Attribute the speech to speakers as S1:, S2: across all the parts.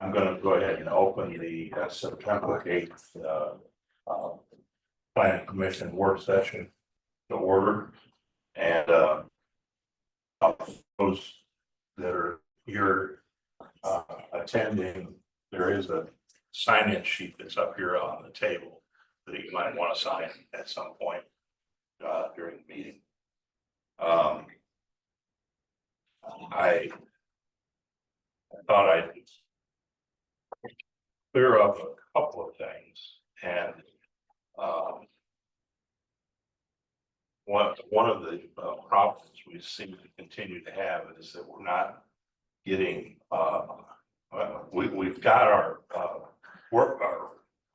S1: I'm going to go ahead and open the September 8th Planning Commission work session to order. And those that are here attending, there is a sign-in sheet that's up here on the table that you might want to sign at some point during the meeting. I thought I'd clear up a couple of things, and one of the problems we seem to continue to have is that we're not getting we've got our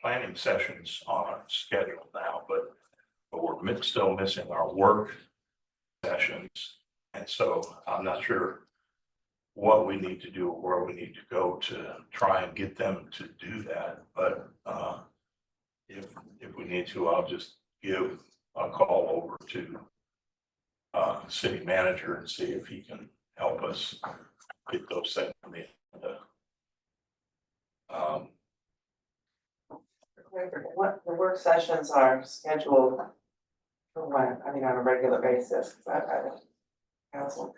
S1: planning sessions on our schedule now, but we're still missing our work sessions, and so I'm not sure what we need to do or where we need to go to try and get them to do that. But if we need to, I'll just give a call over to city manager and see if he can help us get those things on the agenda.
S2: What the work sessions are scheduled for when? I mean, on a regular basis. Council.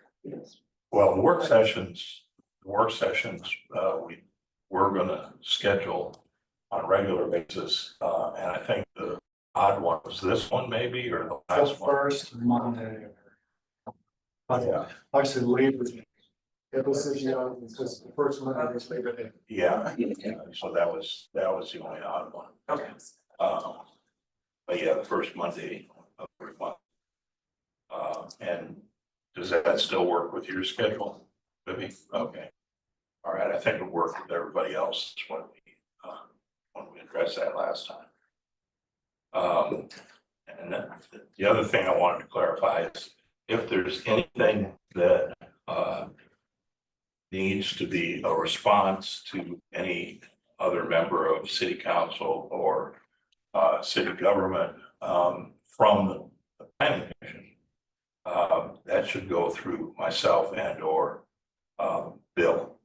S1: Well, the work sessions, we're going to schedule on a regular basis. And I think the odd one was this one maybe, or the last one.
S3: First Monday.
S1: Yeah.
S3: Actually, Labor Day. It was, it's just the first Monday is Labor Day.
S1: Yeah, so that was the only odd one.
S2: Okay.
S1: But yeah, the first Monday of every month. And does that still work with your schedule, Libby? Okay. All right, I think it worked with everybody else when we addressed that last time. And then the other thing I wanted to clarify is if there's anything that needs to be a response to any other member of city council or city government from the planning commission, that should go through myself and or Bill.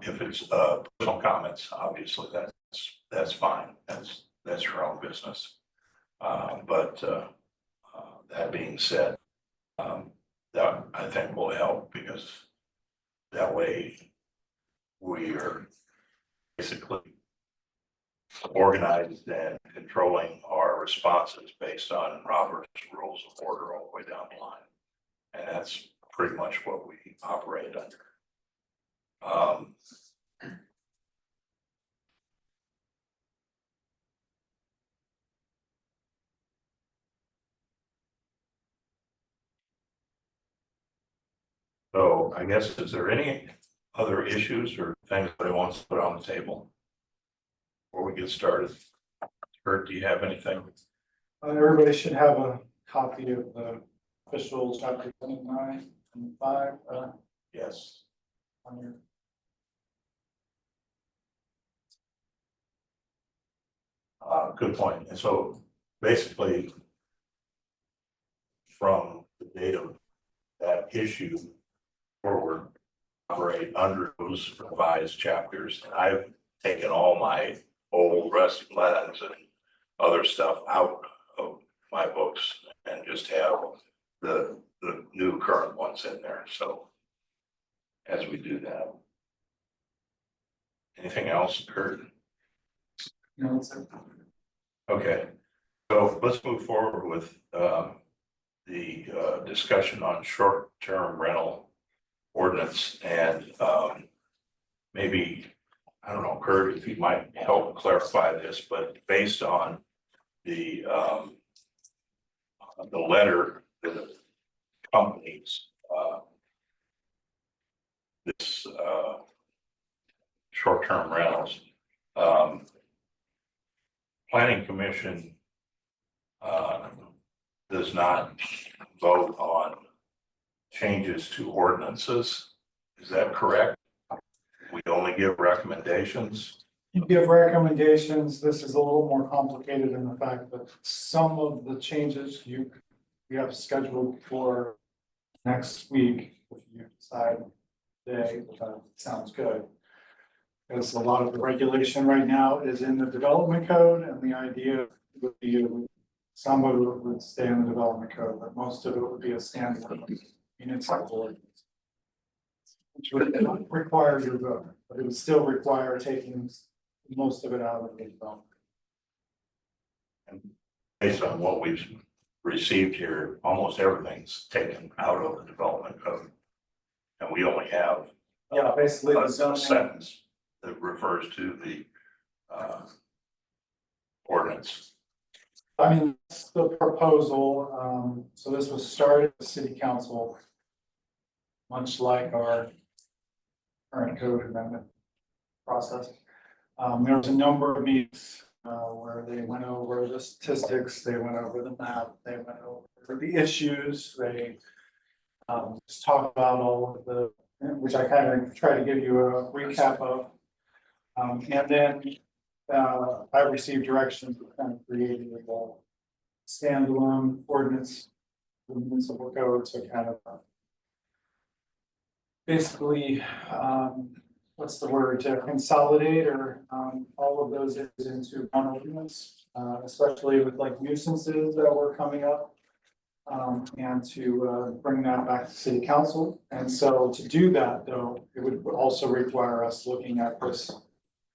S1: If it's personal comments, obviously that's fine. That's your own business. But that being said, that I think will help, because that way we are basically organized and controlling our responses based on Robert's rules of order all the way down the line. And that's pretty much what we operate under. So I guess, is there any other issues or things that wants to put on the table before we get started? Kurt, do you have anything?
S3: Everybody should have a copy of the official chapter 29 and 5.
S1: Yes.
S3: On your.
S1: Good point. And so basically, from the date of that issue forward, operate under those revised chapters. And I've taken all my old resting plans and other stuff out of my books and just have the new current ones in there. So as we do that. Anything else, Kurt?
S3: No, it's a.
S1: Okay, so let's move forward with the discussion on short-term rental ordinance, and maybe, I don't know, Kurt, if you might help clarify this, but based on the letter that accompanies this short-term rentals, Planning Commission does not vote on changes to ordinances. Is that correct? We only give recommendations.
S3: You give recommendations. This is a little more complicated in the fact that some of the changes we have scheduled for next week, if you decide today, but that sounds good. Because a lot of the regulation right now is in the development code, and the idea would be some of it would stay in the development code, but most of it would be a standalone municipal ordinance. Which would not require your vote, but it would still require taking most of it out of the development.
S1: And based on what we've received here, almost everything's taken out of the development code. And we only have
S3: Yeah, basically the
S1: a
S3: zoning.
S1: sentence that refers to the ordinance.
S3: I mean, that's the proposal, so this was started at the city council. Much like our current code amendment process. There was a number of meetings, where they went over the statistics, they went over the map, they went over the issues, they. Just talk about all of the, which I kind of try to give you a recap of. And then, I received directions to kind of create a standalone ordinance. The municipal code, so kind of. Basically, what's the word, to consolidate or, all of those into one ordinance, especially with like nuisances that were coming up. And to, bring that back to city council. And so to do that, though, it would also require us looking at this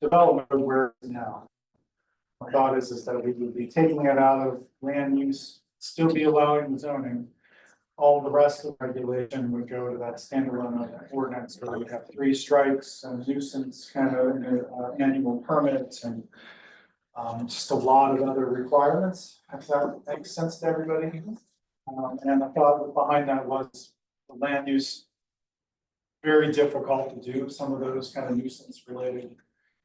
S3: development of where it's now. My thought is that we would be taking it out of land use, still be allowing the zoning. All the rest of the regulation would go to that standalone ordinance, where we have 3 strikes and nuisance kind of annual permits and just a lot of other requirements, if that makes sense to everybody. And the thought behind that was the land use. Very difficult to do some of those kind of nuisance related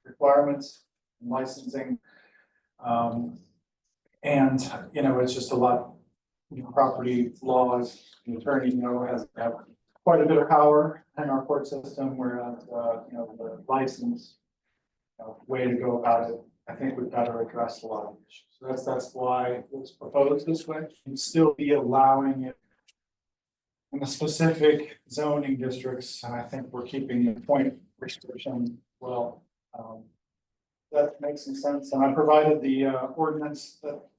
S3: requirements and licensing. And, you know, it's just a lot. Property laws, the attorney, has have quite a bit of power in our court system, whereas, the license. Way to go about it, I think we've got to address a lot of issues. So that's why it was proposed this way, and still be allowing it. In the specific zoning districts, and I think we're keeping the point restriction well. That makes some sense, and I provided the ordinance that.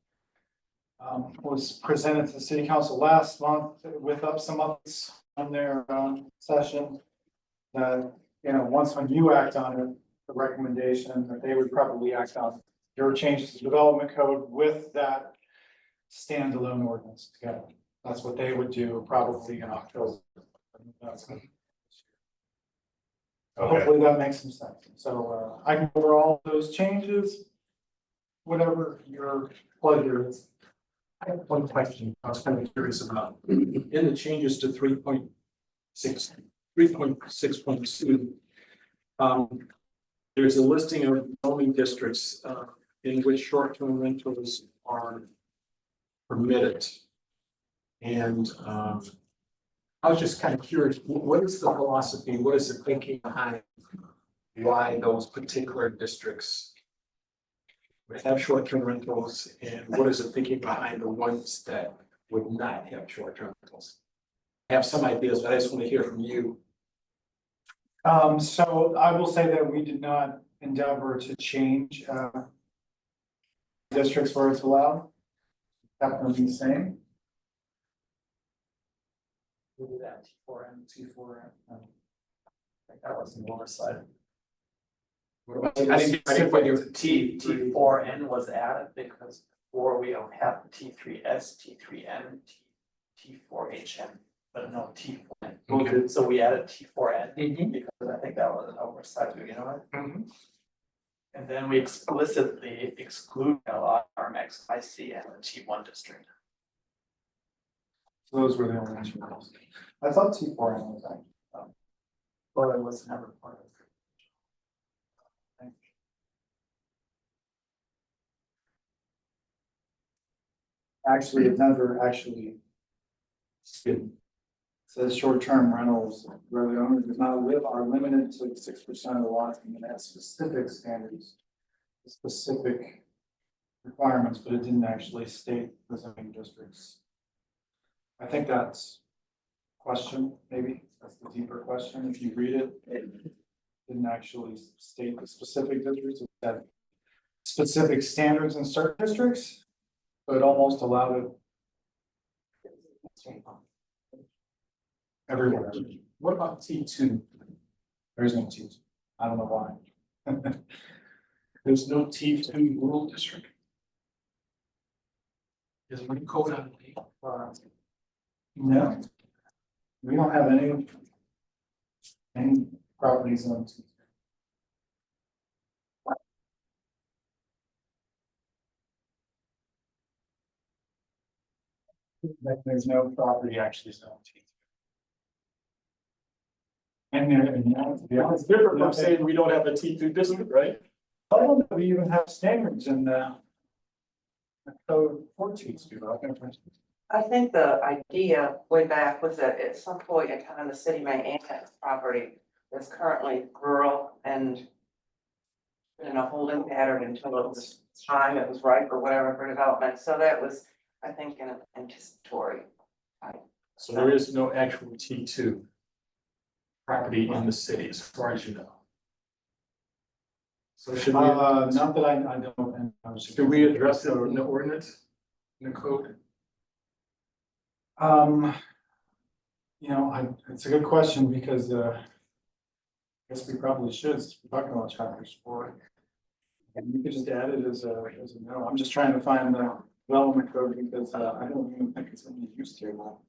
S3: Was presented to the city council last month with up some others on their session. That, once when you act on it, the recommendation that they would probably act on your changes to development code with that standalone ordinance together. That's what they would do probably in October.
S1: Okay.
S3: Hopefully that makes some sense. So I can cover all those changes, whatever your pleasure is.
S4: I have one question I was kind of curious about. In the changes to 3.6.2, there's a listing of zoning districts in which short-term rentals are permitted. And I was just kind of curious, what is the philosophy, what is the thinking behind why those particular districts would have short-term rentals, and what is the thinking behind the ones that would not have short-term rentals? I have some ideas, but I just want to hear from you.
S3: So I will say that we did not endeavor to change districts where it's allowed. Definitely the same.
S4: We'll do that T4M, T4M. I think that was the oversight. I didn't put your
S5: T4N was added because before we don't have T3S, T3N, T4HN, but no T4N.
S4: Okay.
S5: So we added T4N because I think that was an oversight to begin with. And then we explicitly exclude LRMX, IC, and the T1 district.
S3: So those were the only ones. I thought T4N was actually.
S5: Well, it was never part of it.
S3: Actually, it never actually. Says short-term rentals where the owner does not live are limited to 6% of the lots, and it has specific standards. Specific requirements, but it didn't actually state the zoning districts. I think that's question, maybe, that's the deeper question, if you read it, it didn't actually state the specific districts, it said specific standards in certain districts, but it almost allowed it everywhere.
S4: What about T2?
S3: There is no T2. I don't know why.
S4: There's no T2 rural district? Is one code on it?
S3: No. We don't have any properties on T2. There's no property actually zoned T2. And there, and now, to be honest,
S4: It's different from saying we don't have a T2 district, right?
S3: I don't know if we even have standards in the code for T2.
S2: I think the idea way back was that at some point in time, the city may annex property that's currently rural and in a holding pattern until it was time, it was ripe or whatever for development. So that was, I think, an anticipatory.
S4: So there is no actual T2 property in the city, as far as you know. So should we,
S3: Not that I don't.
S4: should we address it in the ordinance, in the code?
S3: You know, it's a good question because, I guess we probably should, since we're talking about chapter 4. And you could just add it as a no. I'm just trying to find the development code because, I don't even think it's in the use table.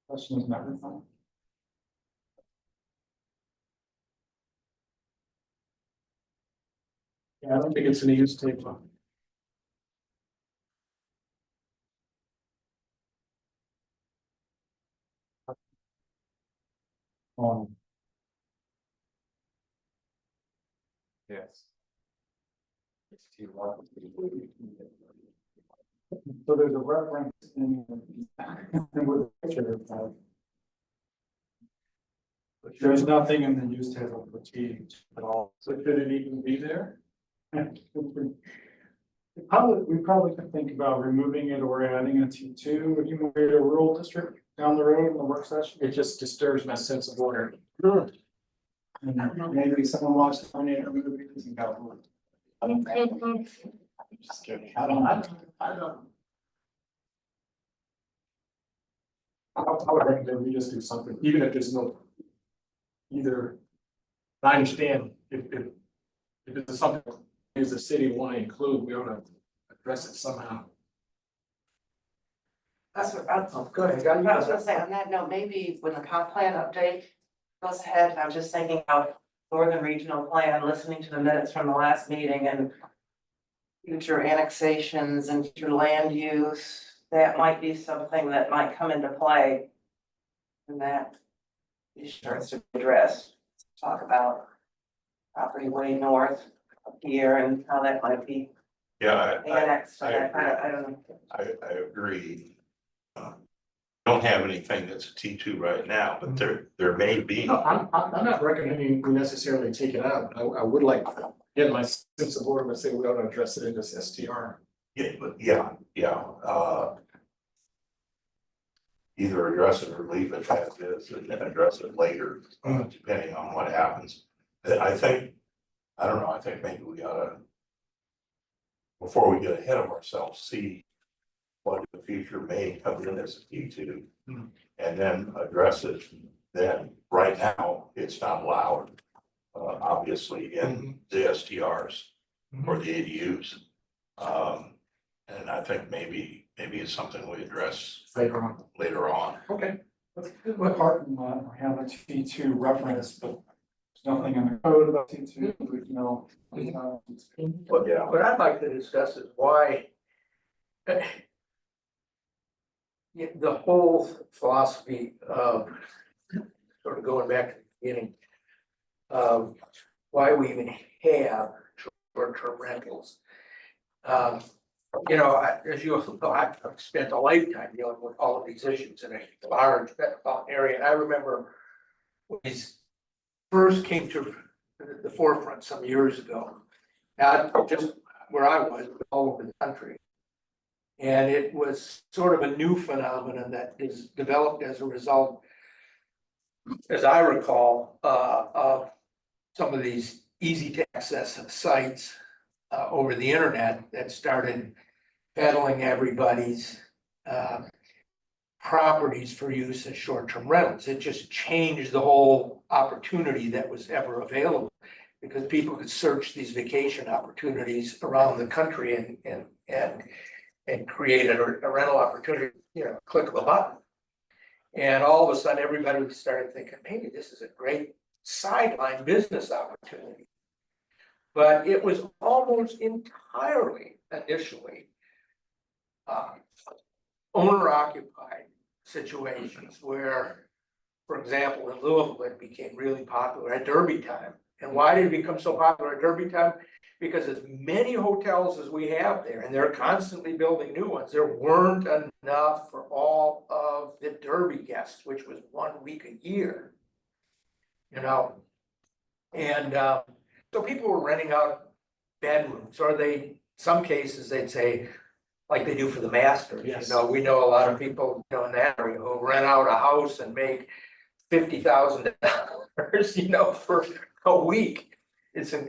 S3: Question is never fun.
S4: Yeah, I don't think it's in the use table.
S3: Yes. So there's a reference in with the picture of. There's nothing in the use table for T at all.
S4: So could it even be there?
S3: We probably could think about removing it or adding a T2, would you create a rural district down the road in the work session?
S4: It just disturbs my sense of order.
S3: And maybe someone watched the movies and got. Just kidding. I don't.
S4: I would recommend we just do something, even if there's no. Either, I understand if it's something as a city want to include, we ought to address it somehow.
S2: That's what I thought.
S4: Go ahead.
S2: I was gonna say, on that note, maybe when the comp plan update goes ahead, I'm just thinking of Northern Regional Plan, listening to the minutes from the last meeting and future annexations and future land use, that might be something that might come into play. And that starts to address, talk about property way north of here and how that might be
S1: Yeah,
S2: annexed,
S1: I
S2: that kind of, I don't know.
S1: I agree. Don't have anything that's a T2 right now, but there may be.
S4: No, I'm not recommending we necessarily take it out. I would like, in my sense of order, to say we ought to address it in this STR.
S1: Yeah, but yeah. Either address it or leave it as is and then address it later, depending on what happens. I think maybe we oughta, before we get ahead of ourselves, see what the future may come in as a T2. And then address it then. Right now, it's not allowed, obviously, in the STRs or the ADUs. And I think maybe it's something we address later on.
S4: Okay.
S3: What parking lot, we have a T2 reference, but there's nothing in the code about T2, we know.
S1: But yeah,
S6: What I'd like to discuss is why the whole philosophy of sort of going back to the beginning of why we even have short-term rentals. You know, as you also know, I've spent a lifetime dealing with all of these issues in a large metropolitan area. And I remember when these first came to the forefront some years ago. Not just where I was, but all over the country. And it was sort of a new phenomenon that is developed as a result, as I recall, of some of these easy to access sites over the internet that started peddling everybody's properties for use as short-term rentals. It just changed the whole opportunity that was ever available, because people could search these vacation opportunities around the country and create a rental opportunity, click of a button. And all of a sudden, everybody started thinking, maybe this is a great sideline business opportunity. But it was almost entirely initially owner occupied situations where, for example, in Louisville, it became really popular at Derby time. And why did it become so popular at Derby time? Because as many hotels as we have there, and they're constantly building new ones, there weren't enough for all of the Derby guests, which was 1 week a year. And so people were renting out bedrooms, or some cases they'd say, like they do for the Masters.
S4: Yes.
S6: We know a lot of people, in that area who rent out a house and make $50,000, for a week. So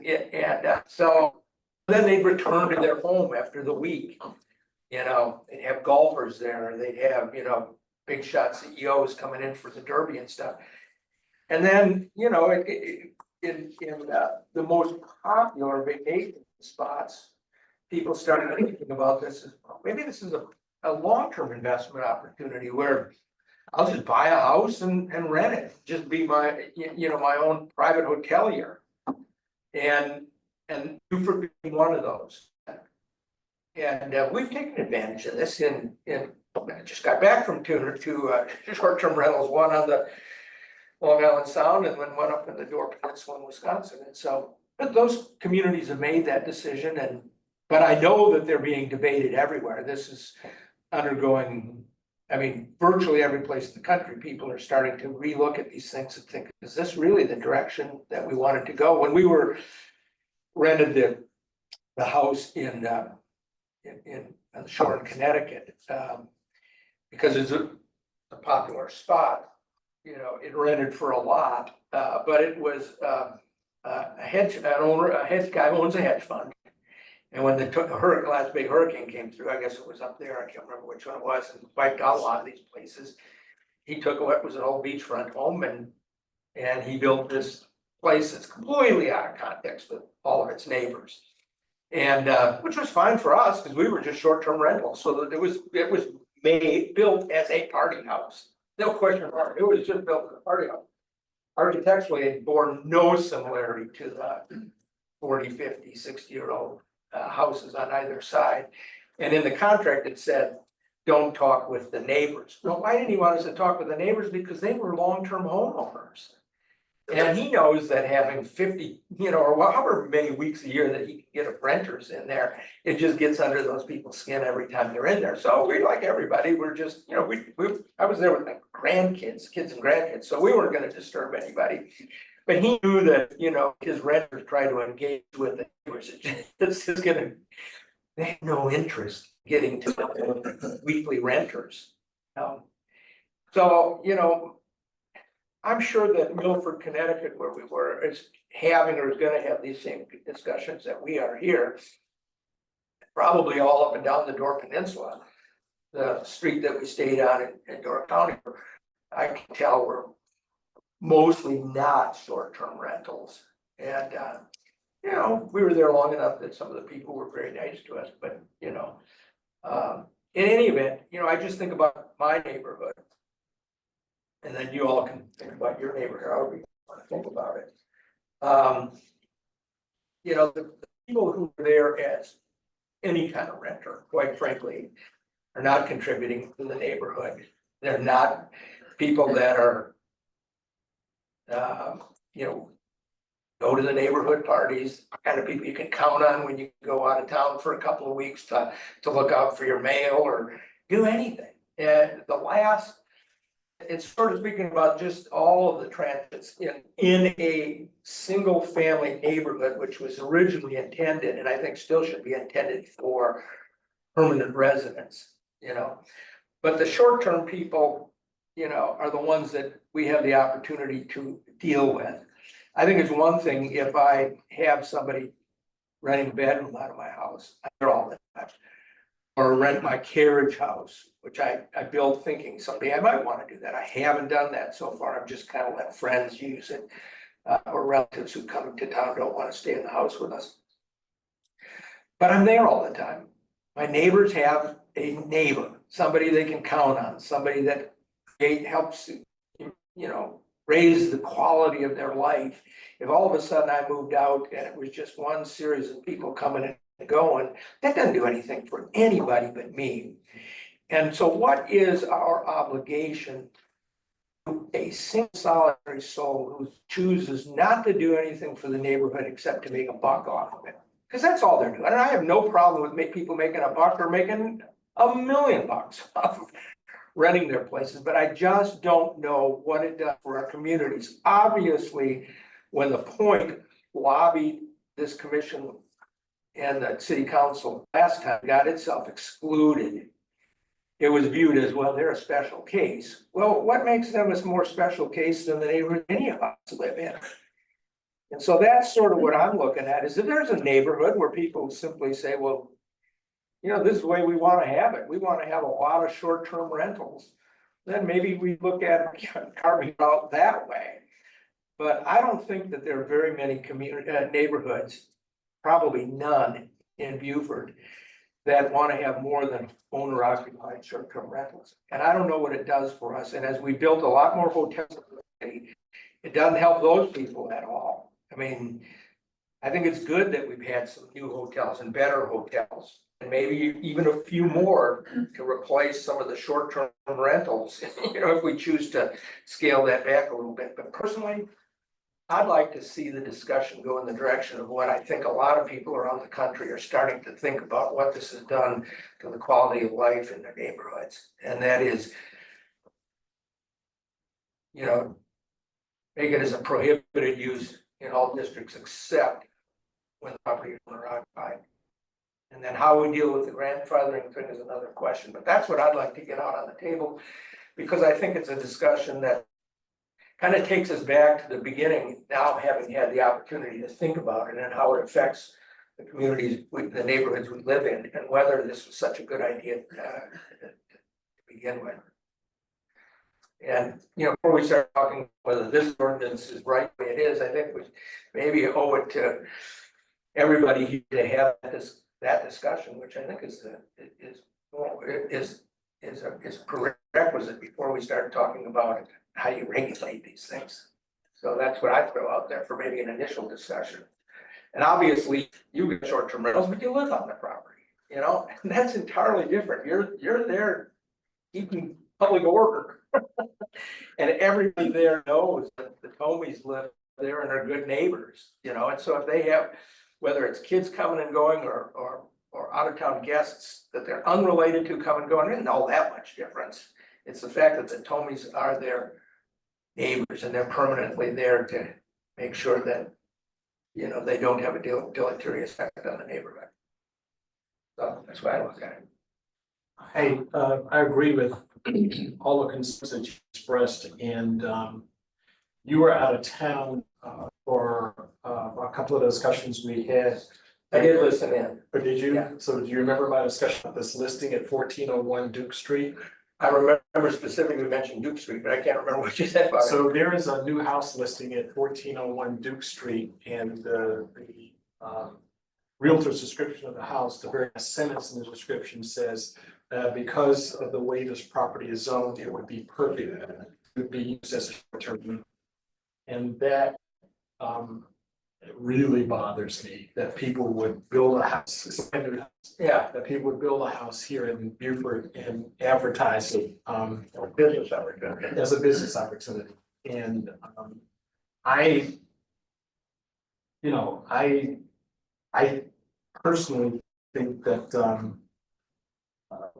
S6: then they'd return to their home after the week. They'd have golfers there, they'd have, big shot CEOs coming in for the Derby and stuff. And then, in the most popular vacation spots, people started thinking about this as, well, maybe this is a long-term investment opportunity where I'll just buy a house and rent it, just be my, my own private hotelier. And do for being one of those. And we've taken advantage of this I just got back from two short-term rentals, one on the Long Island Sound and then one up in the Door Peninsula in Wisconsin. And so, but those communities have made that decision, but I know that they're being debated everywhere. This is undergoing, virtually every place in the country, people are starting to relook at these things and think, is this really the direction that we wanted to go? When we rented the house on the shore in Connecticut, because it's a popular spot, it rented for a lot, but it was a hedge guy owns a hedge fund. And when the last big hurricane came through, I guess it was up there, I can't remember which one it was, and wiped out a lot of these places. He took what was an old beachfront home and he built this place that's completely out of context with all of its neighbors. And which was fine for us because we were just short-term rentals. So that it was built as a party house. No question about it. It was just built as a party house. Architecturally, it bore no similarity to the 40, 50, 60-year-old houses on either side. And in the contract, it said, don't talk with the neighbors. Well, why didn't he want us to talk with the neighbors? Because they were long-term homeowners. And he knows that having 50, or however many weeks a year that he can get of renters in there, it just gets under those people's skin every time they're in there. So we, like everybody, we're just, I was there with my grandkids, kids and grandkids, so we weren't gonna disturb anybody. But he knew that, his renters try to engage with the neighbors. This is they have no interest getting to the weekly renters. So, I'm sure that Milford, Connecticut, where we were, is having or is gonna have these same discussions that we are here. Probably all up and down the Door Peninsula, the street that we stayed on in Door County. I can tell we're mostly not short-term rentals. And, we were there long enough that some of the people were very nice to us, but, in any event, I just think about my neighborhood. And then you all can think about your neighborhood, however you want to think about it. The people who are there as any kind of renter, quite frankly, are not contributing to the neighborhood. They're not people that are, go to the neighborhood parties, kind of people you can count on when you go out of town for a couple of weeks to look out for your mail or do anything. And it's sort of speaking about just all of the transits in a single family neighborhood, which was originally intended, and I think still should be intended for permanent residents, you know. But the short-term people, you know, are the ones that we have the opportunity to deal with. I think it's one thing if I have somebody renting a bedroom out of my house, I hear all the time. Or rent my carriage house, which I built thinking someday I might want to do that. I haven't done that so far. I've just kind of let friends use it. Or relatives who come to town don't want to stay in the house with us. But I'm there all the time. My neighbors have a neighbor, somebody they can count on, somebody that helps, you know, raise the quality of their life. If all of a sudden I moved out and it was just one series of people coming and going, that doesn't do anything for anybody but me. And so what is our obligation to a single solitary soul who chooses not to do anything for the neighborhood except to make a buck off of it? Because that's all they're doing. And I have no problem with people making a buck or making $1 million off of renting their places, but I just don't know what it does for our communities. Obviously, when the Point lobbied this commission and the city council last time got itself excluded, it was viewed as, well, they're a special case. Well, what makes them a more special case than the neighborhood any of us live in? And so that's sort of what I'm looking at, is if there's a neighborhood where people simply say, well, you know, this is the way we want to have it. We want to have a lot of short-term rentals. Then maybe we look at carving it out that way. But I don't think that there are very many neighborhoods, probably none in Beaufort, that want to have more than owner-occupied short-term rentals. And I don't know what it does for us. And as we built a lot more hotels, it doesn't help those people at all. I mean, I think it's good that we've had some new hotels and better hotels, and maybe even a few more to replace some of the short-term rentals, you know, if we choose to scale that back a little bit. But personally, I'd like to see the discussion go in the direction of what I think a lot of people around the country are starting to think about, what this has done to the quality of life in their neighborhoods. And that is, you know, make it as a prohibited use in all districts except when the property is owner occupied. And then how we deal with the grandfathering thing is another question, but that's what I'd like to get out on the table, because I think it's a discussion that kind of takes us back to the beginning, now having had the opportunity to think about it and how it affects the communities, the neighborhoods we live in, and whether this was such a good idea to begin with. And, you know, before we start talking whether this ordinance is right the way it is, I think we maybe owe it to everybody here to have that discussion, which I think is a prerequisite before we start talking about how you regulate these things. So that's what I throw out there for maybe an initial discussion. And obviously, you get short-term rentals, but you live on the property, you know, and that's entirely different. You're there keeping public order. And everybody there knows that the Tomies live there and are good neighbors, you know, and so if they have, whether it's kids coming and going or out-of-town guests that they're unrelated to come and go, and isn't all that much difference. It's the fact that the Tomies are their neighbors and they're permanently there to make sure that, you know, they don't have a deleterious effect on the neighborhood. So that's why I look at it.
S4: I agree with all the concerns that you expressed, and you were out of town for a couple of discussions we had.
S6: I did listen in.
S4: Or did you?
S6: Yeah.
S4: So do you remember my discussion of this listing at 1401 Duke Street?
S6: I remember specifically mentioned Duke Street, but I can't remember what you said about it.
S4: So there is a new house listing at 1401 Duke Street, and the realtor's description of the house, the very last sentence in the description says, because of the way this property is zoned, it would be perfect, it would be used as a short-term rental. And that it really bothers me that people would build a house, it's a new house,
S6: Yeah,
S4: that people would build a house here in Beaufort and advertise it
S6: business opportunity.
S4: as a business opportunity. And I personally think that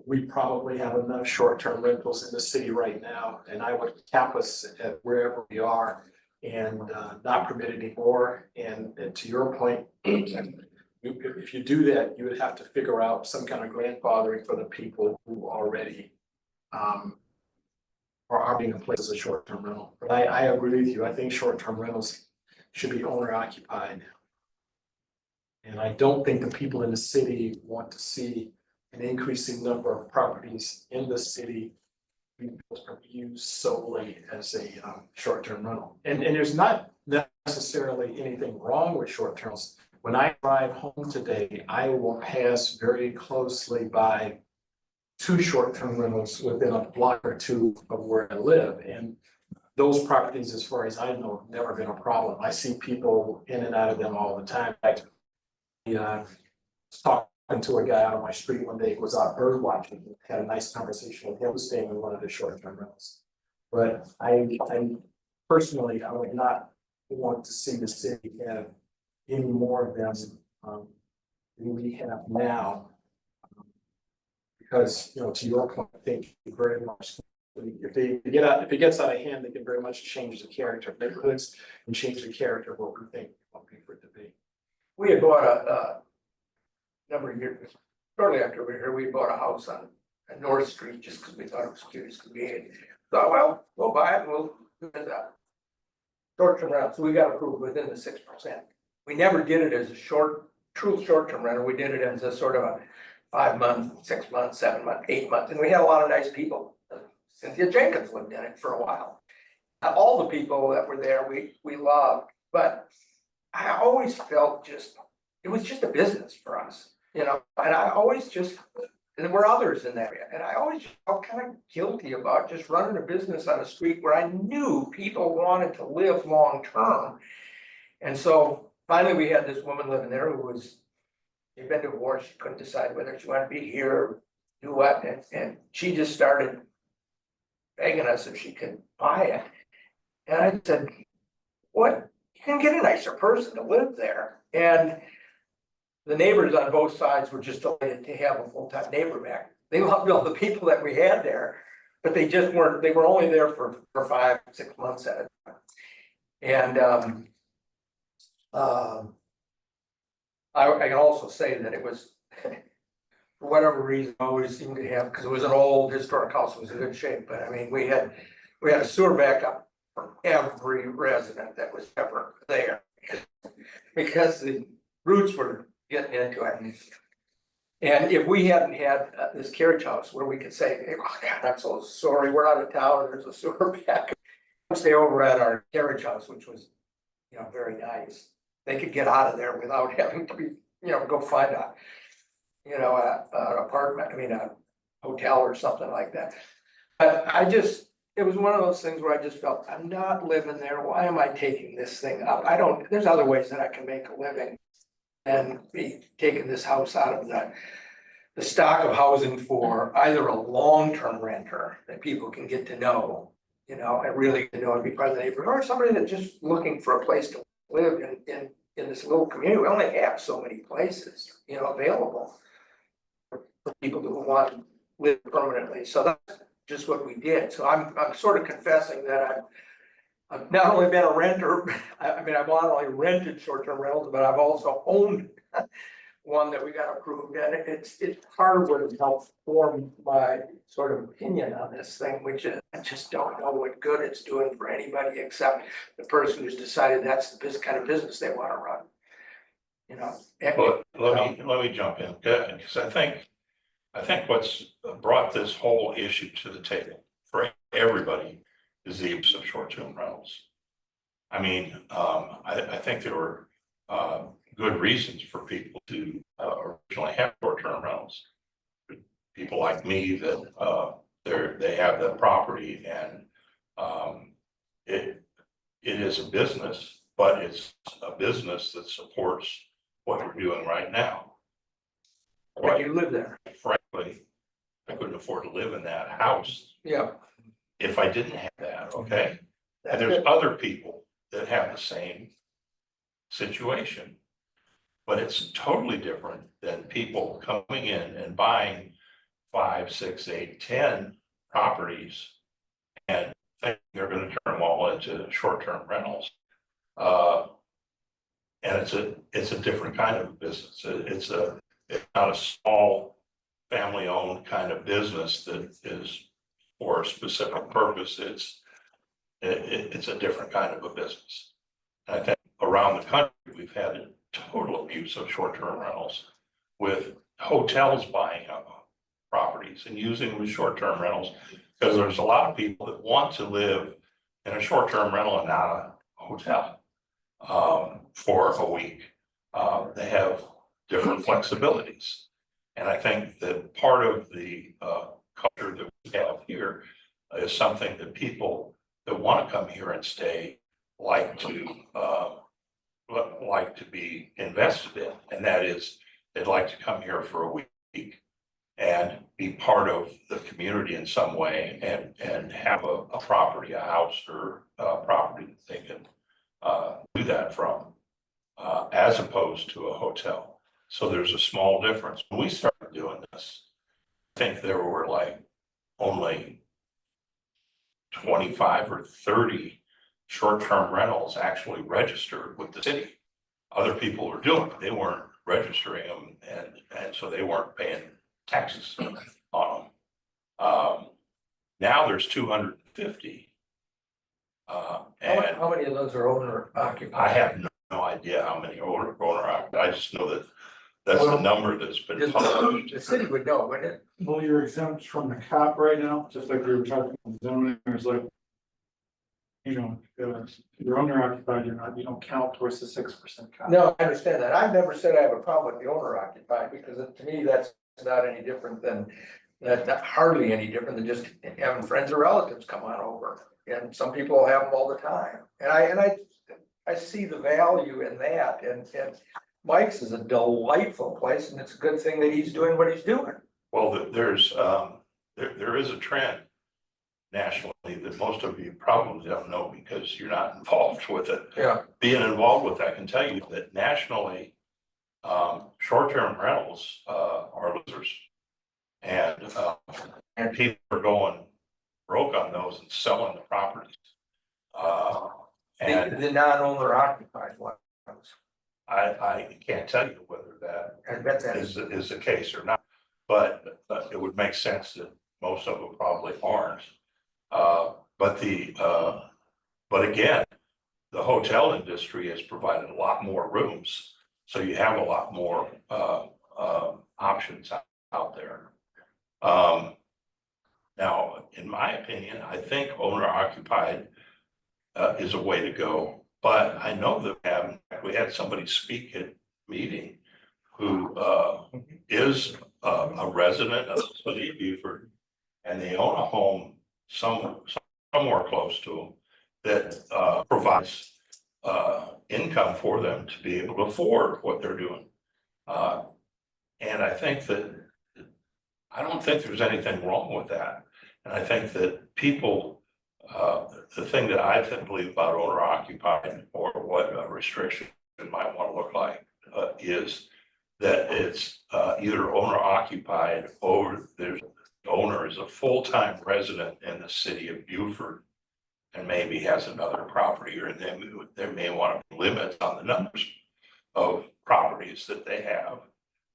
S4: we probably have enough short-term rentals in the city right now, and I would cap us at wherever we are and not permit any more. And to your point, we if you do that, you would have to figure out some kind of grandfathering for the people who already are being in place as a short-term rental. But I agree with you. I think short-term rentals should be owner occupied. And I don't think the people in the city want to see an increasing number of properties in the city being used solely as a short-term rental. And there's not necessarily anything wrong with short terms. When I drive home today, I will pass very closely by two short-term rentals within a block or two of where I live. And those properties, as far as I know, have never been a problem. I see people in and out of them all the time. I was talking to a guy out on my street one day, who was out bird watching, had a nice conversation with him, staying in one of the short-term rentals. But I personally, I would not want to see the city have any more of them than we have now. Because, you know, to your point, I think very much, if it gets out of hand, they can very much change the character of neighborhoods and change the character of what we think for it to be.
S6: We had bought a number of years, shortly after we were here, we bought a house on North Street just because we thought it was cute as could be. And thought, well, we'll buy it and we'll do that. Short-term rental, so we got approved within the 6%. We never did it as a true short-term rental. We did it as a sort of a 5 month, 6 months, 7 months, 8 months, and we had a lot of nice people. Cynthia Jenkins lived in it for a while. All the people that were there, we loved, but I always felt it was just a business for us, you know, and I always and there were others in that area, and I always felt kind of guilty about just running a business on a street where I knew people wanted to live long-term. And so finally we had this woman living there who was, she'd been divorced, she couldn't decide whether she wanted to be here or do what, and she just started begging us if she could buy it. And I said, what? You can get a nicer person to live there. And the neighbors on both sides were just delighted to have a full-time neighbor back. They loved all the people that we had there, but they just weren't, they were only there for 5, 6 months at a time. And I can also say that it was, for whatever reason, I always seemed to have, because it was an old historic house, it was in good shape, but I mean, we had a sewer backup for every resident that was ever there. Because the roots were getting into it. And if we hadn't had this carriage house where we could say, hey, oh God, I'm so sorry, we're out of town, and there's a sewer backup. Stay over at our carriage house, which was, you know, very nice. They could get out of there without having to be, you know, go find an apartment, a hotel or something like that. But it was one of those things where I just felt, I'm not living there. Why am I taking this thing up? There's other ways that I can make a living and be taking this house out of the stock of housing for either a long-term renter that people can get to know, you know, and really get to know and be part of the neighborhood, or somebody that's just looking for a place to live in this little community. We only have so many places, you know, available for people who want to live permanently. So that's just what we did. So I'm sort of confessing that I've not only been a renter, I've not only rented short-term rentals, but I've also owned one that we got approved. And it's part of what has helped form my sort of opinion on this thing, which is I just don't know what good it's doing for anybody except the person who's decided that's the kind of business they want to run. You know.
S1: Well, let me jump in, because I think what's brought this whole issue to the table for everybody is the use of short-term rentals. I mean, I think there were good reasons for people to originally have short-term rentals. People like me that they have the property, and it is a business, but it's a business that supports what we're doing right now.
S6: But you live there.
S1: Frankly, I couldn't afford to live in that house
S6: Yeah.
S1: if I didn't have that, okay?
S6: That's
S1: And there's
S6: good.
S1: other people that have the same situation. But it's totally different than people coming in and buying 5, 6, 8, 10 properties and think they're gonna turn them all into short-term rentals. And it's a different kind of business. It's not a small family-owned kind of business that is for a specific purpose. It's a different kind of a business. I think around the country, we've had a total abuse of short-term rentals with hotels buying up properties and using them as short-term rentals. Because there's a lot of people that want to live in a short-term rental and not a hotel for a week. They have different flexibilities. And I think that part of the culture that we have here is something that people that want to come here and stay like to be invested in, and that is they'd like to come here for a week and be part of the community in some way and have a property, a house or a property that they can do that from, as opposed to a hotel. So there's a small difference. When we started doing this, I think there were like only 25 or 30 short-term rentals actually registered with the city. Other people were doing it, they weren't registering them, and so they weren't paying taxes on them. Now there's 250. And
S6: How many of those are owner
S1: I
S6: occupied?
S1: have no idea how many owner occupied. I just know that that's the number that's been published.
S6: The city would know, wouldn't it?
S3: Well, you're exempt from the cap right now, just like we were talking about zoning, there's like. You're owner occupied, you don't count towards the 6% cap.
S6: No, I understand that. I've never said I have a problem with the owner occupied, because to me, that's not any different than, not hardly any different than just having friends or relatives come on over. And some people have them all the time. And I see the value in that, and Mike's is a delightful place, and it's a good thing that he's doing what he's doing.
S1: Well, there is a trend nationally that most of you probably don't know because you're not involved with it.
S6: Yeah.
S1: Being involved with that, I can tell you that nationally, short-term rentals are losers. And people are going broke on those and selling the properties. And
S6: The non-owner occupied ones.
S1: I can't tell you whether that
S6: I bet that
S1: is the case or not, but it would make sense that most of them probably aren't. But again, the hotel industry has provided a lot more rooms, so you have a lot more options out there. Now, in my opinion, I think owner occupied is a way to go, but I know that we had somebody speak at meeting who is a resident of the city of Beaufort, and they own a home somewhere close to them that provides income for them to be able to afford what they're doing. And I don't think there's anything wrong with that. And I think that people, the thing that I believe about owner occupied, or what a restriction might want to look like, is that it's either owner occupied or there's owner is a full-time resident in the city of Beaufort and maybe has another property, or they may want to limit on the numbers of properties that they have.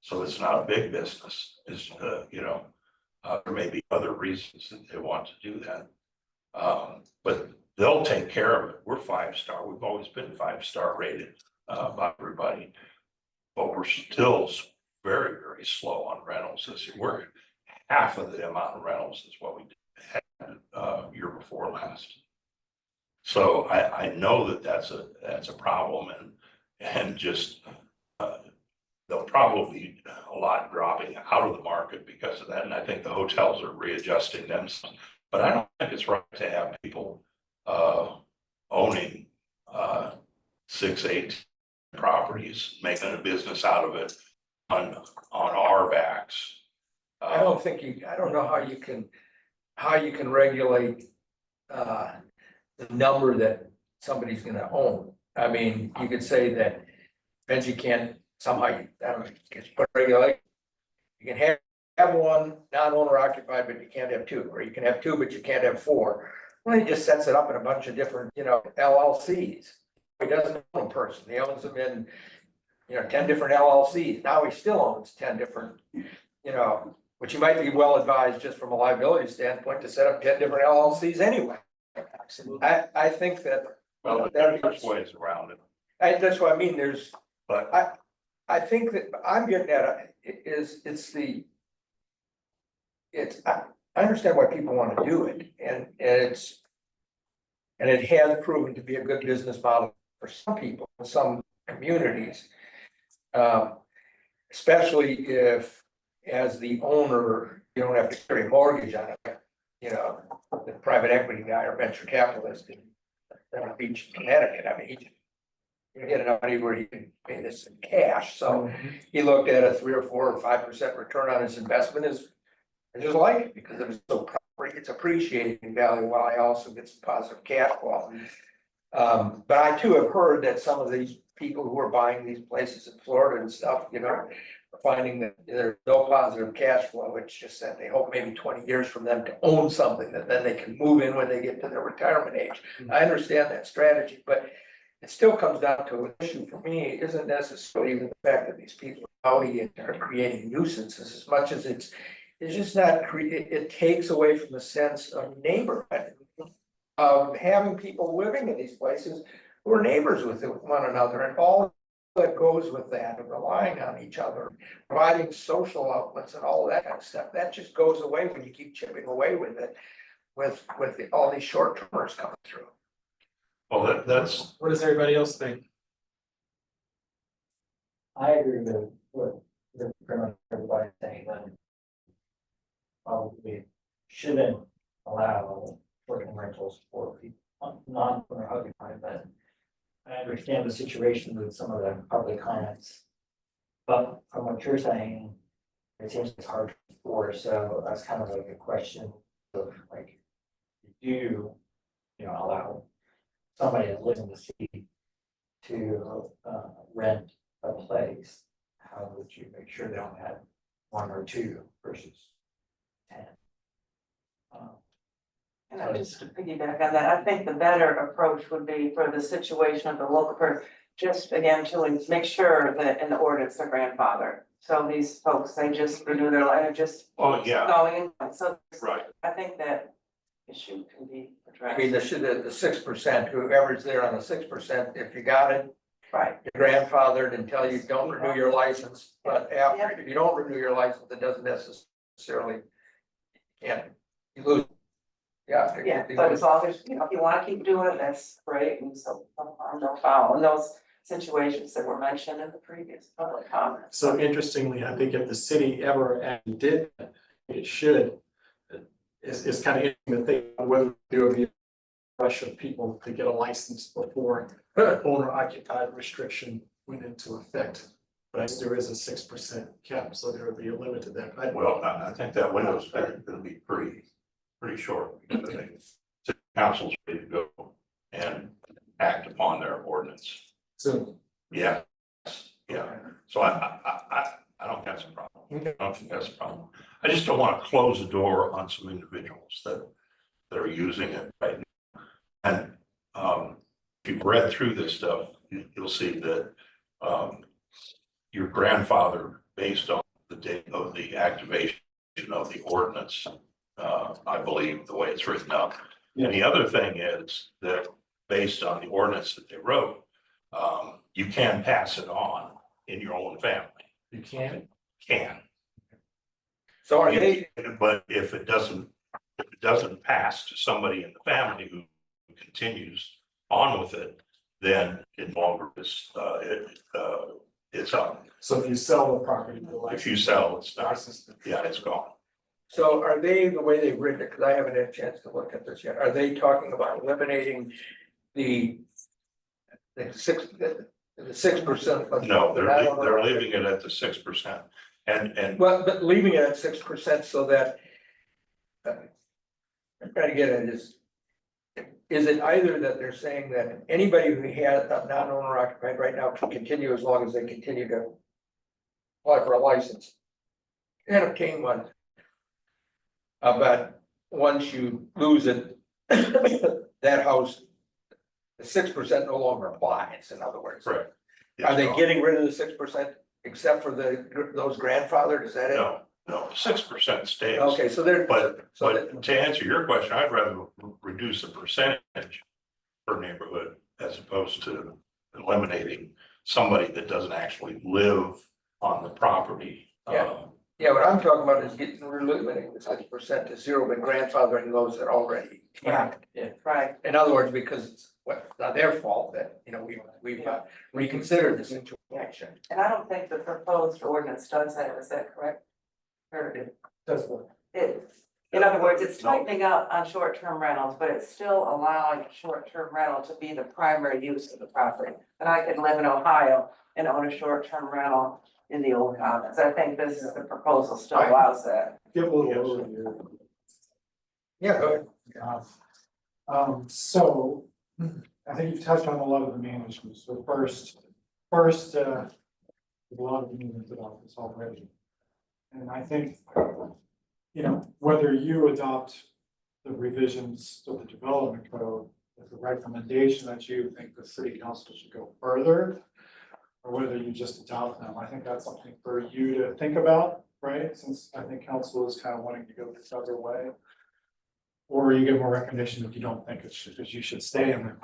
S1: So it's not a big business. It's, there may be other reasons that they want to do that. But they'll take care of it. We're 5-star. We've always been 5-star rated by everybody, but we're still very, very slow on rentals this year. We're half of the amount of rentals is what we had year before last. So I know that that's a problem, and just there'll probably be a lot dropping out of the market because of that. And I think the hotels are readjusting themselves, but I don't think it's right to have people owning 6, 8 properties, making a business out of it on our backs.
S6: I don't know how you can regulate the number that somebody's gonna own. I mean, you could say that Benji can't somehow, I don't know, it's put regulate. You can have one non-owner occupied, but you can't have 2, or you can have 2, but you can't have 4. Well, he just sets it up in a bunch of different, LLCs. he doesn't own them personally, he owns them in, 10 different LLCs, now he still owns 10 different, which he might be well advised just from a liability standpoint to set up 10 different LLCs anyway.
S3: Absolutely.
S6: I think that,
S1: Well,
S6: that
S1: there's ways around it,
S6: that's what I mean,
S1: but
S6: I think that I'm getting at I understand why people want to do it and it has proven to be a good business model for some people, in some communities. Especially if, as the owner, you don't have to carry a mortgage on it, the private equity guy or venture capitalist in Pebble Beach, Connecticut, I mean, you get enough money where he can pay this in cash, so he looked at a 3 or 4 or 5% return on his investment I just like it because it was so proper, it's appreciating in value while I also get some positive cash flow. But I too have heard that some of these people who are buying these places in Florida and stuff, are finding that there's no positive cash flow. It's just that they hope maybe 20 years from them to own something that then they can move in when they get to their retirement age. I understand that strategy, but it still comes down to an issue for me, isn't necessarily even the fact that these people are rowdy and are creating nuisances as much as it's just not it takes away from the sense of neighborhood, of having people living in these places who are neighbors with one another and all that goes with that, and relying on each other, providing social outlets and all of that kind of stuff. That just goes away when you keep chipping away with it, with all these short termers coming through.
S1: well, that's,
S4: What does everybody else think?
S7: I agree with what pretty much everybody's saying, that probably shouldn't allow short-term rentals for people, non-owner occupied, but I understand the situation with some of the public comments. But from what you're saying, it seems it's hard to enforce, so that's kind of like a question of like, do you allow somebody that lives in the city to rent a place? How would you make sure they don't have 1 or 2 versus 10?
S2: And just to piggyback on that, I think the better approach would be for the situation of the local person, just again, to make sure that in the ordinance they're grandfathered. So these folks, they just renew their life, just
S1: oh, yeah,
S2: going, and so
S1: right.
S2: I think that issue can be
S6: I
S2: addressed.
S6: mean, the 6%, whoever's there on the 6%, if you got it,
S2: Right,
S6: you're grandfathered until you don't renew your license, but after, if you don't renew your license, it doesn't necessarily, you lose. Yeah.
S2: yeah, but as long as, if you wanna keep doing it, that's great, and so no harm, no foul, in those situations that were mentioned in the previous public comments.
S4: So interestingly, I think if the city ever actually did, that, it should. It's kind of interesting to think about whether there would be a rush of people to get a license before owner occupied restriction went into effect. But I guess there is a 6% cap, so there would be a limit to that.
S1: Well, I think that window's gonna be pretty short, because I think city council's ready to go and act upon their ordinance.
S4: So,
S1: Yeah, yeah, so I don't think that's a problem. I don't think that's a problem. I just don't want to close the door on some individuals that are using it right now. And if you've read through this stuff, you'll see that your grandfather, based on the date of the activation of the ordinance, I believe the way it's written up. And the other thing is that based on the ordinance that they wrote, you can pass it on in your own family.
S4: you can.
S6: So are they,
S1: But if it doesn't pass to somebody in the family who continues on with it, then it no longer is, it's up.
S4: So if you sell the property, the
S1: If you
S4: license.
S1: sell, it's not,
S4: License.
S1: yeah, it's gone.
S6: so are they, the way they've written it, because I haven't had a chance to look at this yet, are they talking about eliminating the 6%?
S1: No, they're leaving it at the 6%. And
S6: Well, but leaving it at 6% so that. I'm trying to get at is it either that they're saying that anybody who has a non-owner occupied right now can continue as long as they continue to apply for a license and obtain one. But once you lose it, that house, the 6% no longer applies, in other words.
S1: Correct.
S6: Are they
S1: It's
S6: getting rid of the 6% except for those grandfathered, is that it?
S1: No, 6% stays.
S6: Okay, so they're.
S1: But,
S6: so
S1: but to answer your question, I'd rather reduce the percentage per neighborhood as opposed to eliminating somebody that doesn't actually live on the property.
S6: Yeah. Yeah, what I'm talking about is getting eliminating the 6% to zero, but grandfathering those that already have.
S2: Right,
S6: In other words, because it's not their fault that, we've reconsidered the situation.
S2: and I don't think the proposed ordinance does that, is that correct? Or
S3: That's what.
S2: in other words, it's tightening up on short-term rentals, but it's still allowing short-term rental to be the primary use of the property. And I could live in Ohio and own a short-term rental in the old commons. I think this is the proposal still allows that.
S3: Give a little overview.
S6: Yeah, go ahead.
S3: So I think you've touched on a lot of the main issues. So first, there's a lot of movement about this already. And I think, whether you adopt the revisions to the development code with a recommendation that you think the city council should go further, or whether you just adopt them, I think that's something for you to think about, right? Since I think council is kind of wanting to go this other way. Or you give more recognition if you don't think it should, because you should stay in the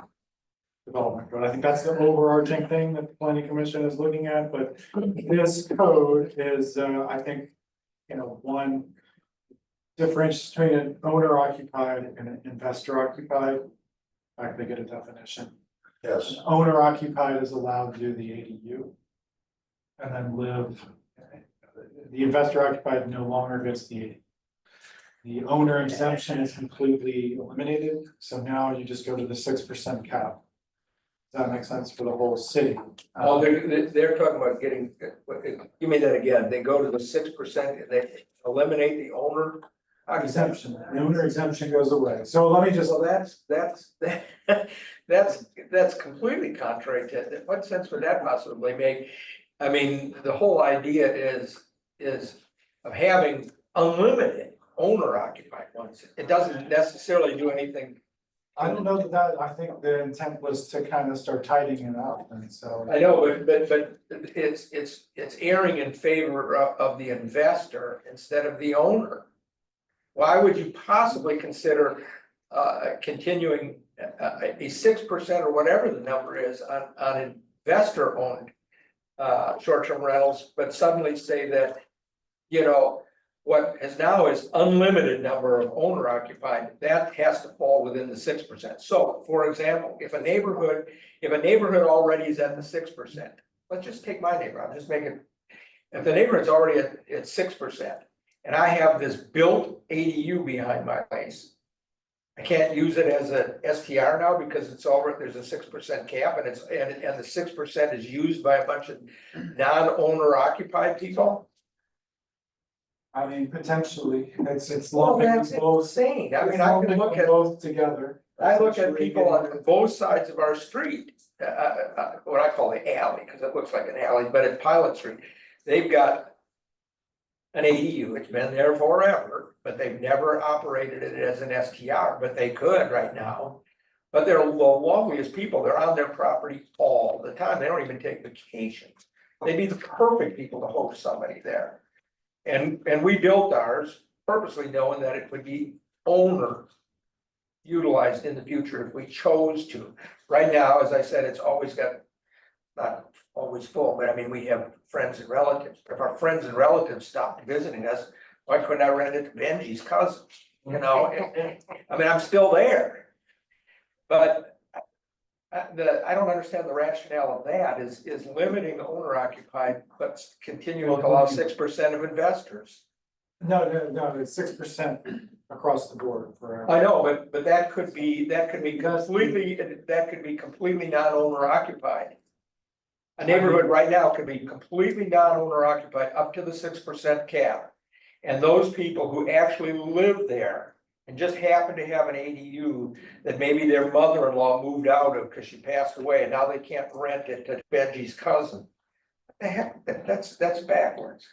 S3: development code. I think that's the overarching thing that the planning commission is looking at, but this code is, I think, one difference between an owner occupied and an investor occupied. In fact, they get a definition.
S1: Yes.
S3: Owner occupied is allowed to do the ADU. And then live, the investor occupied no longer gets the ADU. The owner exemption is completely eliminated, so now you just go to the 6% cap. Does that make sense for the whole city?
S6: Oh, they're talking about getting, give me that again, they go to the 6% and they eliminate the owner.
S3: Exemption, the owner exemption goes away, so let me just,
S6: So that's completely contrary to, what sense would that possibly make? I mean, the whole idea is of having unlimited owner occupied ones. It doesn't necessarily do anything.
S3: I don't know that, I think the intent was to kind of start tightening it up, and so.
S6: I know, but it's erring in favor of the investor instead of the owner. Why would you possibly consider continuing a 6% or whatever the number is on investor owned short-term rentals, but suddenly say that, what is now is unlimited number of owner occupied, that has to fall within the 6%. So, for example, if a neighborhood already is at the 6%, let's just take my neighborhood, I'm just making, if the neighborhood's already at 6%, and I have this built ADU behind my place, I can't use it as a STR now because it's already, there's a 6% cap and the 6% is used by a bunch of non-owner occupied people.
S3: I mean, potentially, it's
S6: Well,
S3: lumping
S6: that's
S3: both.
S6: insane. I mean,
S3: it's
S6: I
S3: lumping
S6: can look
S3: them
S6: at,
S3: both together.
S6: I look at people on both sides of our street, what I call the alley, because it looks like an alley, but it's Pilot Street. They've got an ADU, it's been there forever, but they've never operated it as an STR, but they could right now. But they're the loveliest people, they're on their property all the time, they don't even take vacations. They'd be the perfect people to host somebody there. And we built ours purposely knowing that it would be owner utilized in the future if we chose to. Right now, as I said, it's always got, not always full, but I mean, we have friends and relatives. If our friends and relatives stopped visiting us, why couldn't I rent it to Benji's cousin? I mean, I'm still there. But I don't understand the rationale of that is limiting owner occupied, but continuing to allow 6% of investors.
S3: No, it's 6% across the board for.
S6: I know, but that could be completely non-owner occupied. A neighborhood right now could be completely non-owner occupied up to the 6% cap. And those people who actually live there and just happen to have an ADU that maybe their mother-in-law moved out of because she passed away and now they can't rent it to Benji's cousin. What the heck, that's backwards.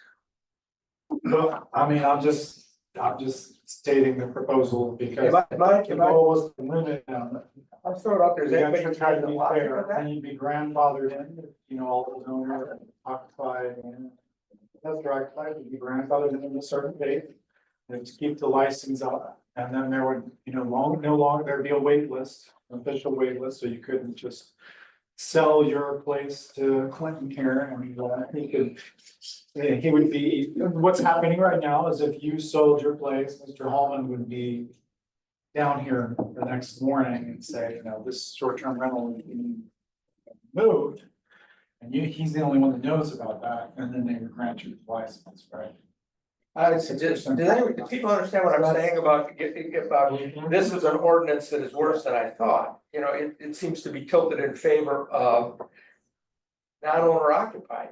S3: Well, I mean, I'll just I'm just stating the proposal because
S6: Am I,
S3: the goal was to limit them.
S6: I'm throwing out there, is
S3: You
S6: anybody
S3: gotta
S6: trying
S3: try to
S6: to
S3: be
S6: lock
S3: fair,
S6: into that?
S3: and you'd be grandfathered in, you know, all those owners occupied and. That's right, you'd be grandfathered in a certain date. And to keep the license up, and then there would, you know, no longer, there'd be a wait list, official wait list, so you couldn't just. Sell your place to Clinton here, and he could. He would be, what's happening right now is if you sold your place, Mr. Hallman would be. Down here the next morning and say, you know, this short-term rental is being moved. And he's the only one that knows about that, and then they would grant you the license, right?
S6: Do people understand what I'm saying about, this is an ordinance that is worse than I thought, you know, it seems to be tilted in favor of. Non-owner occupied.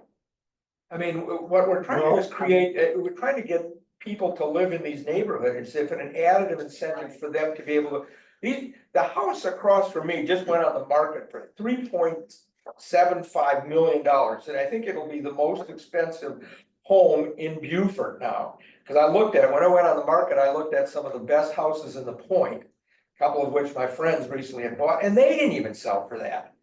S6: I mean, what we're trying to do is create, we're trying to get people to live in these neighborhoods, if an additive incentive for them to be able to. The house across from me just went on the market for $3.75 million, and I think it'll be the most expensive home in Beaufort now. Cause I looked at it, when I went on the market, I looked at some of the best houses in the Point, a couple of which my friends recently had bought, and they didn't even sell for that.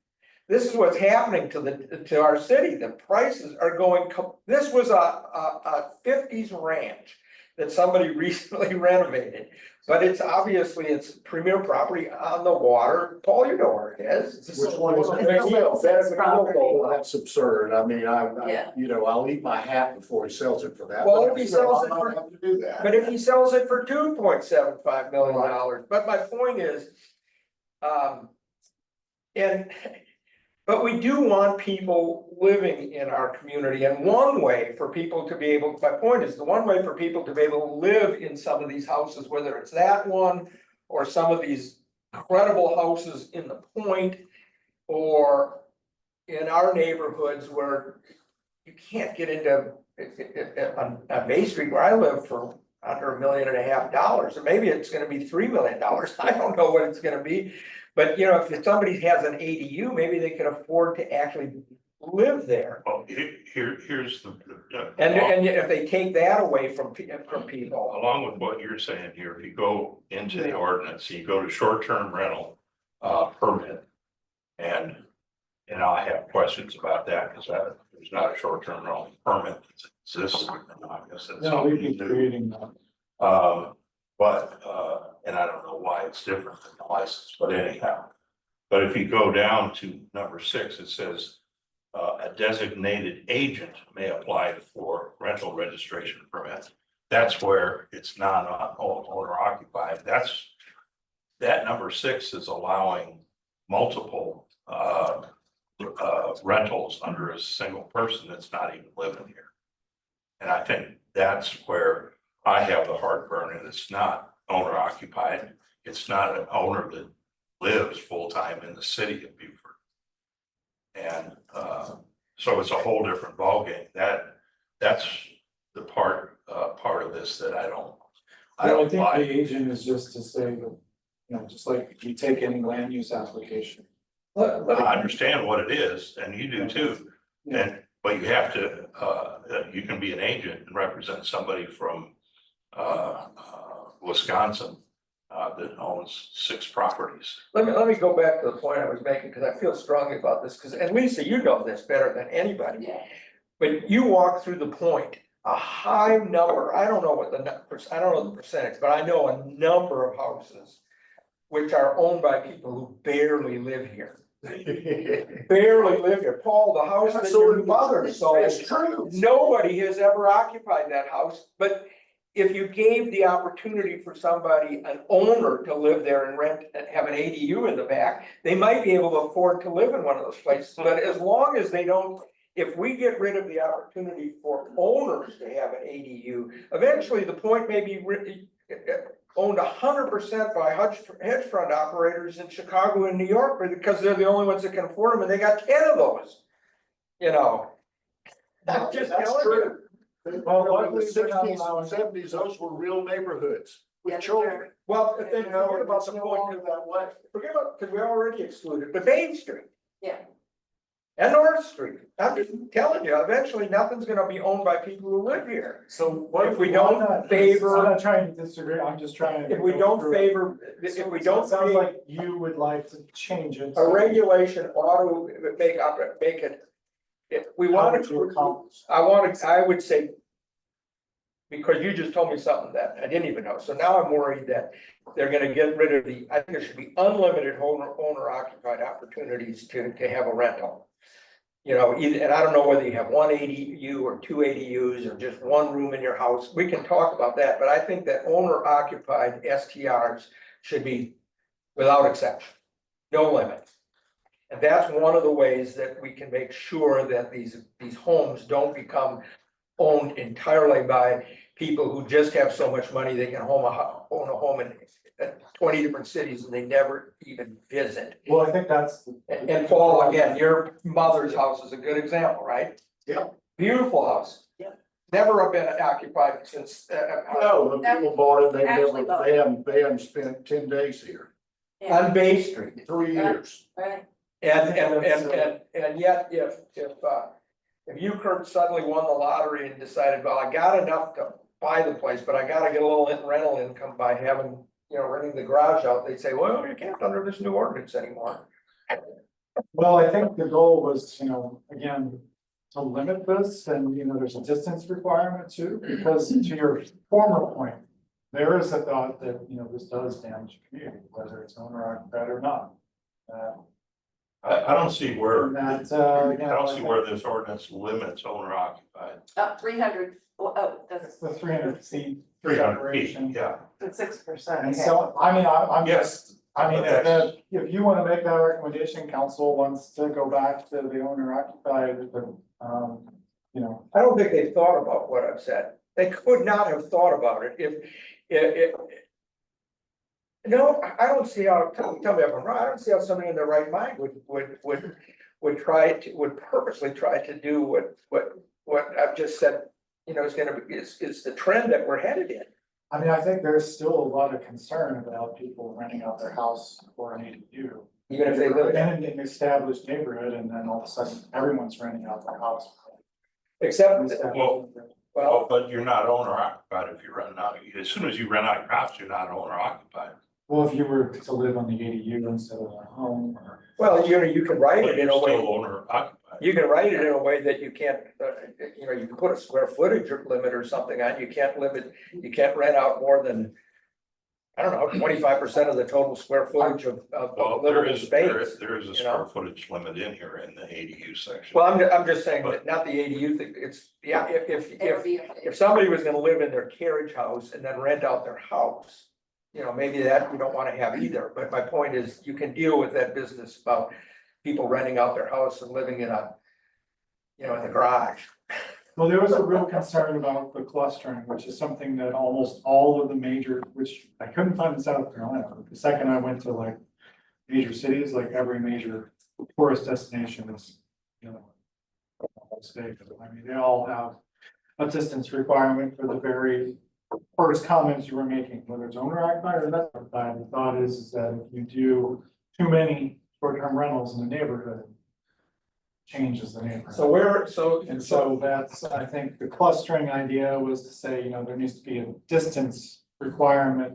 S6: This is what's happening to our city, the prices are going, this was a 50s ranch that somebody recently renovated. But it's obviously, it's premier property on the water, Paul, you know where it is.
S8: Which one is that's absurd. I mean,
S2: Yeah.
S8: you know, I'll eat my hat before he sells it for that.
S6: Well,
S8: but
S6: if he
S8: still,
S6: sells
S8: I'm
S6: it
S8: not
S6: for-
S8: have to do that.
S6: But if he sells it for $2.75 million, but my point is, but we do want people living in our community, and one way for people to be able, my point is, the one way for people to be able to live in some of these houses, whether it's that one or some of these incredible houses in the Point, or in our neighborhoods where you can't get into on Bay Street where I live for under $1.5 million, or maybe it's gonna be $3 million. I don't know what it's gonna be. But you know, if somebody has an ADU, maybe they can afford to actually live there.
S1: Well, here's the.
S6: And if they take that away from people.
S1: Along with what you're saying here, if you go into the ordinance, you go to short-term rental, permit. And I have questions about that, because there's not a short-term rental permit that exists. I guess that's
S3: No, we'd be
S1: something new.
S3: creating that.
S1: And I don't know why it's different than the license, but anyhow. But if you go down to number 6, it says, a designated agent may apply for rental registration permit. That's where it's not owner occupied. That number 6 is allowing multiple, rentals under a single person that's not even living here. And I think that's where I have the heartburn, and it's not owner occupied. It's not an owner that lives full-time in the city of Beaufort. And so it's a whole different ballgame. That's the part of this that I don't
S3: I think
S1: like.
S3: the agent is just to say, that, you know, just like you take any land use application.
S1: I understand what it is, and you do too. But you have to, you can be an agent and represent somebody from Wisconsin that owns 6 properties.
S6: Let me go back to the point I was making, because I feel strongly about this, because, and Lisa, you know this better than anybody.
S2: Yeah.
S6: But you walk through the Point, a high number, I don't know the percentage, but I know a number of houses which are owned by people who barely live here. Barely live here. Paul, the house that your mother sold,
S8: It's true.
S6: nobody has ever occupied that house, but if you gave the opportunity for somebody, an owner, to live there and rent and have an ADU in the back, they might be able to afford to live in one of those places. But as long as they don't, if we get rid of the opportunity for owners to have an ADU, eventually the Point may be owned 100% by hedge fund operators in Chicago and New York, because they're the only ones that can afford them, and they got 10 of those. You know. I'm just
S8: That's
S6: telling
S8: true.
S6: you.
S8: Well, in the 60s and 70s, those were real neighborhoods with
S2: Yes,
S8: children.
S6: Well, if they
S8: You know,
S6: forget about
S8: it's
S6: the
S8: no
S6: Point,
S8: longer that way.
S6: forget about, because we already excluded, but Main Street.
S2: Yeah.
S6: and North Street. I'm just telling you, eventually nothing's gonna be owned by people who live here.
S3: So what
S6: If we
S3: I'm
S6: don't
S3: not-
S6: favor-
S3: I'm not trying to disagree, I'm just trying to.
S6: If we
S3: go
S6: don't
S3: through it.
S6: favor, if we
S3: So
S6: don't
S3: it sounds
S6: create
S3: like you would like to change it.
S6: a regulation ought to make it. If we
S3: How
S6: want
S3: would you
S6: to,
S3: accomplish?
S6: I would say. Because you just told me something that I didn't even know, so now I'm worried that they're gonna get rid of I think there should be unlimited owner occupied opportunities to have a rental. You know, and I don't know whether you have one ADU or two ADUs or just one room in your house, we can talk about that, but I think that owner occupied STRs should be without exception, no limit. And that's one of the ways that we can make sure that these homes don't become owned entirely by people who just have so much money they can own a home in 20 different cities and they never even visit.
S3: Well, I think that's.
S6: And Paul, again, your mother's house is a good example, right?
S8: Yep.
S6: Beautiful house.
S2: Yep.
S6: Never been occupied since.
S8: No, the people bought it,
S2: Actually bought
S8: they haven't spent 10 days here,
S6: On Bay Street.
S8: 3 years.
S2: Right.
S6: And yet, if you Kurt suddenly won the lottery and decided, well, I got enough to buy the place, but I gotta get a little rental income by having, renting the garage out, they'd say, well, you can't under this new ordinance anymore.
S3: Well, I think the goal was, again, to limit this and, there's a distance requirement too, because to your former point. There is a thought that, this does damage the community, whether it's owner occupied or not.
S1: I don't see where,
S3: And
S1: I
S3: that,
S1: don't see where this ordinance limits owner occupied.
S2: 300, that's
S3: It's the 300 feet
S1: 300 feet,
S3: separation.
S1: yeah.
S2: 6%.
S3: And so, I'm
S1: Yes.
S3: if you wanna make that recommendation, council wants to go back to the owner occupied, but,
S6: I don't think they thought about what I've said. They could not have thought about it if. No, I don't see how, tell me if I'm wrong, I don't see how somebody in their right mind would purposely try to do what I've just said, is the trend that we're headed in.
S3: I think there's still a lot of concern about people renting out their house for an ADU.
S6: Even if they live
S3: In an established neighborhood, and then all of a sudden, everyone's renting out their house.
S6: Except,
S1: Well, but you're not owner occupied if you're renting out. As soon as you rent out your house, you're not owner occupied.
S3: Well, if you were to live on the ADU instead of a home, or.
S6: well, you can write
S1: But
S6: it in
S1: you're
S6: a way.
S1: still owner occupied.
S6: You can write it in a way that you can't, you can put a square footage limit or something on, you can't rent out more than. I don't know, 25% of the total square footage of
S1: Well, there
S6: livable
S1: is
S6: space.
S1: a square footage limit in here in the ADU section.
S6: Well, I'm just saying that not the ADU thing, it's, yeah, if somebody was gonna live in their carriage house and then rent out their house. Maybe that we don't wanna have either, but my point is, you can deal with that business about people renting out their house and living in in the garage.
S3: Well, there was a real concern about the clustering, which is something that almost all of the major, which I couldn't find in South Carolina. The second I went to like major cities, like every major tourist destination is, whole state. They all have a distance requirement for the very first comments you were making, whether it's owner occupied or not occupied. The thought is that if you do too many short-term rentals in the neighborhood, changes the neighborhood. And so that's, I think the clustering idea was to say, there needs to be a distance requirement.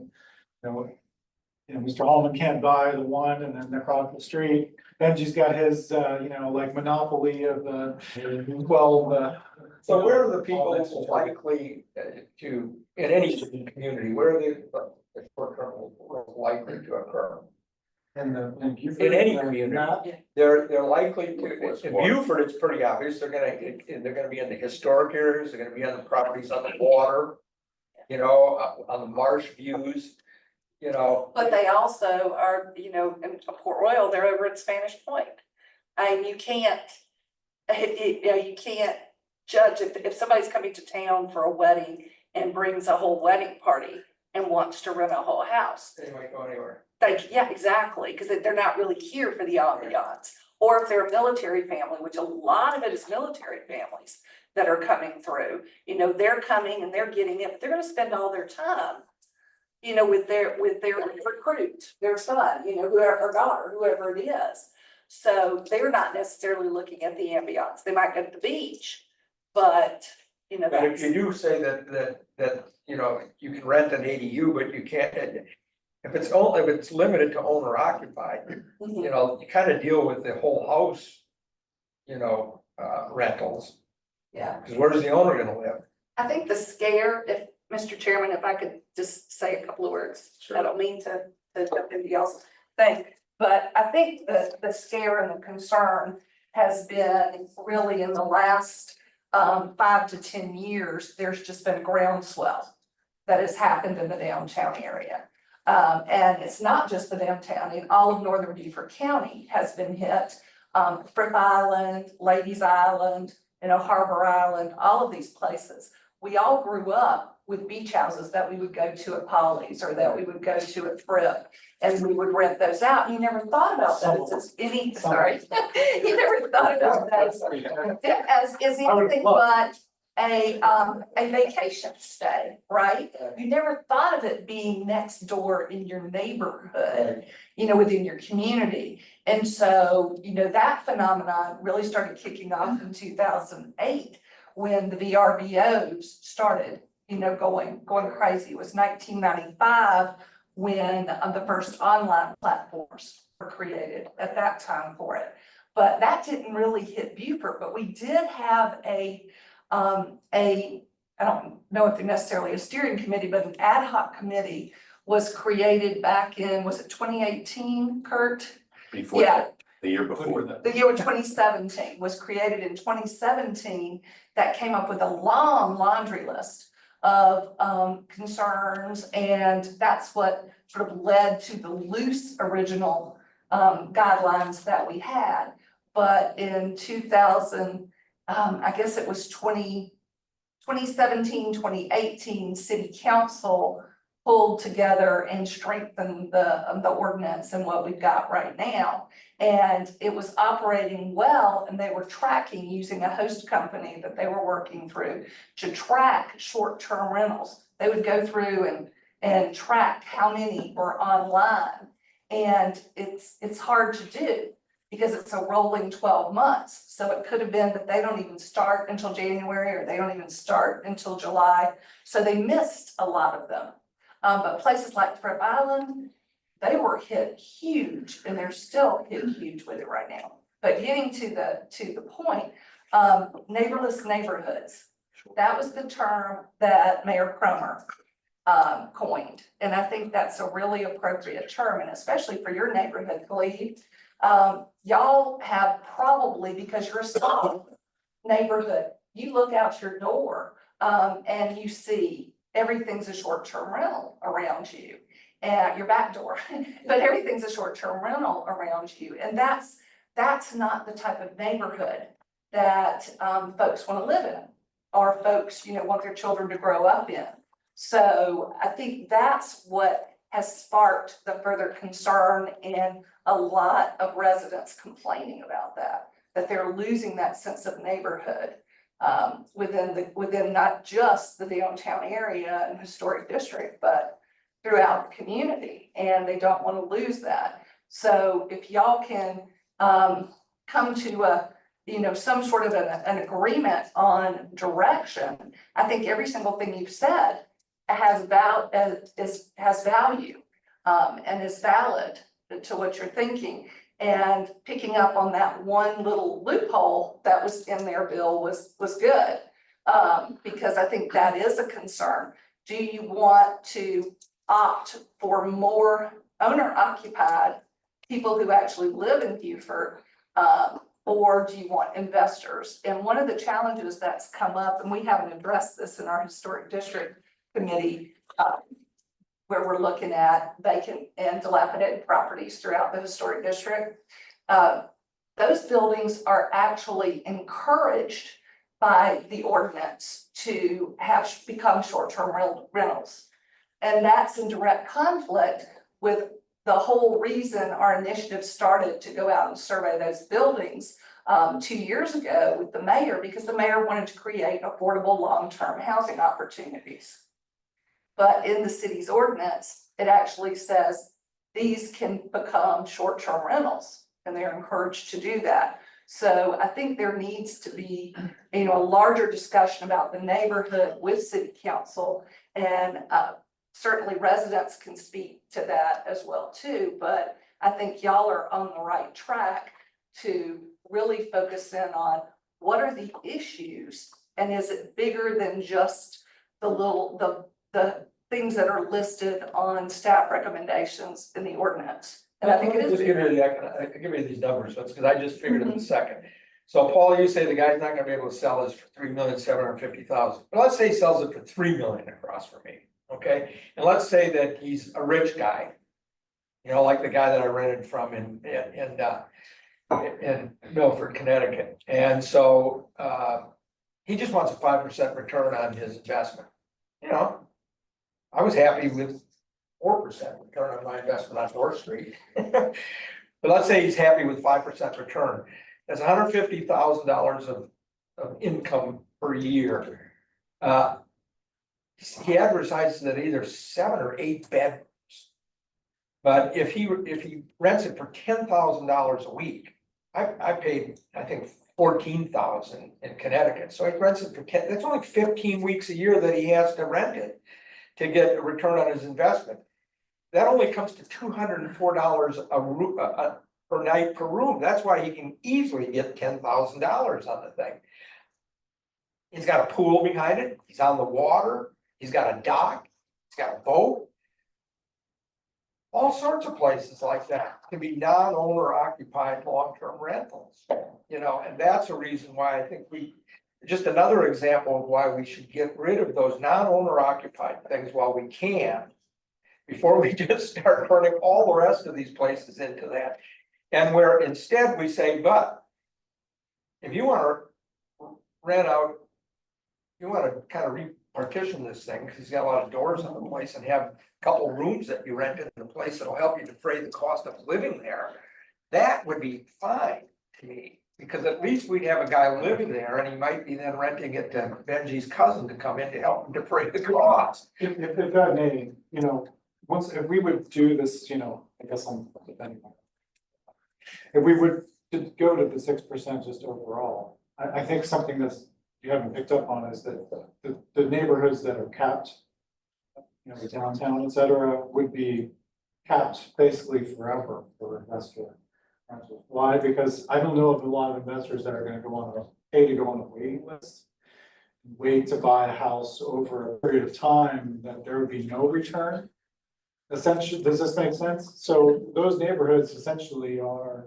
S3: Mr. Hallman can't buy the one and then across the street. Benji's got his, like monopoly of the 12.
S6: So where are the people likely to, in any community, where are the short-term rentals likely to occur?
S3: In
S6: In any community, they're likely to, in Beaufort, it's pretty obvious, they're gonna be in the historic areas, they're gonna be on the properties on the water. On the marsh views,
S2: But they also are, in Port Royal, they're over at Spanish Point. And you can't, you can't judge if somebody's coming to town for a wedding and brings a whole wedding party and wants to rent a whole house.
S6: they might go anywhere.
S2: Yeah, exactly, because they're not really here for the ambiance. Or if they're a military family, which a lot of it is military families that are coming through, they're coming and they're getting it, but they're gonna spend all their time, with their recruit, their son, whoever, or daughter, whoever it is.
S9: So they're not necessarily looking at the ambiance. They might go to the beach, but, you know,
S6: But if
S9: that's,
S6: you do say that, you know, you can rent an ADU, but you can't, if it's limited to owner occupied, you know, you kind of deal with the whole house, you know, rentals,
S9: yeah.
S6: because where is the owner gonna live?
S9: I think the scare, if, Mr. Chairman, if I could just say a couple of words. I don't mean to jump into y'all's thing, but I think the scare and the concern has been really in the last 5 to 10 years, there's just been a groundswell that has happened in the downtown area. And it's not just the downtown, in all of northern Beaufort County has been hit. Fripp Island, Ladies Island, you know, Harbor Island, all of these places. We all grew up with beach houses that we would go to at Polly's or that we would go to at Fripp, and we would rent those out. You never thought about those as any, sorry, you never thought about those as anything but a vacation stay, right? You never thought of it being next door in your neighborhood, you know, within your community. And so, you know, that phenomenon really started kicking off in 2008 when the VRBOs started, you know, going crazy. It was 1995 when the first online platforms were created at that time for it. But that didn't really hit Beaufort, but we did have I don't know if they're necessarily a steering committee, but an ad hoc committee was created back in, was it 2018, Kurt?
S1: Before,
S9: Yeah,
S1: the year before that.
S9: the year 2017 was created in 2017 that came up with a long laundry list of concerns, and that's what sort of led to the loose original guidelines that we had. But in 2000, I guess it was 2017, 2018, City Council pulled together and strengthened the ordinance and what we've got right now. And it was operating well, and they were tracking using a host company that they were working through to track short-term rentals. They would go through and track how many were online. And it's hard to do because it's a rolling 12 months. So it could have been that they don't even start until January, or they don't even start until July. So they missed a lot of them. But places like Fripp Island, they were hit huge, and they're still hit huge with it right now. But getting to the point, neighborless neighborhoods, that was the term that Mayor Cromer coined. And I think that's a really appropriate term, and especially for your neighborhood, Glebe. Y'all have probably, because you're a small neighborhood, you look out your door and you see everything's a short-term rental around you at your back door, but everything's a short-term rental around you. And that's not the type of neighborhood that folks want to live in, or folks, you know, want their children to grow up in. So I think that's what has sparked the further concern and a lot of residents complaining about that they're losing that sense of neighborhood within not just the downtown area and historic district, but throughout the community, and they don't want to lose that. So if y'all can come to some sort of an agreement on direction, I think every single thing you've said has value and is valid to what you're thinking. And picking up on that one little loophole that was in their bill was good, because I think that is a concern. Do you want to opt for more owner-occupied people who actually live in Beaufort, or do you want investors? And one of the challenges that's come up, and we haven't addressed this in our historic district committee, where we're looking at vacant and dilapidated properties throughout the historic district. Those buildings are actually encouraged by the ordinance to become short-term rentals. And that's in direct conflict with the whole reason our initiative started to go out and survey those buildings 2 years ago with the mayor, because the mayor wanted to create affordable long-term housing opportunities. But in the city's ordinance, it actually says these can become short-term rentals. and they're encouraged to do that. So I think there needs to be, a larger discussion about the neighborhood with city council. And certainly residents can speak to that as well too, but I think y'all are on the right track to really focus in on what are the issues, and is it bigger than just the things that are listed on staff recommendations in the ordinance? And I think it is.
S6: Just give you I can give you these numbers, because I just figured in a second. So Paul, you say the guy's not gonna be able to sell this for $3,750,000, but let's say he sells it for $3 million across from me, okay? And let's say that he's a rich guy, like the guy that I rented from in Milford, Connecticut. And so, he just wants a 5% return on his investment. I was happy with 4% return on my investment on North Street. But let's say he's happy with 5% return. That's $150,000 of income per year. He advertises that either 7 or 8 bedrooms. But if he rents it for $10,000 a week, I paid, I think, $14,000 in Connecticut. So he rents it for that's only 15 weeks a year that he has to rent it to get a return on his investment. That only comes to $204 per night per room. That's why he can easily get $10,000 on the thing. He's got a pool behind it. He's on the water. He's got a dock. He's got a boat. All sorts of places like that can be non-owner occupied long-term rentals, and that's a reason why I think just another example of why we should get rid of those non-owner occupied things while we can, before we just start turning all the rest of these places into that. And where instead we say, but if you want to rent out, you want to kind of repartition this thing, because he's got a lot of doors on the place, and have a couple rooms that you rent in the place that'll help you defray the cost of living there, that would be fine to me. Because at least we'd have a guy living there, and he might be then renting it to Benji's cousin to come in to help him defray the cost.
S3: If that may, if we would do this, I guess I'm depending on. If we would go to the 6% just overall, I think something that's you haven't picked up on is that the neighborhoods that are capped, the downtown, et cetera, would be capped basically forever for investor rentals. Why? Because I don't know of a lot of investors that are gonna pay to go on the waiting list, wait to buy a house over a period of time that there would be no return. Essentially, does this make sense? So those neighborhoods essentially are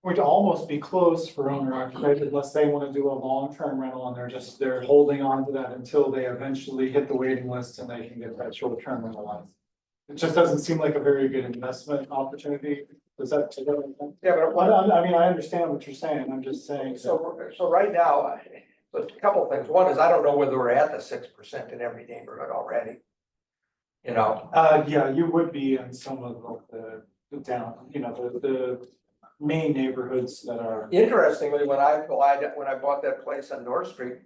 S3: going to almost be closed for owner occupied unless they want to do a long-term rental, and they're holding on to that until they eventually hit the waiting list and they can get that short-term rental license. It just doesn't seem like a very good investment opportunity. Does that make sense?
S6: Yeah, but
S3: I understand what you're saying. I'm just saying.
S6: So right now, a couple of things. One is I don't know whether we're at the 6% in every neighborhood already.
S3: Yeah, you would be in some of the down, the main neighborhoods that are.
S6: Interestingly, when I bought that place on North Street,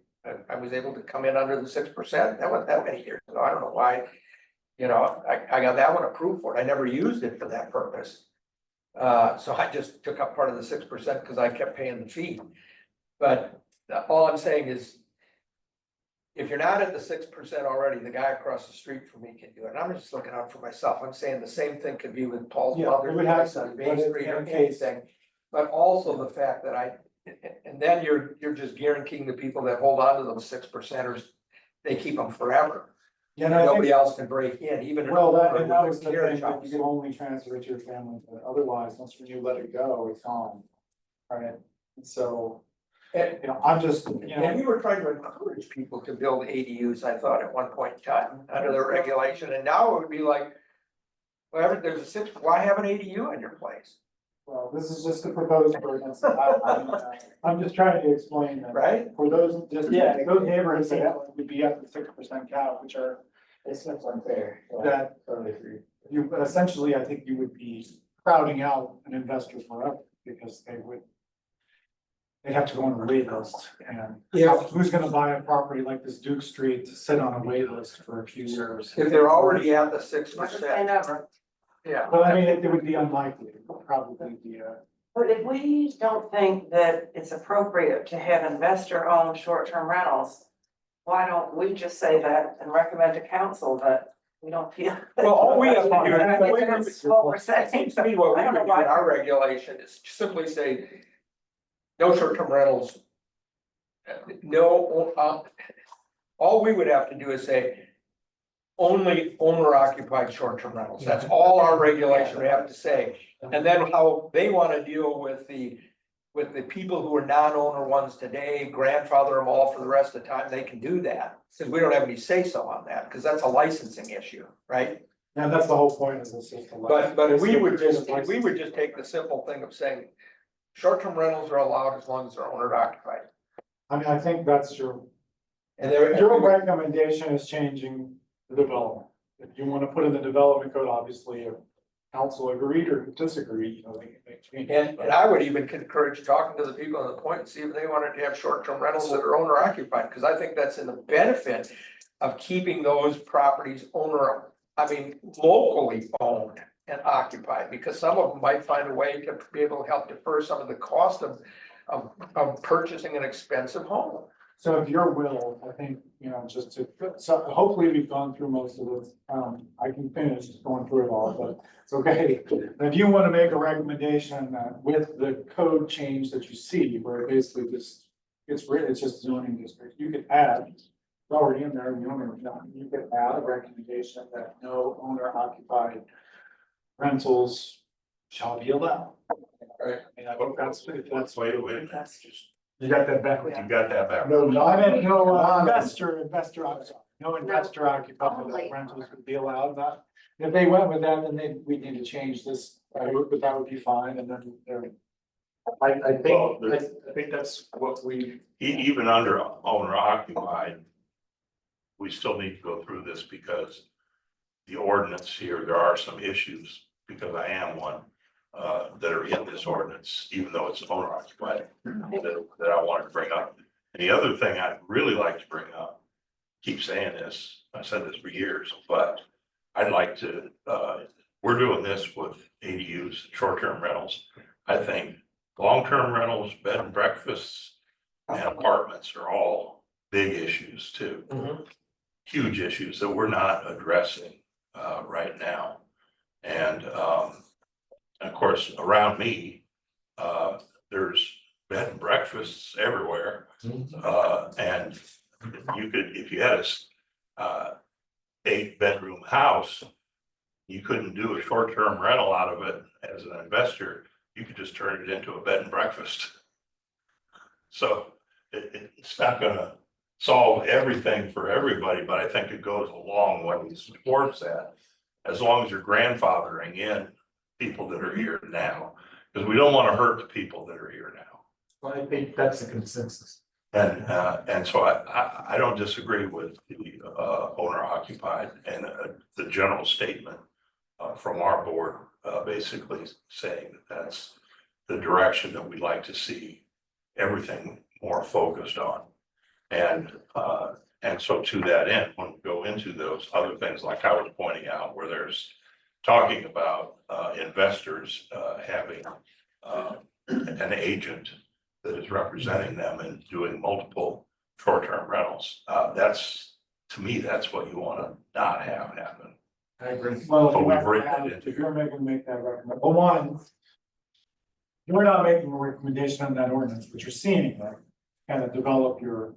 S6: I was able to come in under the 6%. That wasn't that many years ago. I don't know why. I got that one approved for it. I never used it for that purpose. So I just took up part of the 6% because I kept paying the fee. But all I'm saying is, if you're not at the 6% already, the guy across the street from me can do it. And I'm just looking out for myself. I'm saying the same thing could be with Paul's
S3: Yeah,
S6: mother,
S3: it would have to,
S6: on
S3: but
S6: Main Street or
S3: in case-
S6: anything. But also the fact that and then you're just guaranteeing the people that hold on to those 6%ers, they keep them forever.
S3: Yeah, and I think-
S6: Nobody else can break in, even.
S3: Well, that
S6: with
S3: was the
S6: carriage
S3: thing, that
S6: house.
S3: you can only transfer it to your family, but otherwise, once you let it go, it's gone. Right, and so, I'm just,
S6: And we were trying to encourage people to build ADUs, I thought, at one point in time, under the regulation, and now it would be like, whatever, there's a 6, why have an ADU in your place,
S3: well, this is just the proposed ordinance. I'm just trying to explain that.
S6: right?
S3: For those, those neighborhoods that would be at the 6% cap, which are.
S7: It seems unfair.
S3: That
S7: Totally agree.
S3: you, essentially, I think you would be crowding out an investor forever, because they'd have to go on a wait list, and who's gonna buy a property like this Duke Street to sit on a wait list for a few years?
S6: If they're already at the
S2: Never say
S6: 6%,
S2: never.
S6: Yeah.
S3: But I mean, it would be unlikely, it would probably be
S2: But if we don't think that it's appropriate to have investor-owned short-term rentals, why don't we just say that and recommend to council that we don't feel?
S6: Well, all we have to do,
S2: I think that's what we're
S6: it
S2: saying.
S6: seems to me what we
S2: I don't
S6: would
S2: know
S6: do in
S2: why.
S6: our regulation is simply say, no short-term rentals. No, all we would have to do is say, only owner occupied short-term rentals, that's all our regulation would have to say. And then how they wanna deal with the people who are non-owner ones today, grandfather them all for the rest of the time, they can do that. Since we don't have any say-so on that, because that's a licensing issue, right?
S3: and that's the whole point of the system.
S6: But we would just take the simple thing of saying, short-term rentals are allowed as long as they're owner occupied.
S3: I mean, I think that's your,
S6: And there,
S3: your recommendation is changing the development. If you wanna put in the development code, obviously, if council agreed or disagreed, you know, they can make changes.
S6: and I would even encourage talking to the people on the point and see if they wanted to have short-term rentals that are owner occupied, because I think that's in the benefit of keeping those properties locally owned and occupied, because some of them might find a way to be able to help defer some of the cost of purchasing an expensive home.
S3: So if your will, I think, you know, just to, so hopefully we've gone through most of this. I can finish going through it all, but it's okay. If you want to make a recommendation that with the code change that you see, where it basically just, it's just zoning district, you could add, it's already in there, the owner, you could add a recommendation that no owner occupied rentals shall be allowed.
S6: Right.
S3: I mean, I think that's,
S1: Wait a minute.
S3: you got that back.
S1: You got that back.
S8: No,
S3: I meant no
S8: non-
S3: investor, I'm sorry, no investor occupied rentals would be allowed, not, if they went with that, then we need to change this, but that would be fine, and then there.
S8: I
S1: Well,
S8: think that's what we.
S1: Even under owner occupied, we still need to go through this because the ordinance here, there are some issues, because I am one, that are in this ordinance, even though it's owner occupied, that I wanted to bring up. And the other thing I'd really like to bring up, keep saying this, I've said this for years, but I'd like to, we're doing this with ADUs, short-term rentals. I think long-term rentals, bed and breakfasts, and apartments are all big issues too. Huge issues that we're not addressing right now. And of course, around me, there's bed and breakfasts everywhere. And you could, if you had a 8-bedroom house, you couldn't do a short-term rental out of it as an investor. You could just turn it into a bed and breakfast. So it's not gonna solve everything for everybody, but I think it goes a long way towards that. As long as you're grandfathering in people that are here now, because we don't want to hurt the people that are here now.
S4: Well, I think that's a consensus.
S1: And so I don't disagree with the owner occupied and the general statement from our board, basically saying that that's the direction that we'd like to see everything more focused on. And so to that end, when we go into those other things, like I was pointing out, where there's talking about investors having an agent that is representing them and doing multiple short-term rentals. That's, to me, that's what you want to not have happen.
S4: I agree.
S3: Well,
S1: But we've written it into
S3: if you're making, make that recommendation, well, one, you're not making a recommendation on that ordinance, but you're seeing, like, kind of develop your.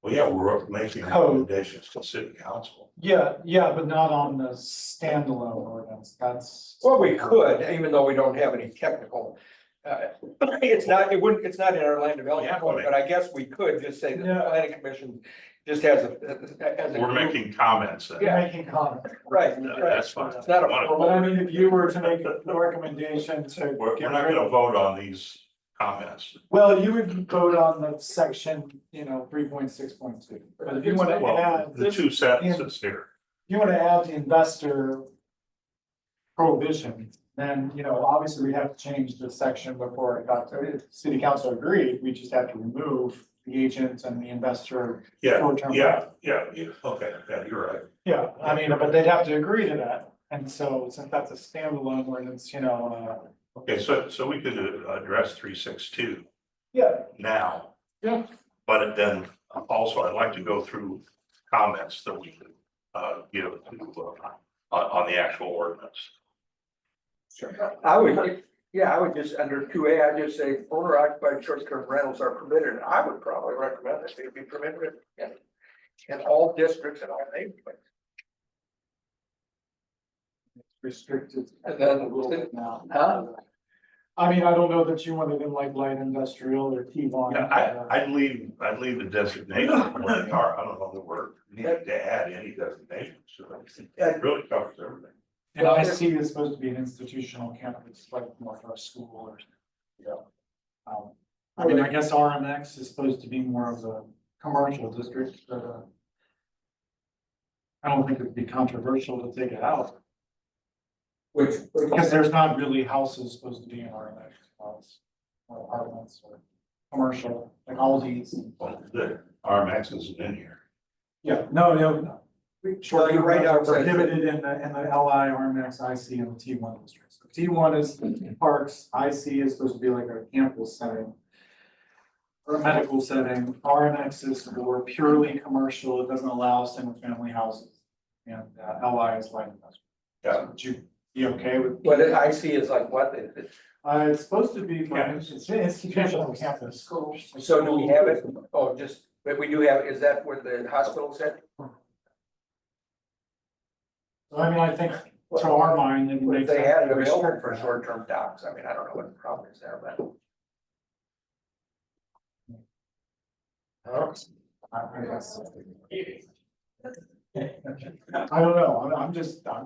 S1: Well, yeah, we're making
S3: Code.
S1: recommendations to city council.
S3: Yeah, but not on the standalone ordinance, that's.
S6: Well, we could, even though we don't have any technical, it's not in our land development code, but I guess we could just say that the
S3: Yeah.
S6: planning commission just has a.
S1: We're making comments. And
S3: You're making comment.
S6: Right,
S1: that's fine.
S6: it's not a
S3: But I
S6: formal,
S3: mean, if you were to make a recommendation to.
S1: We're
S3: get
S1: not
S3: rid
S1: gonna
S3: of-
S1: vote on these comments.
S3: Well, you would vote on the section, 3.6.2, but if you wanna
S1: Well,
S3: add,
S1: the two sentences here.
S3: you wanna add the investor. Prohibition, then, obviously we have to change the section before it got to, if city council agreed, we just have to remove the agent and the investor.
S1: Yeah,
S3: Short-term.
S1: yeah, okay, yeah, you're right.
S3: Yeah, I mean, but they'd have to agree to that, And so since that's a standalone ordinance,
S1: Okay, so we could address 362
S3: yeah,
S1: now.
S3: Yeah.
S1: But then also I'd like to go through comments that we could give to on the actual ordinance.
S6: I would, yeah, I would just, under 2A, I'd just say owner occupied short-term rentals are permitted, and I would probably recommend that they be permitted in all districts and all neighborhoods.
S3: restricted.
S6: And then
S3: a little bit now.
S6: Huh?
S3: I mean, I don't know that you want it in like light industrial or T1.
S1: Yeah, I'd leave the designation where they are. I don't know the word, need to add any designations. So it really covers everything.
S3: And IC is supposed to be an institutional campus, like more for a school or. I mean, I guess RMX is supposed to be more of a commercial district, but. I don't think it'd be controversial to take it out, because there's not really houses supposed to be in RMX. Or apartments or commercial, like Aldi's.
S1: Well, the RMX isn't in here.
S3: Yeah, no. Short
S6: you're right,
S3: are prohibited in the LI, RMX, IC, and the T1 districts. T1 is parks, IC is supposed to be like a campus setting. Or a medical setting, RMX is for purely commercial, it doesn't allow single family houses. And LI is light industrial.
S1: Yeah.
S3: Would you be okay with?
S6: What I see is like what,
S3: It's supposed to be, it's institutional campus.
S6: so do we have it? Oh, just, but we do have, is that where the hospital said?
S3: I mean, I think to our mind, it
S6: If
S3: makes
S6: they
S3: sense
S6: had
S3: to
S6: it available
S3: restrict
S6: for
S3: that.
S6: short-term docks, I mean, I don't know what the problem is there, but. Oh,
S3: I guess. I don't know, I'm just, I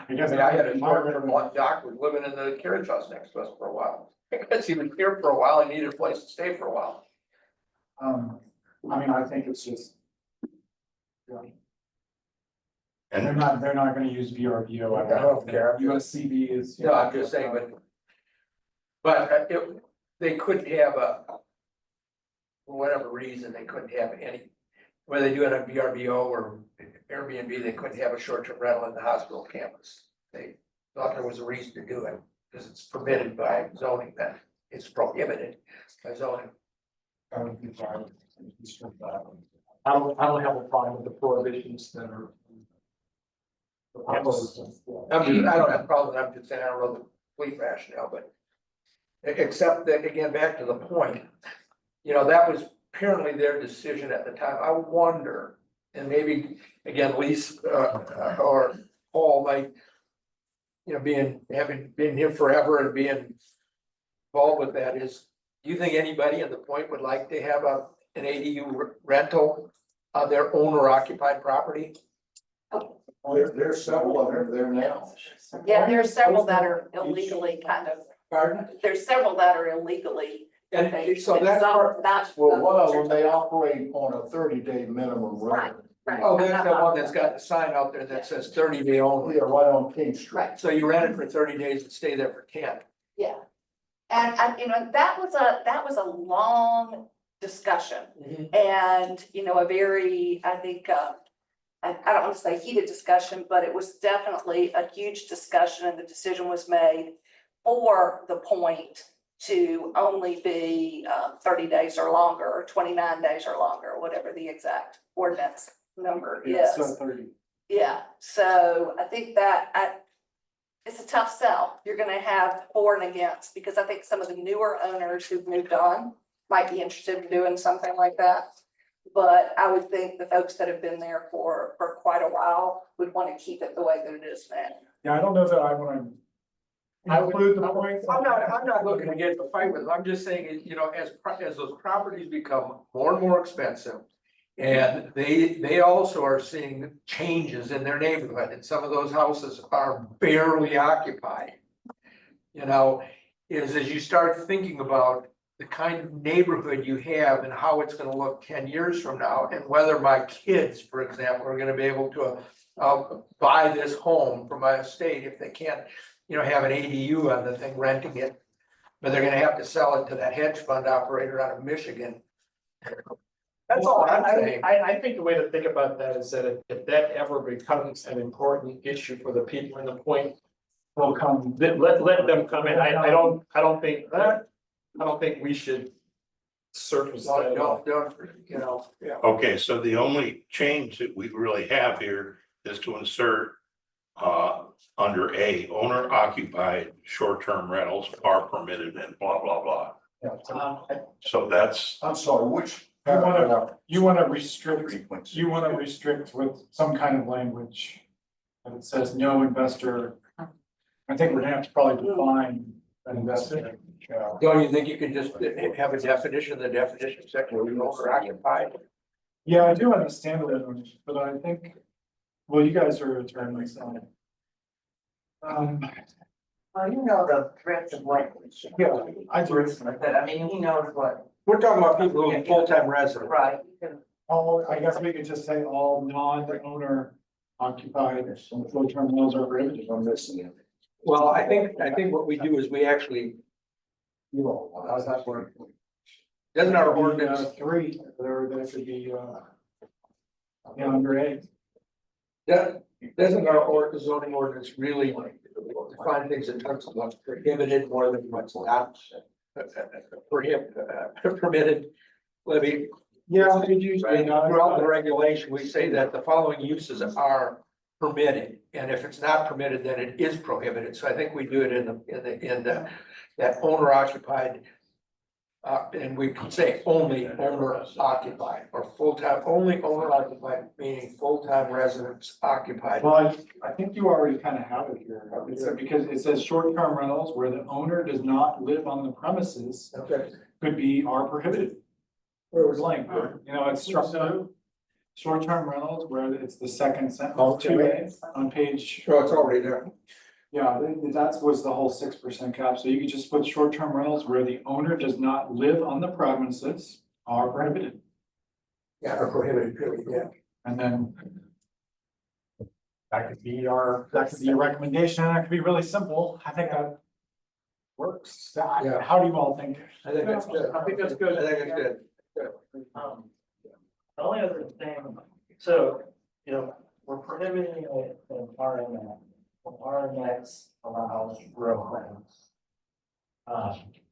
S6: I
S3: guess.
S6: mean, I had a short-term doc was living in the carriage house next to us for a while. Because he was here for a while and needed a place to stay for a while.
S3: I mean, I think it's just. Yeah.
S1: And
S3: They're not gonna use VRBO.
S6: I don't care.
S3: USCB is.
S6: No, I'm just saying, but they couldn't have for whatever reason, they couldn't have any, whether they do it on VRBO or Airbnb, they couldn't have a short-term rental in the hospital campus. They thought there was a reason to do it, because it's permitted by zoning, that it's prohibited by zoning.
S3: I would be fine with that. I don't have a problem with the prohibitions that are.
S6: I mean, I don't have a problem, I'm just saying, I don't know the complete rationale, but. Except that, again, back to the point, that was apparently their decision at the time. I wonder, and maybe, again, Lisa, or Paul might, having been here forever and being involved with that is, do you think anybody at the point would like to have an ADU rental on their owner occupied property?
S8: There's several of them there now.
S9: Yeah, there's several that are illegally kind of,
S6: Pardon?
S9: there's several that are illegally.
S6: And so that's part,
S8: Well, one of them, they operate on a 30-day minimum
S9: Right,
S8: rent.
S9: right.
S6: oh, that's the one that's got the sign out there that says 30-day only.
S8: Yeah, right on King Street.
S9: Right,
S6: So you rent it for 30 days and stay there for 10.
S9: yeah. And, that was a long discussion and, a very, I think, I don't want to say heated discussion, but it was definitely a huge discussion and the decision was made for the point to only be 30 days or longer, or 29 days or longer, whatever the exact ordinance number is.
S3: So 30.
S9: Yeah, so I think that it's a tough sell. You're gonna have for and against, because I think some of the newer owners who've moved on might be interested in doing something like that. But I would think the folks that have been there for quite a while would want to keep it the way that it is now.
S3: Yeah, I don't know that I want to include the points.
S6: I'm not looking to get in a fight with them. I'm just saying, as those properties become more and more expensive. And they also are seeing changes in their neighborhood, and some of those houses are barely occupied. As you start thinking about the kind of neighborhood you have and how it's gonna look 10 years from now, and whether my kids, for example, are gonna be able to buy this home from my estate if they can't, have an ADU on the thing, renting it. But they're gonna have to sell it to that hedge fund operator out of Michigan. That's all I'm
S4: I,
S6: saying.
S4: I think the way to think about that is that if that ever becomes an important issue for the people in the point,
S3: Will come.
S4: let them come in. I don't think we should surface that at all.
S6: Don't, you know, yeah.
S1: Okay, so the only change that we really have here is to insert under A, owner occupied short-term rentals are permitted and blah, blah, blah. So that's,
S8: I'm sorry, which?
S3: You wanna restrict,
S8: Frequency.
S3: you wanna restrict with some kind of language. That it says no investor. I think we're gonna have to probably define an investor.
S6: Don't you think you could just have a definition, the definition section, owner occupied?
S3: Yeah, I do understand it, but I think, well, you guys are attorneys, so.
S2: Well, you know the threats of language.
S3: Yeah, I do.
S2: But I mean, he knows what,
S6: We're talking about people who are full-time residents.
S2: right, you can-
S3: All, I guess we could just say all non-owner occupied short-term rentals are prohibited on this.
S6: Well, I think what we do is we actually,
S3: How's that work?
S6: doesn't our
S3: Could be,
S6: ordinance,
S3: Three, there could be, under A.
S6: doesn't our zoning ordinance really define things in terms of what's prohibited more than what's not? Permitted, levy.
S3: Yeah, they do.
S6: Throughout the regulation, we say that the following uses are permitted, and if it's not permitted, then it is prohibited. So I think we do it in that owner occupied. And we can say only owner occupied or full-time, only owner occupied, meaning full-time residents occupied.
S3: Well, I think you already kind of have it here, because it says short-term rentals where the owner does not live on the premises
S6: Okay.
S3: could be are prohibited. Where was like, you know, it's struck down. Short-term rentals where it's the second sentence, on page.
S6: So it's already there.
S3: Yeah, that was the whole 6% cap, so you could just put short-term rentals where the owner does not live on the premises are prohibited,
S6: Yeah, or prohibited, period, yeah.
S3: and then. That could be your recommendation, and that could be really simple, I think that. Works,
S6: Yeah.
S3: How do you all think?
S6: I think that's good.
S4: I think that's good.
S6: I think it's good.
S7: The only other thing, so, you know, we're prohibiting an RMX. RMX allows row homes.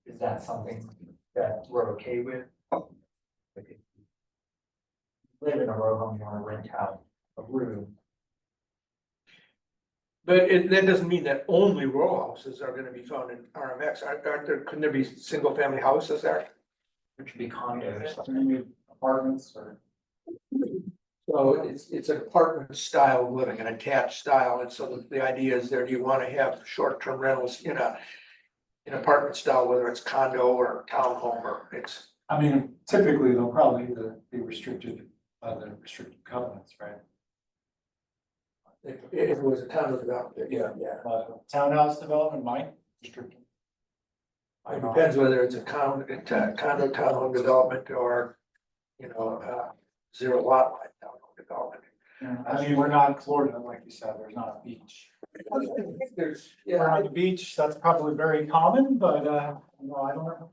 S7: Is that something that we're okay with? Live in a row home, you wanna rent out a room.
S6: But that doesn't mean that only row houses are gonna be found in RMX. Aren't there, couldn't there be single family houses there?
S7: Which would be condos.
S3: Maybe apartments or.
S6: So it's an apartment style of living, an attached style, and so the idea is there, do you wanna have short-term rentals in an apartment style, whether it's condo or townhome, or it's.
S3: I mean, typically they'll probably either be restricted by the restricted covenants, right?
S6: If it was a condo development, yeah.
S3: Townhouse development might restrict.
S6: It depends whether it's a condo townhome development or, zero lot line townhome development.
S3: I mean, we're not in Florida, like you said, there's not a beach.
S6: There's,
S3: We're on the beach, that's probably very common, but, I don't know.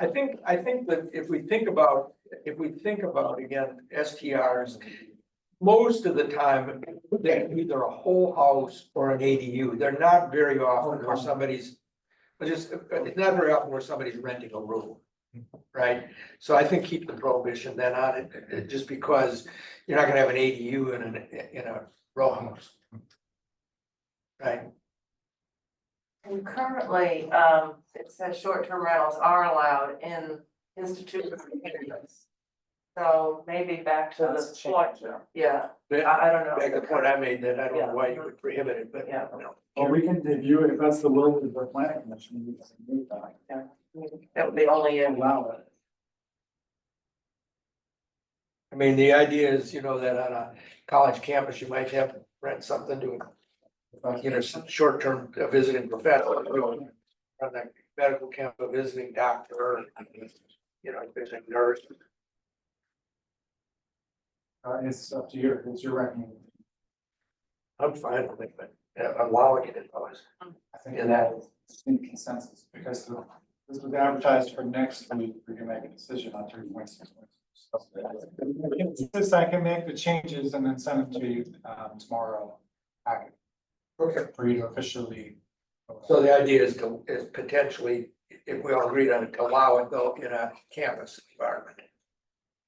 S6: I think that if we think about again, STRs, most of the time, they're either a whole house or an ADU. They're not very often where it's not very often where somebody's renting a room. Right? So I think keep the prohibition then on it, just because you're not gonna have an ADU in a row house. Right?
S2: and currently, it says short-term rentals are allowed in institutional communities. So maybe back to the point, yeah, I don't know.
S6: Back to the point I made, that I don't know why you would prohibit it, but.
S2: Yeah.
S3: Well, we can review it, if that's the will of the planning commission, we can move that.
S2: That would be only in.
S3: Allow it.
S6: I mean, the idea is, that on a college campus, you might have rent something to, some short-term visiting professional. On the medical camp, a visiting doctor, visiting nurse.
S3: It's up to you, it's your recommendation.
S6: I'm fine with it, but allowing it in those.
S3: I think
S6: And that-
S3: it's in consensus, because this was advertised for next week, we can make a decision on 3.6. This, I can make the changes and then send them to you, tomorrow. Packet
S6: Okay,
S3: for you to officially.
S6: so the idea is potentially, if we all agreed on it, to allow it though in a campus environment.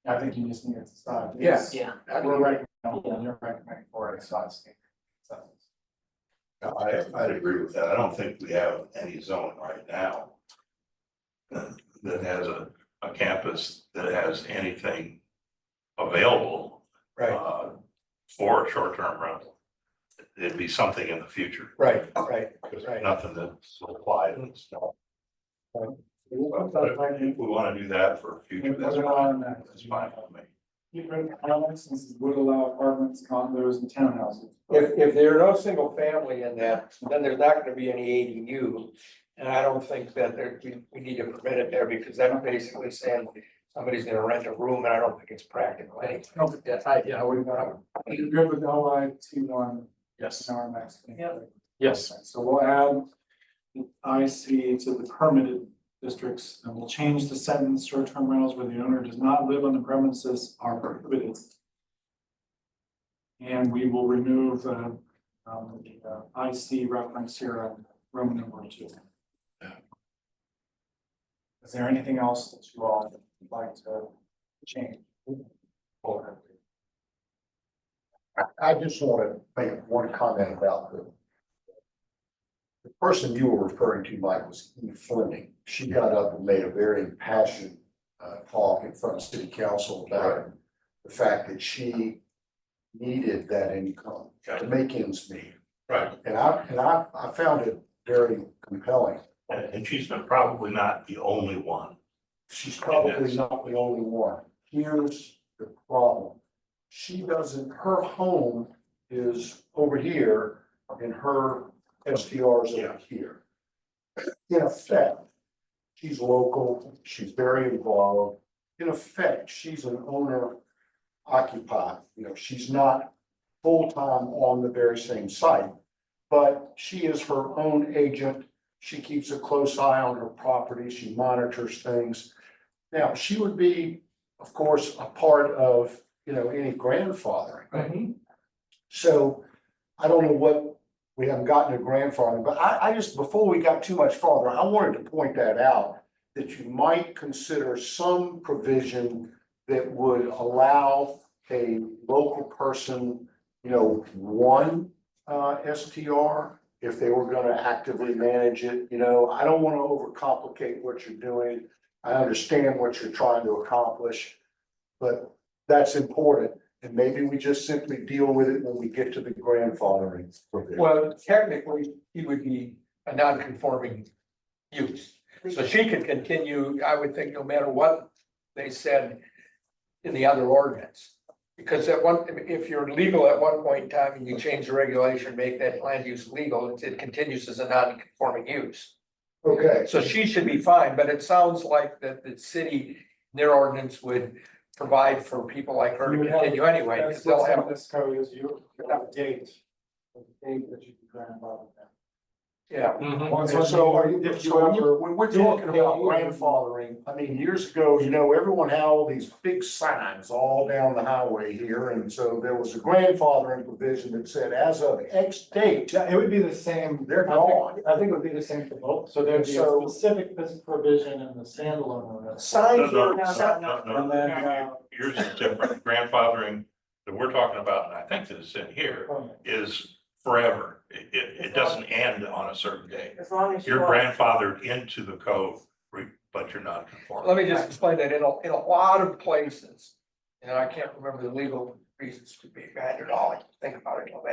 S3: I think you just need to decide.
S6: Yes.
S5: Yeah.
S3: We're recommending, you're recommending for it, so I see.
S1: No, I'd agree with that. I don't think we have any zone right now that has a campus that has anything available for a short-term rental. It'd be something in the future.
S6: Right.
S1: Because there's nothing that's applied in this. If we want to do that for future, that's fine. That's fine with me.
S3: Different licenses would allow apartments, condos and townhouses.
S6: If there are no single family in that, then there's not gonna be any ADU. And I don't think that we need to permit it there because that's basically saying somebody's gonna rent a room and I don't think it's practical anyway.
S3: Yeah, you're good with LI T1
S4: Yes.
S3: in our next thing.
S4: Yes.
S3: So we'll add IC to the permitted districts, and we'll change the sentence, short-term rentals where the owner does not live on the premises are prohibited. And we will remove the IC reference here on Roman number 2. Is there anything else that you all would like to change?
S8: I just want to make one comment about the person you were referring to, Mike, was Eve Fleming. She got up and made a very impassioned talk in front of city council about the fact that she needed that income to make ends meet.
S1: Right.
S8: And I found it very compelling.
S1: And she's probably not the only one.
S8: She's probably not the only one. Here's the problem. She doesn't, her home is over here and her STR is over here. In effect, she's local, she's very involved. In effect, she's an owner occupied, she's not full-time on the very same site, but she is her own agent. She keeps a close eye on her property, she monitors things. Now, she would be, of course, a part of, any grandfathering. So I don't know what, we haven't gotten to grandfathering, but I just, before we got too much farther, I wanted to point that out, that you might consider some provision that would allow a local person, one STR, if they were gonna actively manage it, I don't wanna overcomplicate what you're doing. I understand what you're trying to accomplish, but that's important. And maybe we just simply deal with it when we get to the grandfathering provision.
S6: Well, technically, he would be a non-conforming use. So she could continue, I would think, no matter what they said in the other ordinance. Because if you're legal at one point in time and you change the regulation, make that land use legal, it continues as a non-conforming use.
S8: Okay,
S6: So she should be fine, but it sounds like that the city, their ordinance would provide for people like her to continue anyway.
S3: That's
S6: Because they'll
S3: what
S6: have,
S3: this code is, you have a date. A date that you can grandfather them.
S6: yeah.
S8: and so when we're talking about grandfathering, I mean, years ago, everyone had all these big signs all down the highway here. And so there was a grandfathering provision that said, as of X date,
S3: Yeah, it would be the same.
S8: They're gone.
S3: I think it would be the same for both. So there'd be a
S8: So-
S3: specific provision in the standalone of this.
S6: Signs
S1: No,
S6: are,
S3: And then,
S1: Yours is different. Grandfathering that we're talking about, and I think that it's in here, is forever. It doesn't end on a certain day.
S2: As long as
S1: You're
S2: you.
S1: grandfathered into the code, but you're not conforming.
S6: let me just explain that in a lot of places. And I can't remember the legal reasons to be behind it all, I think about it a little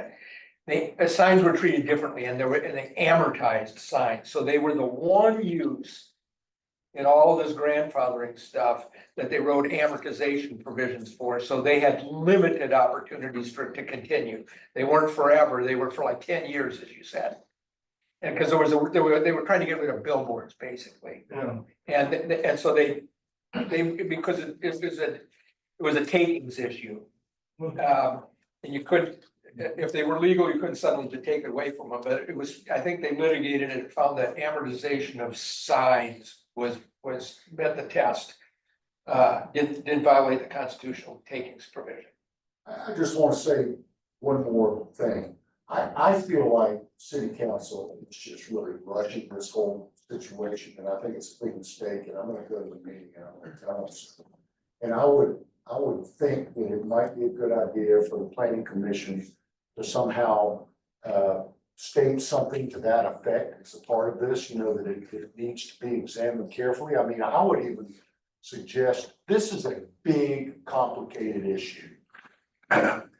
S6: bit. The signs were treated differently and they amortized signs, so they were the one use. In all of this grandfathering stuff that they wrote amortization provisions for, so they had limited opportunities for it to continue. They weren't forever, they were for like 10 years, as you said. And because they were trying to get rid of billboards, basically. And so they because it was a takings issue. And you couldn't, if they were legal, you couldn't suddenly to take it away from them, but it was, I think they litigated it and found that amortization of signs was met the test. didn't violate the constitutional takings provision.
S8: I just want to say one more thing. I feel like city council is just really rushing this whole situation, and I think it's a big mistake, and I'm gonna go to the meeting and I'm gonna tell them. And I would think that it might be a good idea for the planning commission to somehow, state something to that effect as a part of this, you know, that it needs to be examined carefully. I mean, I would even suggest, this is a big, complicated issue. I'm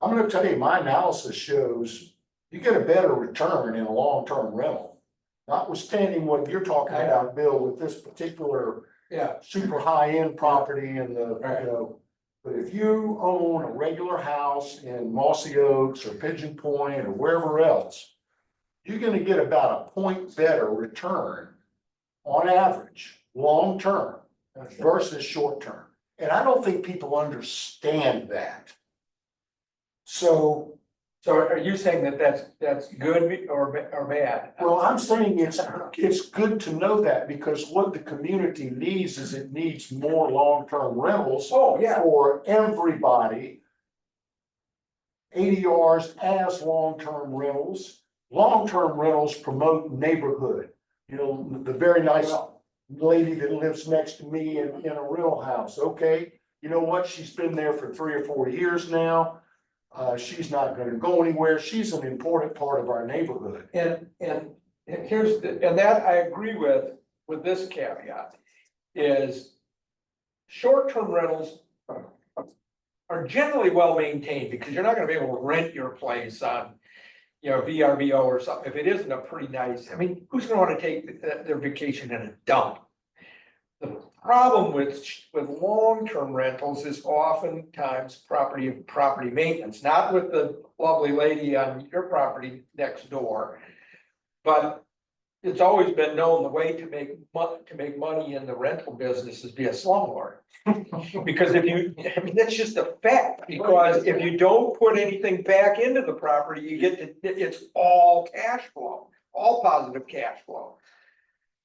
S8: gonna tell you, my analysis shows you get a better return in a long-term rental. Notwithstanding what you're talking about, Bill, with this particular
S6: Yeah.
S8: super high-end property and you know. But if you own a regular house in Mossy Oaks or Pigeon Point or wherever else, you're gonna get about a point better return on average, long-term versus short-term. And I don't think people understand that. So,
S6: So are you saying that that's good or bad?
S8: well, I'm saying it's good to know that, because what the community needs is it needs more long-term rentals
S6: Oh, yeah.
S8: for everybody. ADRs as long-term rentals. Long-term rentals promote neighborhood. You know, the very nice lady that lives next to me in a rental house, okay? You know what? She's been there for 3 or 4 years now. She's not gonna go anywhere. She's an important part of our neighborhood.
S6: And here's, and that I agree with this caveat, is short-term rentals are generally well maintained, because you're not gonna be able to rent your place on, you know, VRBO or something, if it isn't a pretty nice, I mean, who's gonna wanna take their vacation in a dump? The problem with long-term rentals is oftentimes property maintenance, not with the lovely lady on your property next door. But it's always been known the way to make money in the rental business is be a slumlord. Because I mean, that's just a fact, because if you don't put anything back into the property, it's all cash flow, all positive cash flow.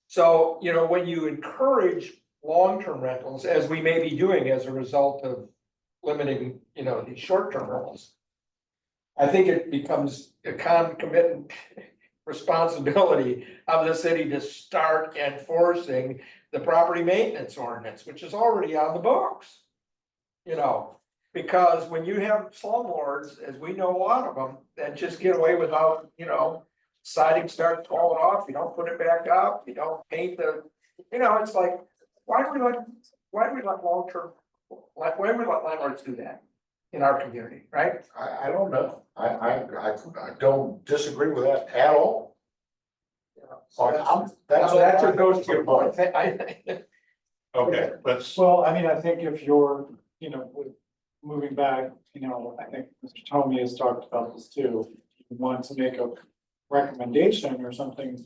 S6: So, you know, when you encourage long-term rentals, as we may be doing as a result of limiting, you know, these short-term rentals, I think it becomes a concomitant responsibility of the city to start enforcing the property maintenance ordinance, which is already on the books. You know, because when you have slumlords, as we know a lot of them, that just get away without, you know, siding starts falling off, you don't put it back up, you don't paint you know, it's like, why do we let long-term, why do we let landlords do that in our community, right?
S8: I don't know. I don't disagree with that at all.
S6: So that just goes to your point.
S1: Okay, let's,
S3: Well, I mean, I think if you're, you know, moving back, you know, I think Mr. Tomey has talked about this too. If you want to make a recommendation or something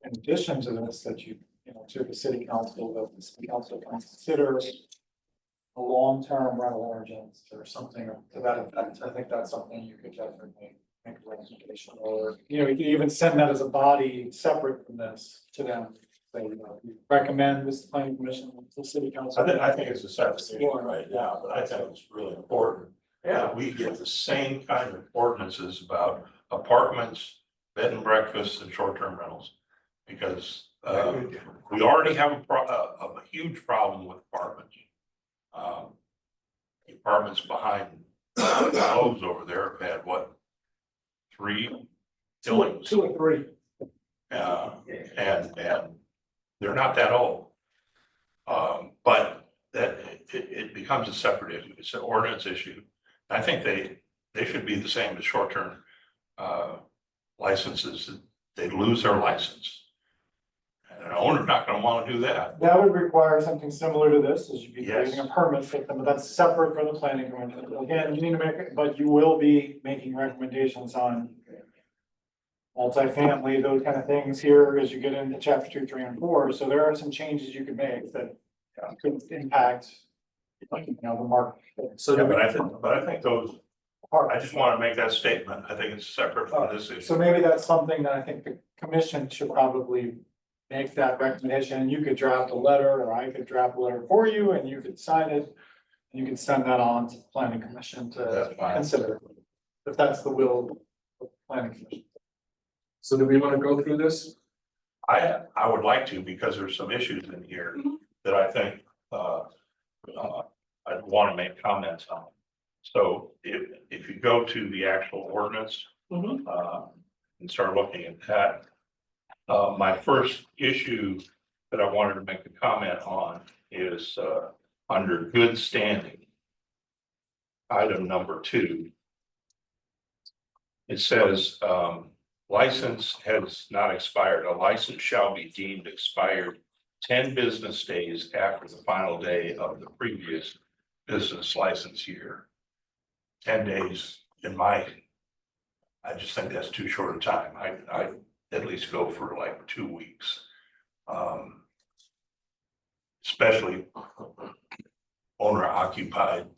S3: in addition to this, that you know, to the city council, that the city council can consider a long-term rental ordinance or something to that effect. I think that's something you could definitely make a recommendation, or, you know, you can even send that as a body separate from this to them. Say, you know, you recommend this planning commission to the city council.
S1: I think it's a separate issue right now, but I think it's really important. Yeah, we get the same kind of ordinances about apartments, bed and breakfasts, and short-term rentals. Because we already have a huge problem with apartments. The apartments behind Lowe's over there have had what? 3 killings?
S6: 2 or 3.
S1: And they're not that old. But that it becomes a separate issue. It's an ordinance issue. I think they should be the same as short-term licenses. They lose their license. And an owner's not gonna wanna do that.
S3: That would require something similar to this, as you'd be
S1: Yes.
S3: creating a permit for them, but that's separate from the planning commission. Again, you need to make it, but you will be making recommendations on multifamily, those kind of things here as you get into chapter 2, 3, and 4. So there are some changes you could make that could impact, like, you know, the market.
S1: So, yeah, but I think those, I just wanna make that statement. I think it's separate from this issue.
S3: So maybe that's something that I think the commission should probably make that recommendation, and you could draft a letter, or I could draft a letter for you, and you could sign it. And you can send that on to the planning commission to
S1: That's fine.
S3: consider, if that's the will of the planning commission.
S4: So do we want to go through this?
S1: I would like to, because there's some issues in here that I think, I'd want to make comments on. So if you go to the actual ordinance, and start looking at that, my first issue that I wanted to make a comment on is, under good standing. Item number 2. It says, license has not expired. A license shall be deemed expired 10 business days after the final day of the previous business license year. 10 days I just think that's too short a time. I at least go for like 2 weeks. Especially owner occupied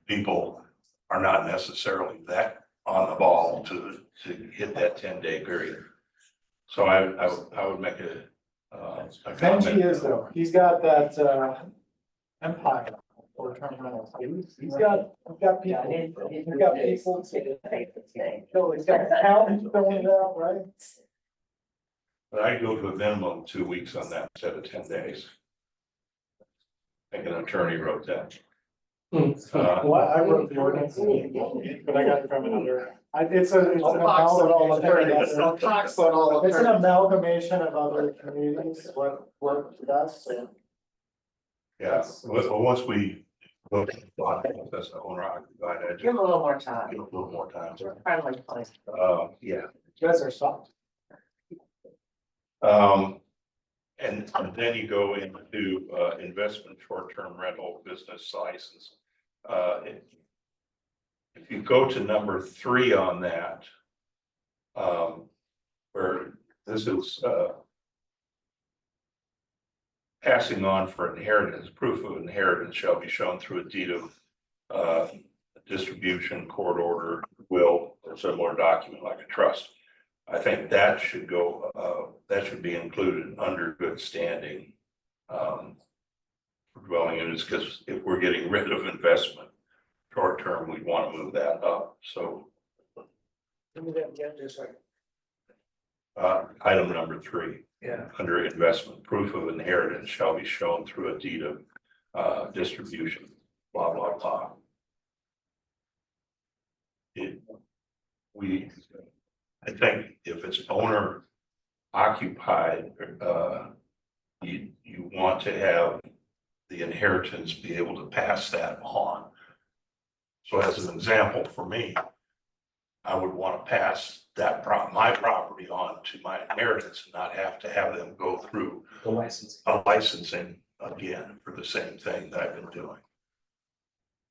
S1: people are not necessarily that on the ball to hit that 10-day period. So I would make a
S3: Benji
S1: comment.
S3: is though, he's got that, empire for term rentals. He's got people, he's got people. So he's got accountants filling it out, right?
S1: But I'd go to a minimum of 2 weeks on that instead of 10 days. I think an attorney wrote that.
S3: Well, I wrote the ordinance, but I got it from another, it's an amalgamation of other communities, what worked best, so.
S1: Yeah, well, once we go to the lot, that's the owner occupied, I
S2: Give them a little more time.
S1: give it a little more time.
S2: Friendly place.
S1: Yeah.
S3: You guys are soft.
S1: And then you go into, investment short-term rental business license. If you go to number 3 on that, where this is, passing on for inheritance, proof of inheritance shall be shown through a deed of, distribution, court order, will, or similar document like a trust. I think that should go, that should be included under good standing. For dwelling units, because if we're getting rid of investment short term, we want to move that up, so.
S6: Give me that again, just like,
S1: Item number 3,
S6: yeah.
S1: under investment, proof of inheritance shall be shown through a deed of, distribution, blah, blah, blah. I think if it's owner occupied, you want to have the inheritance be able to pass that on. So as an example for me, I would want to pass that my property on to my inheritance and not have to have them go through
S4: The license.
S1: a licensing again for the same thing that I've been doing.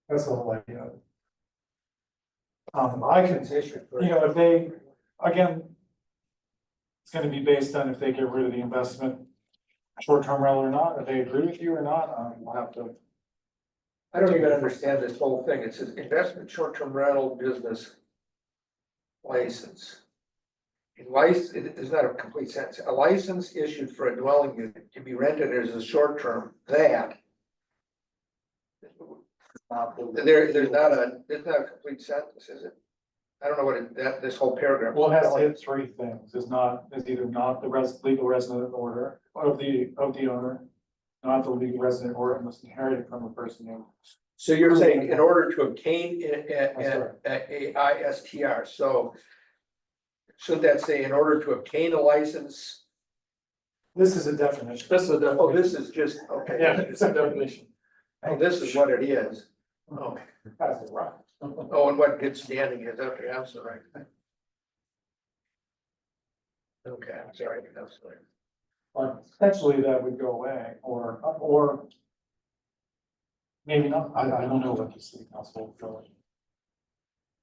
S3: That's the whole idea. I can, if they, again. It's gonna be based on if they get rid of the investment short-term rental or not, if they agree with you or not, we'll have to.
S6: I don't even understand this whole thing. It says investment short-term rental business license. It is not a complete sentence. A license issued for a dwelling unit to be rented as a short-term that. There's not a complete sentence, is it? I don't know what this whole paragraph.
S3: Well, it has to hit 3 things, is either not the legal resident order of the owner, not the legal resident order unless inherited from a person who.
S6: So you're saying in order to obtain
S3: That's
S6: a ISTR, so should that say in order to obtain a license?
S3: This is a definition.
S6: Oh, this is just, okay.
S3: Yeah, it's a definition.
S6: Oh, this is what it is. Oh,
S3: That's it, right.
S6: oh, and what good standing is, okay, I'm sorry. Okay, I'm sorry, I'm sorry.
S3: But potentially that would go away, or maybe not, I don't know what the city council will go.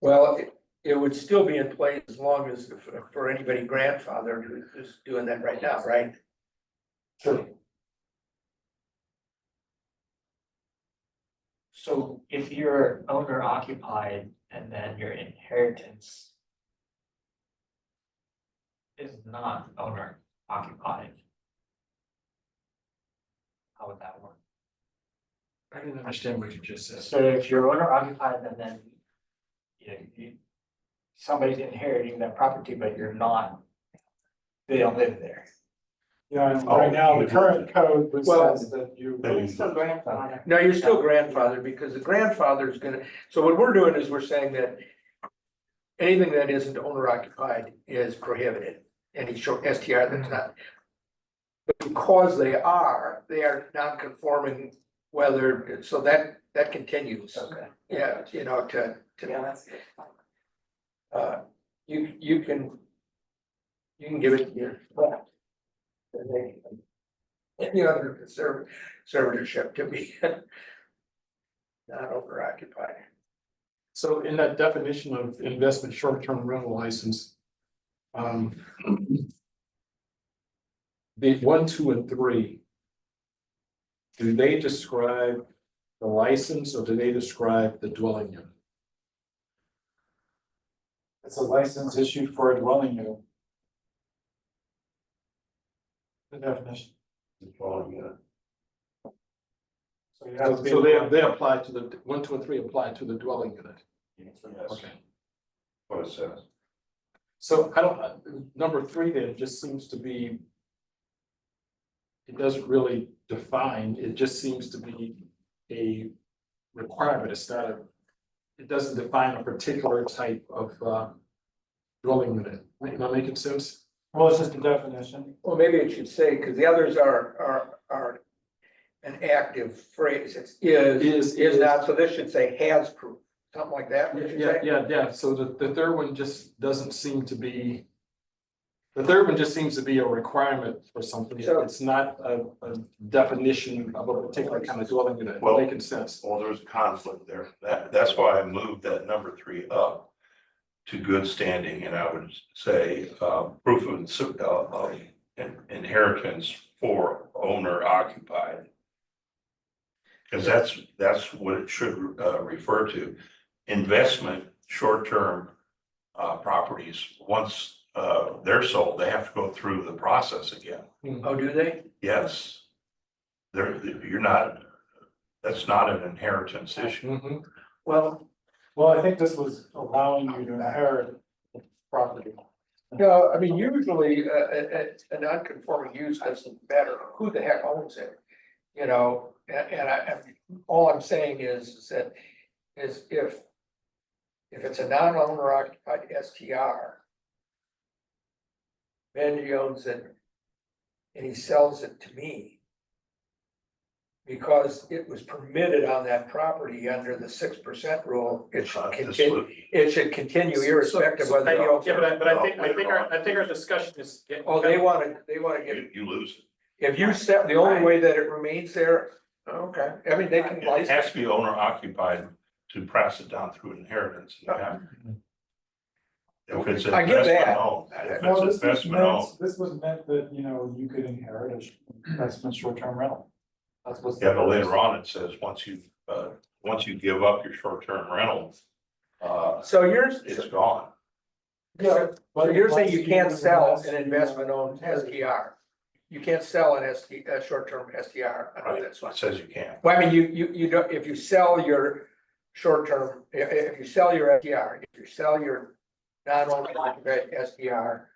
S6: Well, it would still be in place as long as for anybody grandfathered who's doing that right now, right?
S3: Sure.
S7: So if you're owner occupied and then your inheritance is not owner occupied. How would that work?
S4: I didn't understand what you just said.
S7: So if you're owner occupied, then somebody's inheriting that property, but you're not, they don't live there.
S3: Yeah, and right now, the current code which
S6: Well-
S3: says that you.
S2: It's still grandfather.
S6: No, you're still grandfathered because the grandfather is gonna, so what we're doing is we're saying that anything that isn't owner occupied is prohibited, any short STR that's not. But because they are non-conforming, whether, so that continues.
S7: Okay.
S6: Yeah, you know,
S2: Yeah, that's good.
S6: you can give it to your. Any other conservatorship to be not owner occupied.
S4: So in that definition of investment short-term rental license. The 1, 2, and 3. Do they describe the license or do they describe the dwelling unit?
S3: It's a license issued for a dwelling unit. The definition.
S8: Dwelling unit.
S3: So you have to be.
S4: So they apply to the 1, 2, and 3 apply to the dwelling unit.
S1: Yes,
S4: Okay.
S1: what it says.
S4: So I don't, number 3 then just seems to be. It doesn't really define, it just seems to be a requirement, it's not a. It doesn't define a particular type of dwelling unit, am I making sense?
S3: Well, it's just a definition.
S6: Well, maybe it should say, because the others are an active phrase, it's is not, so this should say has proof, something like that. what you say?
S4: Yeah, so the third one just doesn't seem to be. The third one just seems to be a requirement for something,
S6: So-
S4: it's not a definition of a particular kind of dwelling unit,
S1: Well-
S4: making sense.
S1: Well, there's a conflict there. That's why I moved that number 3 up to good standing, and I would say, proof of inheritance for owner occupied. Because that's what it should refer to. Investment, short-term properties, once they're sold, they have to go through the process again.
S6: Oh, do they?
S1: Yes. You're not, that's not an inheritance issue.
S4: Mhm.
S6: Well,
S3: Well, I think this was allowing you to inherit property.
S6: no, I mean, usually a non-conforming use doesn't matter who the heck owns it. You know, all I'm saying is that if it's a non-owner occupied STR. Benji owns it. And he sells it to me. Because it was permitted on that property under the 6% rule, it should continue irrespective of whether he owns
S4: Yeah,
S6: it.
S4: but I think our discussion is.
S6: Oh, they wanna get,
S1: You lose it.
S6: if you set, the only way that it remains there, okay, I mean, they can
S1: It
S6: license.
S1: has to be owner occupied to pass it down through inheritance. Yeah. If it's
S6: I get
S1: investment
S6: that.
S1: owned, if
S3: Well,
S1: it's investment owned,
S3: this was meant that, you know, you could inherit a investment short-term rental. That's what's.
S1: yeah, but later on it says, once you give up your short-term rental,
S6: So
S1: it's gone.
S3: Yeah.
S6: so you're saying you can't sell an investment owned STR? You can't sell a short-term STR under
S1: Right,
S6: this one?
S1: it says you can't.
S6: Well, I mean, you don't, if you sell your short-term, if you sell your STR, if you sell your non-owner occupied STR,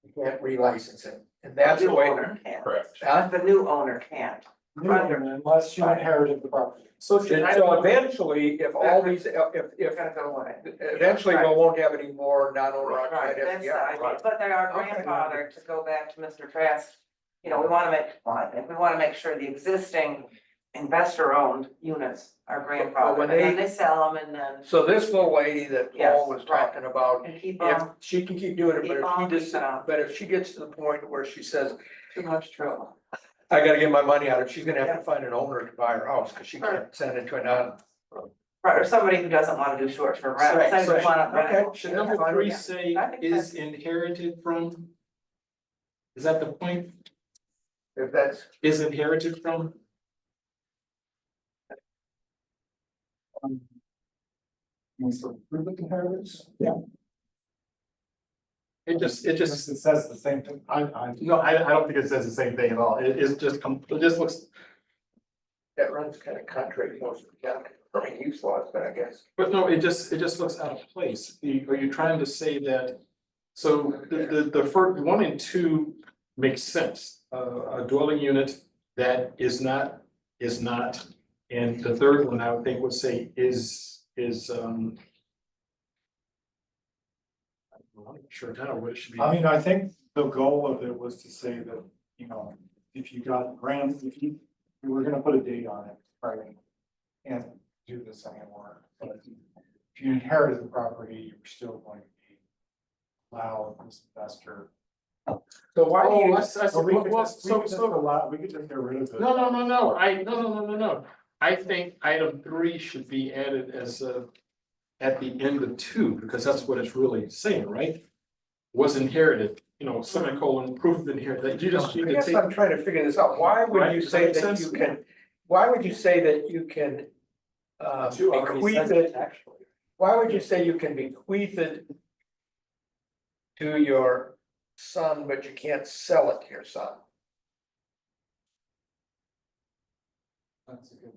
S6: you can't relicense it, and that's the
S2: New
S6: way.
S2: owner can't.
S1: Correct.
S6: Huh?
S2: The new owner can't.
S3: Unless you inherited the property.
S4: So
S6: So eventually, if all these,
S2: It's gonna go away.
S6: eventually we won't have any more non-owner occupied
S2: Right, that's the
S6: STR.
S2: idea, but they are
S6: Okay.
S2: grandfathered, to go back to Mr. Trask. You know, we wanna make sure the existing investor-owned units are grandfathered,
S6: when
S2: and then
S6: they-
S2: they sell them and then,
S6: So this little lady that Paul
S2: Yes,
S6: was
S2: right.
S6: talking about,
S2: and keep
S6: if
S2: them
S6: she can keep doing it, but
S2: Keep
S6: if
S2: on,
S6: she just,
S2: keep on.
S6: but if she gets to the point where she says,
S2: too much trouble.
S6: I gotta get my money out of it, she's gonna have to find an owner to buy her house, cause she can't send it to a non.
S2: Right, or somebody who doesn't wanna do short-term rental,
S6: Right,
S2: say
S6: so
S2: they wanna rent.
S6: okay,
S2: it.
S4: Should number 3
S2: Yeah.
S4: say
S2: I think
S4: is
S2: that's-
S4: inherited from? Is that the point?
S6: If that's,
S4: Is inherited from?
S3: So, proof of inheritance? Yeah. It says the same thing.
S4: no, I don't think it says the same thing at all. It just looks,
S6: That runs kind of contrary to most of the use laws, but I guess.
S4: but no, it just looks out of place. Are you trying to say that? So the first, 1 and 2 makes sense. A dwelling unit that is not, and the third one I would think would say I'm not sure now what it should be.
S3: I mean, I think the goal of it was to say that, you know, if you got if you were gonna put a date on it, right? Can't do this anymore, but if you inherited the property, you're still going to be allowed this investor.
S6: So why do
S4: Oh,
S6: you,
S4: I see.
S3: So we could
S4: Well,
S3: just, we could just get rid of it.
S4: No, no. I think item 3 should be added as at the end of 2, because that's what it's really saying, right? Was inherited, you know, semicolon, proof of inheritance. You just need
S6: I
S4: to
S6: guess
S4: take.
S6: I'm trying to figure this out. Why would
S4: Right,
S6: you
S4: does
S6: say
S4: that make
S6: that
S4: sense?
S6: you can, why would you say that you can bequeath it?
S5: Actually.
S6: Why would you say you can bequeath it to your son, but you can't sell it to your son?
S3: That's a good.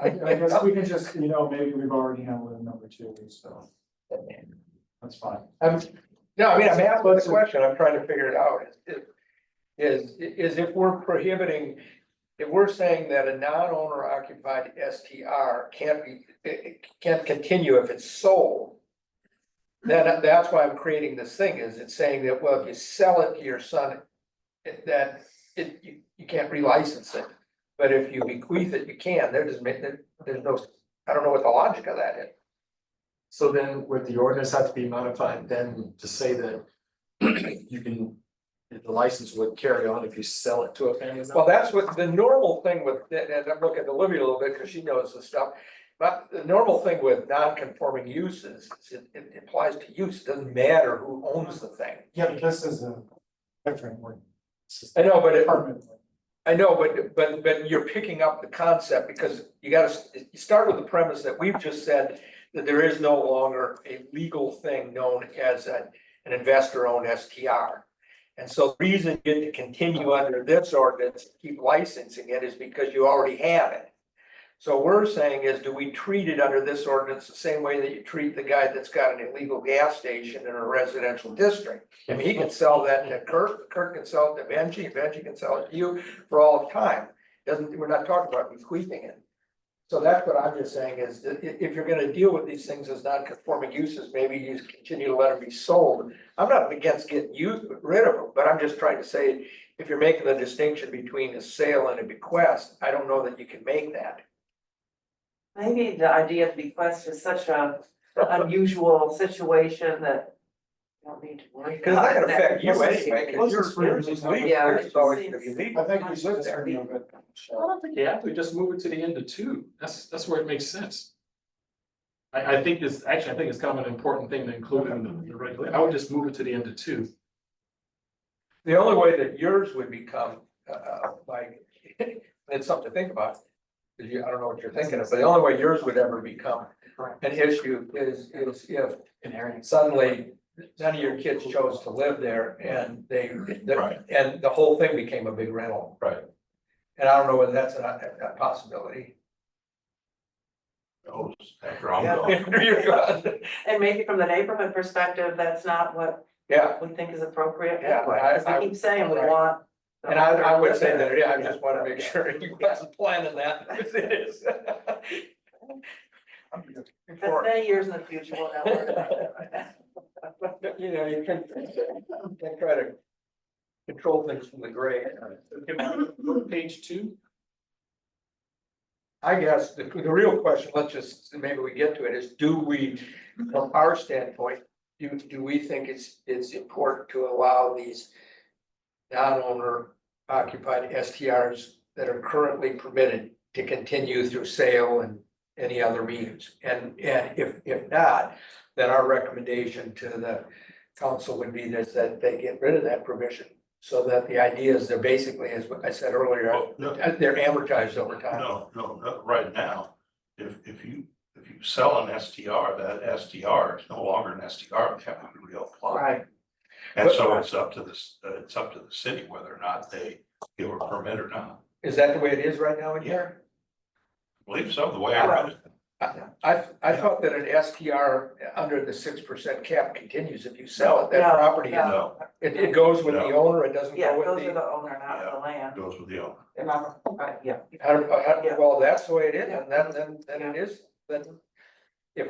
S3: I guess we can just, you know, maybe we've already handled it in number 2, so that's fine.
S6: No, I mean, I'm asking the question, I'm trying to figure it out, is if we're prohibiting, if we're saying that a non-owner occupied STR can't continue if it's sold, then that's why I'm creating this thing, is it's saying that, well, if you sell it to your son, you can't relicense it. But if you bequeath it, you can, there's no, I don't know what the logic of that is.
S4: So then would the ordinance have to be modified then to say that you can, the license would carry on if you sell it to a family member?
S6: Well, that's what the normal thing with, and I'm looking at Olivia a little bit because she knows this stuff. But the normal thing with non-conforming uses, it applies to use, it doesn't matter who owns the thing.
S3: Yeah, but this is a different one.
S6: I know, but
S3: Permanently.
S6: I know, but you're picking up the concept because you start with the premise that we've just said that there is no longer a legal thing known as an investor-owned STR. And so the reason you get to continue under this ordinance, keep licensing it, is because you already have it. So we're saying is, do we treat it under this ordinance the same way that you treat the guy that's got an illegal gas station in a residential district? I mean, he can sell that to Kirk can sell it to Benji can sell it to you for all time. We're not talking about bequeathing it. So that's what I'm just saying is that if you're gonna deal with these things as non-conforming uses, maybe you continue to let them be sold. I'm not against getting rid of them, but I'm just trying to say, if you're making the distinction between a sale and a bequest, I don't know that you can make that.
S2: Maybe the idea of bequest is such a unusual situation that you don't need to worry
S6: Because it's not
S2: about
S6: gonna affect you
S2: that.
S6: anyway,
S3: Let's
S6: because
S3: just
S6: you're
S3: remove
S6: just
S3: it.
S6: legal,
S2: Yeah,
S6: you're
S2: it
S6: just always
S2: seems-
S6: gonna be legal.
S3: I think we
S6: Live
S3: should
S6: there.
S3: remove it.
S4: I don't think you have to just move it to the end of 2. That's where it makes sense. I think it's kind of an important thing to include in the regulation. I would just move it to the end of 2.
S6: The only way that yours would become, like, it's something to think about. Because I don't know what you're thinking of, but the only way yours would ever become an issue is if
S4: Inherent.
S6: suddenly none of your kids chose to live there and
S1: Right.
S6: and the whole thing became a big rental.
S1: Right.
S6: And I don't know whether that's a possibility.
S1: Oh, after I'm
S2: Yeah.
S1: gone.
S6: You're gone.
S2: And maybe from the neighborhood perspective, that's not what
S6: Yeah,
S2: we think is appropriate.
S6: Yeah,
S2: anyway, 'cause
S6: I-
S2: we keep saying we
S6: right.
S2: want. the
S6: and I
S2: owner
S6: would
S2: to
S6: say
S2: live
S6: that,
S2: there.
S6: yeah, I just want to make sure you wasn't planning that, because it is.
S2: If it's many years in the future, we'll know. where to-
S6: You know, you can try to control things from the grave.
S4: Page 2.
S6: I guess the real question, let's just, maybe we get to it, is do we, from our standpoint, do we think it's important to allow these non-owner occupied STRs that are currently permitted to continue through sale and any other means? And if not, then our recommendation to the council would be that they get rid of that provision. So that the idea is they're basically, as I said earlier,
S1: Well, no,
S6: they're amortized over time.
S1: no, right now, if you sell an STR, that STR is no longer an STR, they have to reapply.
S6: Right.
S1: And so it's up to this, it's up to the city whether or not they give a permit or not.
S6: Is that the way it is right now in here?
S1: I believe so, the way I read it.
S6: I thought that an STR under the 6% cap continues if you sell it, that
S2: No,
S6: property,
S2: no.
S6: it goes with the
S1: No.
S6: owner, it doesn't
S2: Yeah,
S6: go with
S2: those are
S6: the.
S2: the owner, not the land.
S1: Goes with the owner.
S2: Remember, right, yeah. Yeah.
S6: Well, that's the way it is,
S2: Yeah.
S6: and then it is, then if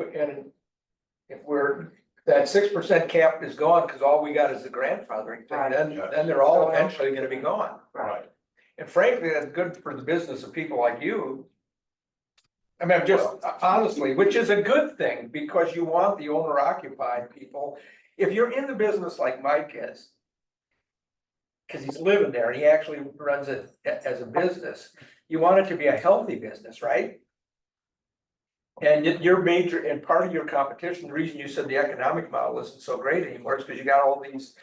S6: we're, that 6% cap is gone, cause all we got is the grandfathering thing,
S2: Right.
S6: then they're all eventually gonna be gone.
S2: Right.
S6: And frankly, that's good for the business of people like you. I mean, I'm just honestly, which is a good thing, because you want the owner occupied people. If you're in the business like Mike is, cause he's living there and he actually runs it as a business, you want it to be a healthy business, right? And your major, and part of your competition, the reason you said the economic model isn't so great anymore is because you got all these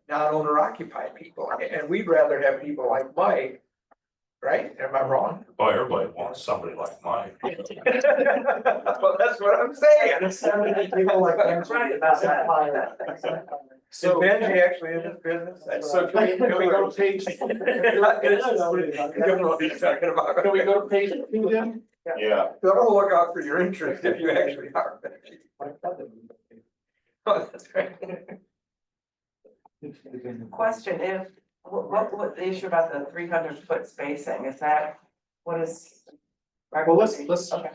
S6: non-owner occupied people, and we'd rather have people like Mike, right? Am I wrong?
S1: Oh, everybody wants somebody like mine.
S6: Well, that's what I'm saying.
S3: There's so many people like Benji about that fire.
S6: So Benji actually in this business.
S3: So can we go to page?
S6: You don't know what he's talking about.
S3: Can we go to page 2 then?
S1: Yeah.
S6: So I'm gonna look out for your interest if you actually are. Benji. Oh, that's right.
S2: Question, if, what the issue about the 300-foot spacing, is that, what is?
S3: Well, let's
S2: Okay.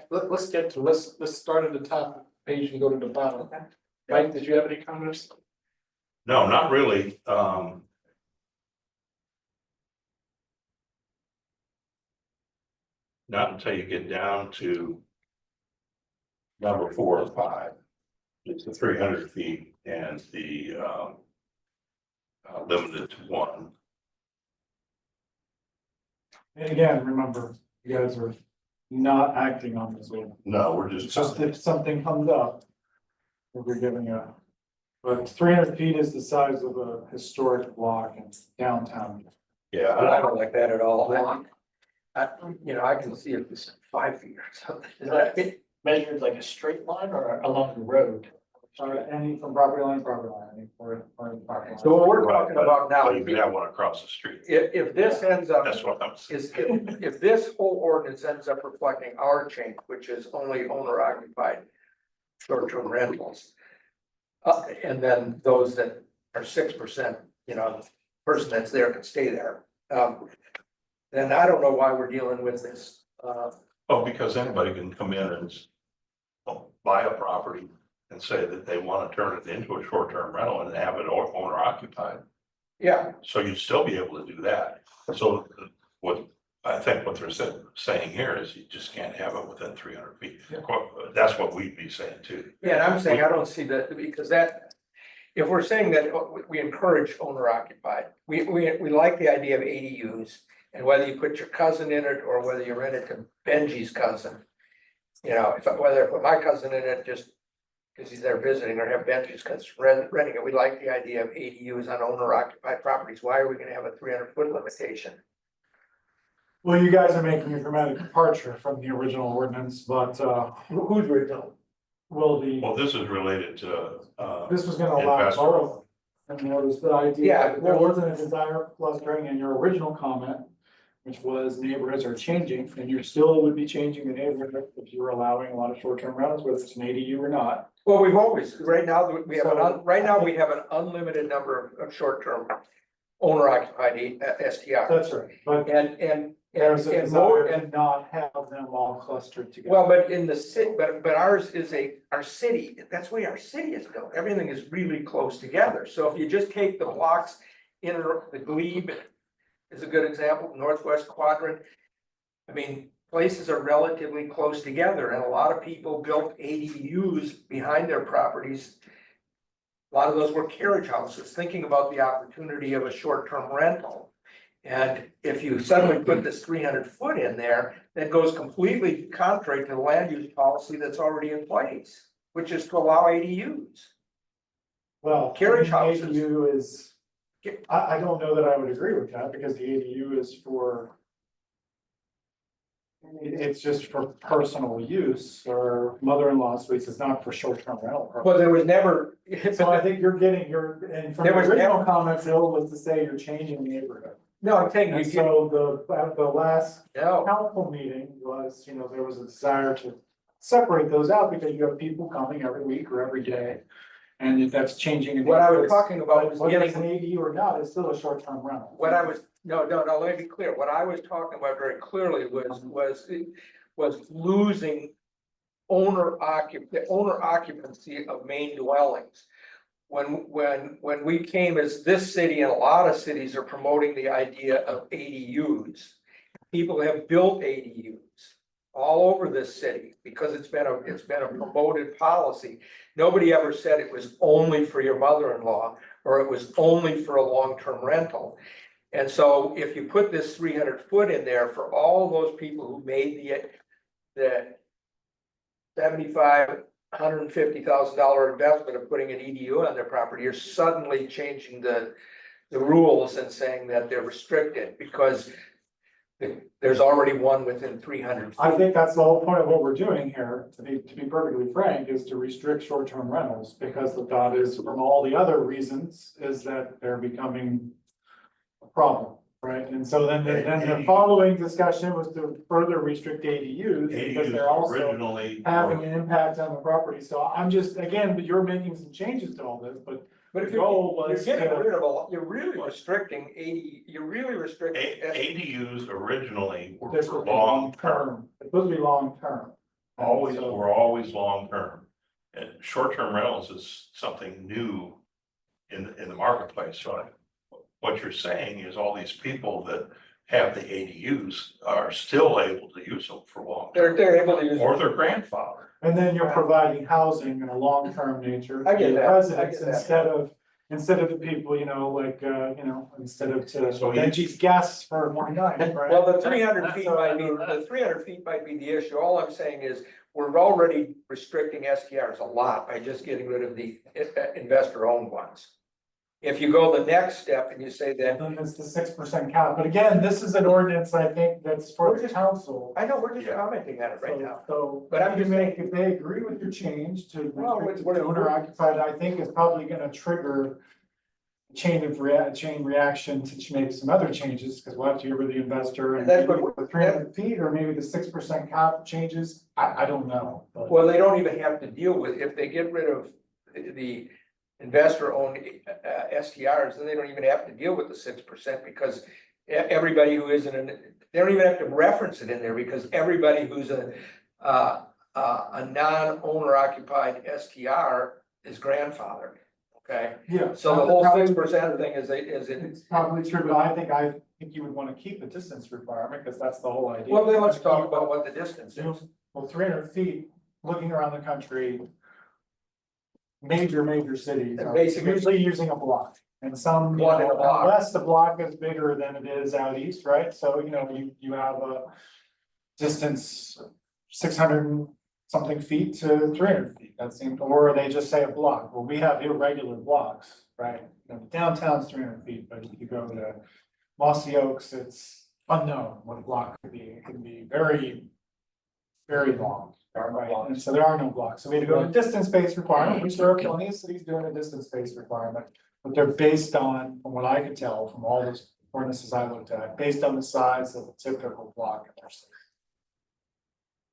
S3: get to, let's start at the top of the page and go to the bottom.
S2: Okay.
S3: Mike, did you have any comments?
S1: No, not really. Not until you get down to number 4 or 5. It's the 300 feet and the limited to 1.
S3: And again, remember, you guys are not acting on this one.
S1: No, we're
S3: It's
S1: just.
S3: just if something comes up, we're giving a, but 300 feet is the size of a historic block in downtown.
S1: Yeah,
S6: I don't like that at all. I can see if it's 5 feet or something.
S7: Is that measured like a straight line or along the road?
S3: Any from property line to property line, any or property line.
S6: So what we're talking about now,
S1: But you can have one across the street.
S6: if this ends up,
S1: That's what I'm saying.
S6: is if this whole ordinance ends up reflecting our change, which is only owner occupied short-term rentals. And then those that are 6%, the person that's there can stay there. Then I don't know why we're dealing with this.
S1: Oh, because anybody can come in and buy a property and say that they want to turn it into a short-term rental and have it owner occupied.
S6: Yeah,
S1: So you'd still be able to do that. So what I think what they're saying here is you just can't have it within 300 feet. That's what we'd be saying too.
S6: yeah, and I'm saying I don't see that, because that, if we're saying that we encourage owner occupied, we like the idea of ADUs. And whether you put your cousin in it or whether you rent it to Benji's cousin. Whether I put my cousin in it just because he's there visiting, or have Benji's cousin renting it, we like the idea of ADUs on owner occupied properties. Why are we gonna have a 300-foot limitation?
S3: Well, you guys are making a dramatic departure from the original ordinance, but
S6: Who's original?
S3: will
S1: Well, this is related to,
S3: this was gonna allow
S1: Investor.
S3: both. And there was the idea,
S6: Yeah,
S3: that there wasn't a desire for clustering in your original comment, which was neighborhoods are changing, and you still would be changing the neighborhood if you were allowing a lot of short-term rentals, whether it's an ADU or not.
S6: Well, we've always, right now, we have an unlimited number of short-term owner occupied STR.
S3: That's right, but there's a
S6: more,
S3: desire to not have them all clustered together.
S6: well, but in the city, but ours is our city, that's the way our city is built, everything is really close together, so if you just take the blocks in the glebe is a good example, northwest quadrant. I mean, places are relatively close together, and a lot of people built ADUs behind their properties. A lot of those were carriage houses, thinking about the opportunity of a short-term rental. And if you suddenly put this 300-foot in there, that goes completely contrary to the land use policy that's already in place, which is to allow ADUs.
S3: Well,
S6: carriage
S3: the
S6: houses.
S3: ADU is, I don't know that I would agree with that, because the ADU is for It's just for personal use or mother-in-law suites, it's not for short-term rental purposes.
S6: Well, there was never,
S3: So I think you're getting your, and from the
S6: There was
S3: original
S6: never-
S3: comment, Bill, was to say you're changing the neighborhood.
S6: no, I'm saying
S3: And
S6: you,
S3: so at the last
S6: no,
S3: council meeting was, there was a desire to separate those out because you have people coming every week or every day. And if that's changing.
S6: what I was talking about was
S3: Whether it's an
S6: getting,
S3: ADU or not, it's still a short-term rental.
S6: what I was, no, let me be clear, what I was talking about very clearly was losing owner occupancy of main dwellings. When we came as this city, and a lot of cities are promoting the idea of ADUs. People have built ADUs all over this city because it's been a promoted policy. Nobody ever said it was only for your mother-in-law or it was only for a long-term rental. And so if you put this 300 foot in there for all those people who made the $150,000 investment of putting an EDU on their property, you're suddenly changing the rules and saying that they're restricted because there's already one within 300 feet.
S3: I think that's the whole point of what we're doing here, to be perfectly frank, is to restrict short-term rentals. Because the thought is, from all the other reasons, is that they're becoming a problem, right? And so then the following discussion was to further restrict ADUs, because
S1: ADUs
S3: they're also
S1: originally.
S3: having an impact on the property. So I'm just, again, but you're making some changes to all this, but
S6: But if
S3: the goal
S6: you're
S3: was
S6: getting
S3: to.
S6: rid of you're really restricting
S1: ADUs originally were
S3: This
S1: for
S3: would be
S1: long term,
S3: long-term, it's supposed to be long-term.
S1: were always long term. And short-term rentals is something new in the marketplace, so what you're saying is all these people that have the ADUs are still able to use them for long.
S6: they're able to use.
S1: Or their grandfather.
S3: And then you're providing housing in a long-term nature.
S6: I get
S3: to
S6: that, I
S3: residents
S6: get that.
S3: instead of the people, instead of to
S1: So you-
S3: Benji's guests for one night, right?
S6: Well, the 300 feet might be the issue. All I'm saying is, we're already restricting STRs a lot by just getting rid of the investor-owned ones. If you go the next step and you say that,
S3: Then it's the 6% cap, but again, this is an ordinance, I think, that's for the council.
S6: I know, we're just
S1: Yeah.
S6: commenting on it right now.
S3: So,
S6: But I'm just saying-
S3: if they agree with your change to
S6: Well,
S3: restrict
S6: what-
S3: to owner occupied, I think it's probably gonna trigger a chain reaction to make some other changes, because we'll have to hear with the investor and
S6: And that's
S3: maybe
S6: what-
S3: the 300 feet, or maybe the 6% cap changes, I don't know. But
S6: Well, they don't even have to deal with, if they get rid of the investor-owned STRs, then they don't even have to deal with the 6% because everybody who isn't they don't even have to reference it in there because everybody who's a non-owner occupied STR is grandfathered, okay?
S3: yeah.
S6: So the whole
S3: Probably-
S6: 6% thing is
S3: It's probably true, but I think you would want to keep the distance requirement, because that's the whole idea.
S6: well, then let's talk about what the distance is.
S3: Well, 300 feet, looking around the country. Major cities
S6: And
S3: are
S6: basically-
S3: usually using a block. And some,
S6: One in a block.
S3: unless the block is bigger than it is out east, right? So, you have a distance 600 and something feet to 300 feet. That seems, or they just say a block. Well, we have irregular blocks, right? Downtown's 300 feet, but if you go to Mossy Oaks, it's unknown what a block could be. It can be very, very long. Right, and so there are no blocks, so we had to go to distance-based requirement, which there are plenty of cities doing a distance-based requirement. But they're based on, from what I could tell, from all those ordinances I looked at, based on the size of a typical block in their city.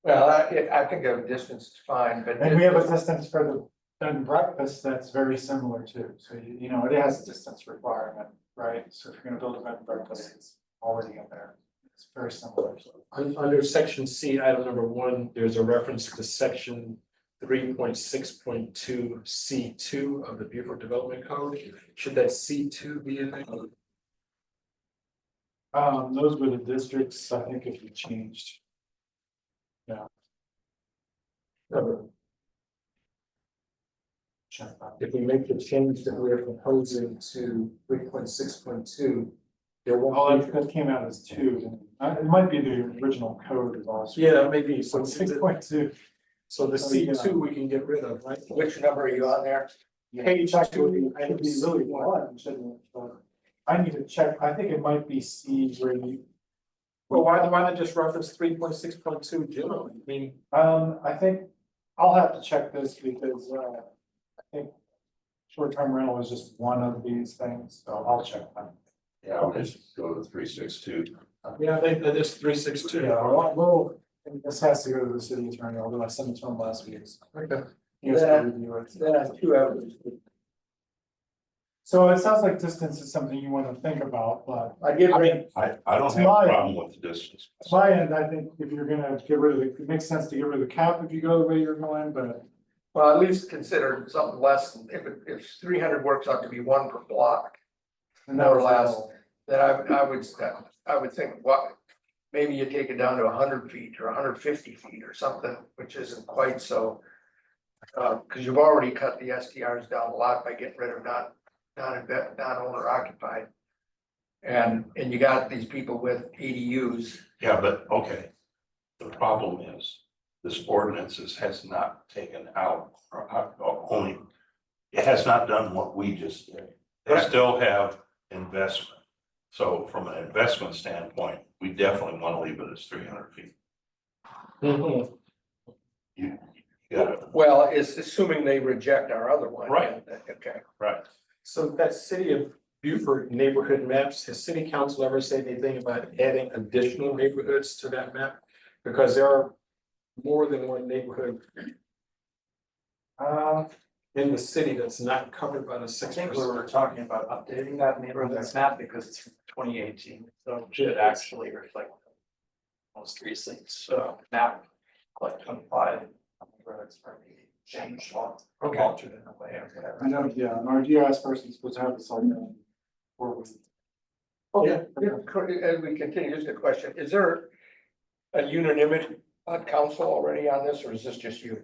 S6: Well, I think a distance is fine, but.
S3: And we have a distance for the bed and breakfast that's very similar too, so it has a distance requirement, right? So if you're gonna build a bed and breakfast, it's already in there, it's very similar.
S4: Under section C, item number 1, there's a reference to section 3.6.2 C2 of the Beaufort Development Code. Should that C2 be in there?
S3: Those were the districts, I think, if you changed. Check that.
S4: If we make the change that we're proposing to 3.6.2, there
S3: Oh,
S4: won't be.
S3: that came out as 2, it might be the original code is also.
S4: Yeah, maybe.
S3: So
S4: So
S3: 6.2.
S4: So the C2 we can get rid of, right?
S6: Which number are you on there?
S3: Page actually, I should be really one, shouldn't it? But I need to check, I think it might be C where you.
S4: Well, why not just reference 3.6.2 generally? I mean,
S3: I think I'll have to check this because, I think short-term rental is just one of these things, so I'll check that.
S1: Yeah, I'll just go to 362.
S4: yeah, I think that is 3.6.2.
S3: Yeah, well, this has to go to the city attorney, although I sent it to him last week.
S4: Okay.
S3: He has to review it.
S6: Then on 2 hours,
S3: So it sounds like distance is something you want to think about, but
S6: I get rid,
S1: I don't
S3: To
S1: have
S3: my-
S1: a problem with the distance.
S3: to my end, I think if you're gonna get rid of it, it makes sense to get rid of the cap if you go the way you're going, but.
S6: well, at least consider something less, than if 300 works out to be 1 per block,
S3: And
S6: more or less, then I would think, what, maybe you take it down to 100 feet or 150 feet or something, which isn't quite so. Cause you've already cut the STRs down a lot by getting rid of non-owner occupied. And you got these people with ADUs.
S1: Yeah, but, okay. The problem is, this ordinance has not taken out, or only, it has not done what we just did. They
S6: Right.
S1: still have investment. So from an investment standpoint, we definitely want to leave it as 300 feet. You gotta,
S6: Well, it's assuming they reject our other one.
S1: Right.
S6: Okay.
S1: right.
S4: So that city of Beaufort neighborhood maps, has city council ever said anything about adding additional neighborhoods to that map? Because there are more than one neighborhood in the city that's not covered by the
S5: I
S4: 6%.
S5: think we were talking about updating that neighborhood map because it's from 2018, so it should actually reflect most recent map, like 25. Where it's probably changed or
S4: Okay.
S5: altered in a way or whatever.
S3: I know, yeah, and our GIS person's supposed to have this all done.
S6: Okay, as we continue, just a question, is there a unanimity on council already on this, or is this just you?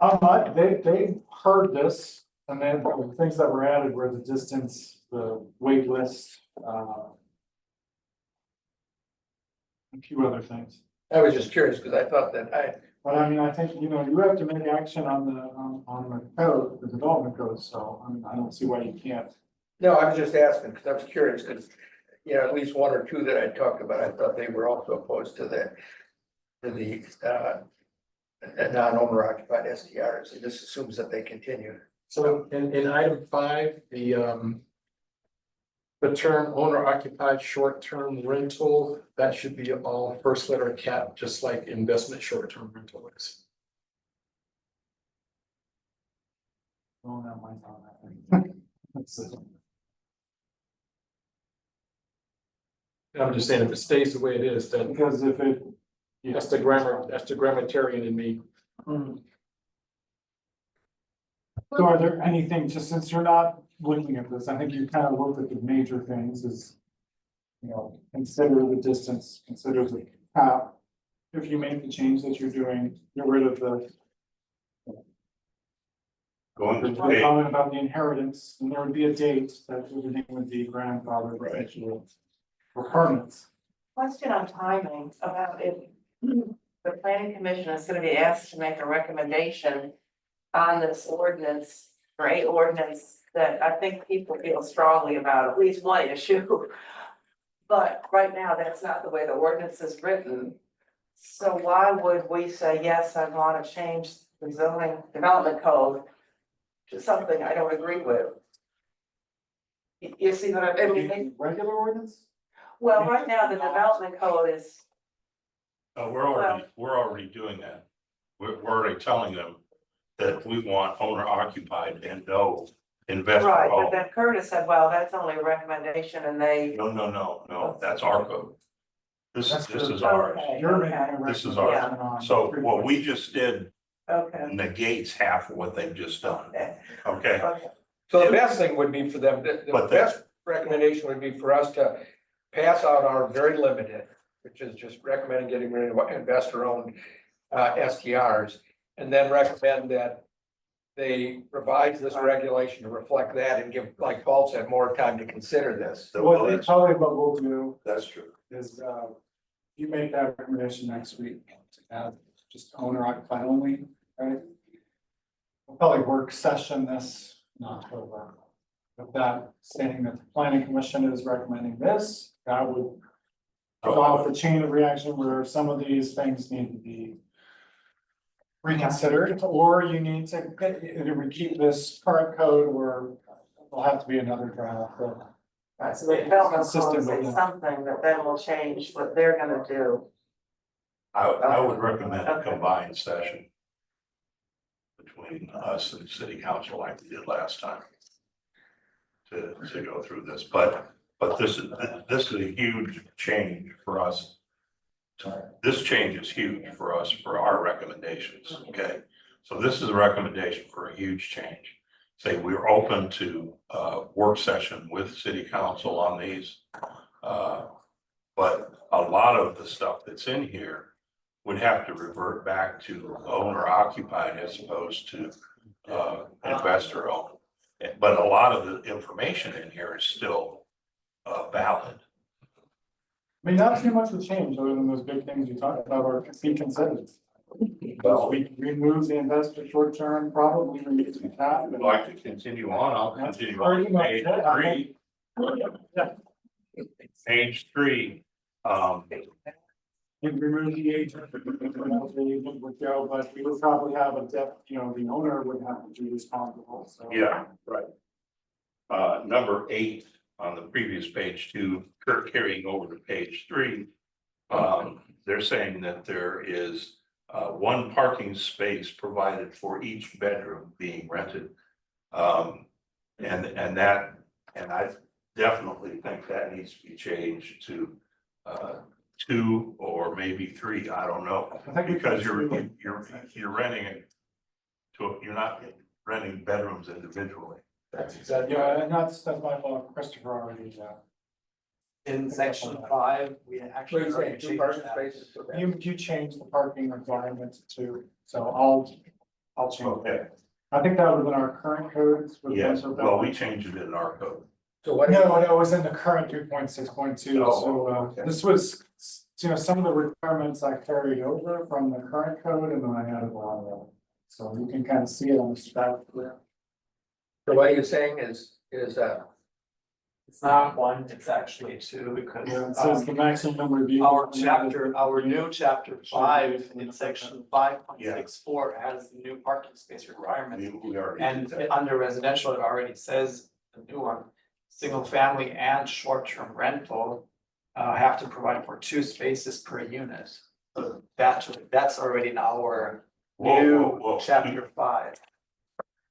S3: They heard this, and then the things that were added were the distance, the wait list, a few other things.
S6: I was just curious, because I thought that
S3: But I mean, I think, you know, you have to make action on the code, the development code, so I don't see why you can't.
S6: no, I was just asking, because I was curious, because, you know, at least 1 or 2 that I talked about, I thought they were also opposed to the non-owner occupied STRs, and this assumes that they continue.
S4: So in item 5, the term owner occupied short-term rental, that should be all first letter cap, just like investment short-term rental is.
S3: Oh, no, mine's on that. Let's see.
S4: I'm just saying, if it stays the way it is, then
S3: Because if it. yeah.
S4: that's the grammatarian in me.
S3: So are there anything, just since you're not looking at this, I think you kind of looked at the major things is. You know, consider the distance, consider the cap. If you make the change that you're doing, get rid of the.
S1: Going to
S3: The
S1: pay,
S3: comment about the inheritance, and there would be a date that everything would be grandfathered.
S1: Right.
S3: For permits.
S2: Question on timing about if the planning commission is gonna be asked to make a recommendation on this ordinance, or a ordinance that I think people feel strongly about, at least one issue. But right now, that's not the way the ordinance is written. So why would we say, yes, I wanna change the zoning development code to something I don't agree with? You see what I mean?
S3: Regular ordinance?
S2: Well, right now, the development code is,
S1: we're already doing that. We're already telling them that we want owner occupied and no investor
S2: right, but
S1: owned.
S2: then Curtis said, well, that's only a recommendation and they.
S1: No, that's our code. This is ours.
S2: Okay,
S3: You're making
S2: okay,
S3: a
S1: This is
S3: recommendation on.
S1: So what we just did
S2: okay,
S1: negates half of what they've just done,
S2: okay,
S1: okay?
S2: okay.
S6: So the best thing would be for them, the
S1: But
S6: best recommendation would be for us to pass out our very limited, which is just recommending getting rid of investor-owned STRs, and then recommend that they revise this regulation to reflect that and give, like Paul said, more time to consider this.
S3: Well, they probably what we'll do
S1: That's true.
S3: is, you make that recommendation next week to add just owner occupied only, right? We'll probably work session this in October. With that stating that the planning commission is recommending this, that would off the chain of reaction where some of these things need to be reconsidered, or you need to either we keep this current code, or there'll have to be another draft.
S2: Right, so the development
S3: Consistent
S2: code
S3: with
S2: say
S3: that.
S2: something that then will change what they're gonna do.
S1: I would recommend a combined session between us and city council like we did last time to go through this, but this is a huge change for us. This change is huge for us for our recommendations, okay? So this is a recommendation for a huge change. Say we're open to work session with city council on these. But a lot of the stuff that's in here would have to revert back to owner occupied as opposed to investor owned. But a lot of the information in here is still valid.
S3: I mean, not too much would change other than those big things you talked about are be considered. Well, we remove the investor short term, probably remove the cap.
S1: If you'd like to continue on, I'll
S3: That's
S1: continue
S3: pretty
S1: on
S3: much
S1: page
S3: it.
S1: 3.
S3: Yeah.
S1: Page 3,
S3: We remove the agent, the agent would go, but we would probably have a depth, the owner would have to be responsible, so.
S1: yeah, right. Number 8 on the previous page 2, carrying over to page 3. They're saying that there is one parking space provided for each bedroom being rented. And I definitely think that needs to be changed to 2 or maybe 3, I don't know.
S3: I think
S1: Because you're renting it you're not renting bedrooms individually.
S5: That's exactly.
S3: Yeah, and that's my fault, Christopher already,
S5: In section 5, we
S6: So
S5: actually
S6: you're
S5: already
S6: saying 2
S5: changed
S6: parking
S5: that.
S6: spaces per bedroom?
S3: you changed the parking requirements too, so I'll change
S1: Okay.
S3: that. I think that was in our current codes. with
S1: Yes,
S3: those-
S1: well, we changed it in our code.
S6: So what?
S3: No, it was in the current 2.6.2,
S1: Oh,
S3: so
S1: okay.
S3: this was, some of the requirements I carried over from the current code and then I added a lot of them. So you can kind of see it on the spec there.
S6: So what you're saying is
S5: It's not 1, it's actually 2, because
S3: Yeah, it says the maximum number of vehicles.
S5: our new chapter 5 in section 5.64 has the new parking space requirements.
S1: We already
S5: And
S1: did that.
S5: under residential, it already says, the new one, single family and short-term rental have to provide for 2 spaces per unit. So that's already in our new
S1: Whoa.
S5: chapter 5.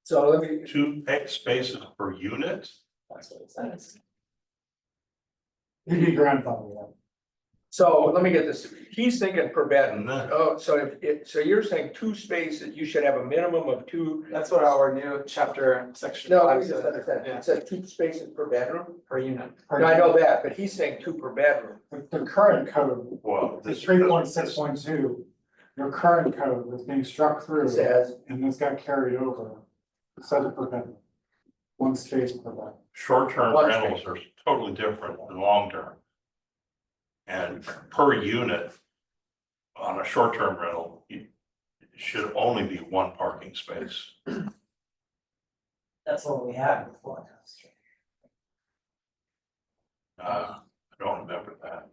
S6: so let me,
S1: 2 spaces per unit?
S5: That's what it says.
S3: You'd be grandfathered.
S6: so let me get this, he's thinking per bedroom.
S1: No.
S6: Oh, so you're saying 2 spaces, you should have a minimum of 2.
S5: That's what our new chapter section
S6: No,
S5: 5
S6: I just understand,
S5: Yeah.
S6: it says 2 spaces per bedroom.
S5: per unit.
S6: No, I know that, but he's saying 2 per bedroom.
S3: The current code,
S1: Well,
S3: the
S1: this
S3: 3.6.2, your current code is being struck through
S6: It says,
S3: and it's got carried over. It says it per bedroom. 1 space per bedroom.
S1: short-term
S6: One
S1: rentals are totally different than long-term. And per unit on a short-term rental, it should only be 1 parking space.
S7: That's what we had before.
S1: I don't remember that.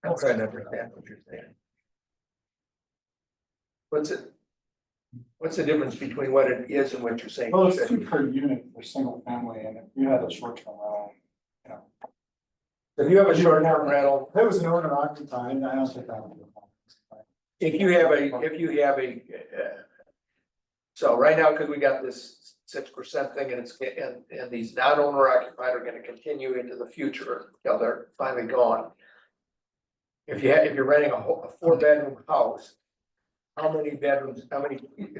S6: I'm trying to understand what you're saying. What's the difference between what it is and what you're saying?
S3: Well, it's 2 per unit for single family, and if you had a short term rental.
S6: If you have a short-term rental,
S3: If it was an owner occupied, I don't think that would be a problem.
S6: if you have a, so right now, because we got this 6% thing and and these non-owner occupied are gonna continue into the future until they're finally gone. If you're renting a 4-bedroom house, how many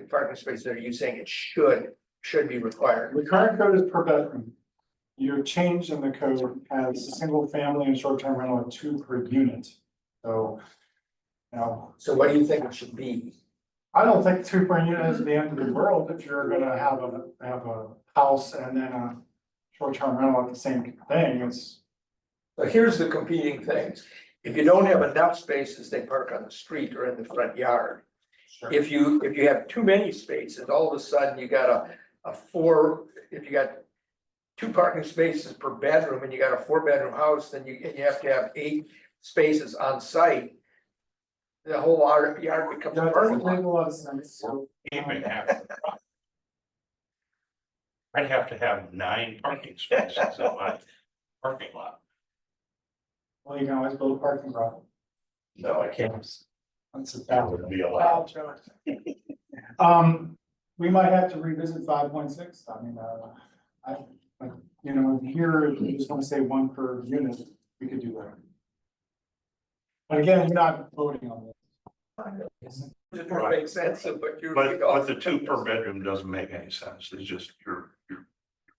S6: parking spaces are you saying it should be required?
S3: The current code is per bedroom. Your change in the code has single family and short term rental of 2 per unit. So,
S6: So what do you think it should be?
S3: I don't think 2 per unit is the end of the world if you're gonna have a house and then a short term rental at the same thing. It's.
S6: But here's the competing things. If you don't have enough spaces, they park on the street or in the front yard. If you have too many spaces, all of a sudden you got if you got 2 parking spaces per bedroom and you got a 4-bedroom house, then you have to have 8 spaces on site. The whole yard becomes a
S3: That
S6: parking
S3: doesn't make
S6: lot.
S3: a lot of sense. So,
S1: Even have. I'd have to have 9 parking spaces in my parking lot.
S3: well, you can always build a parking lot.
S1: No, I can't.
S3: That's a
S1: That
S3: bad.
S1: wouldn't be allowed.
S3: We might have to revisit 5.6. I mean, you know, here, if you just want to say 1 per unit, we could do that. But again, you're not voting on this.
S6: It doesn't make sense, but
S1: But the 2 per bedroom doesn't make any sense. It's just, you're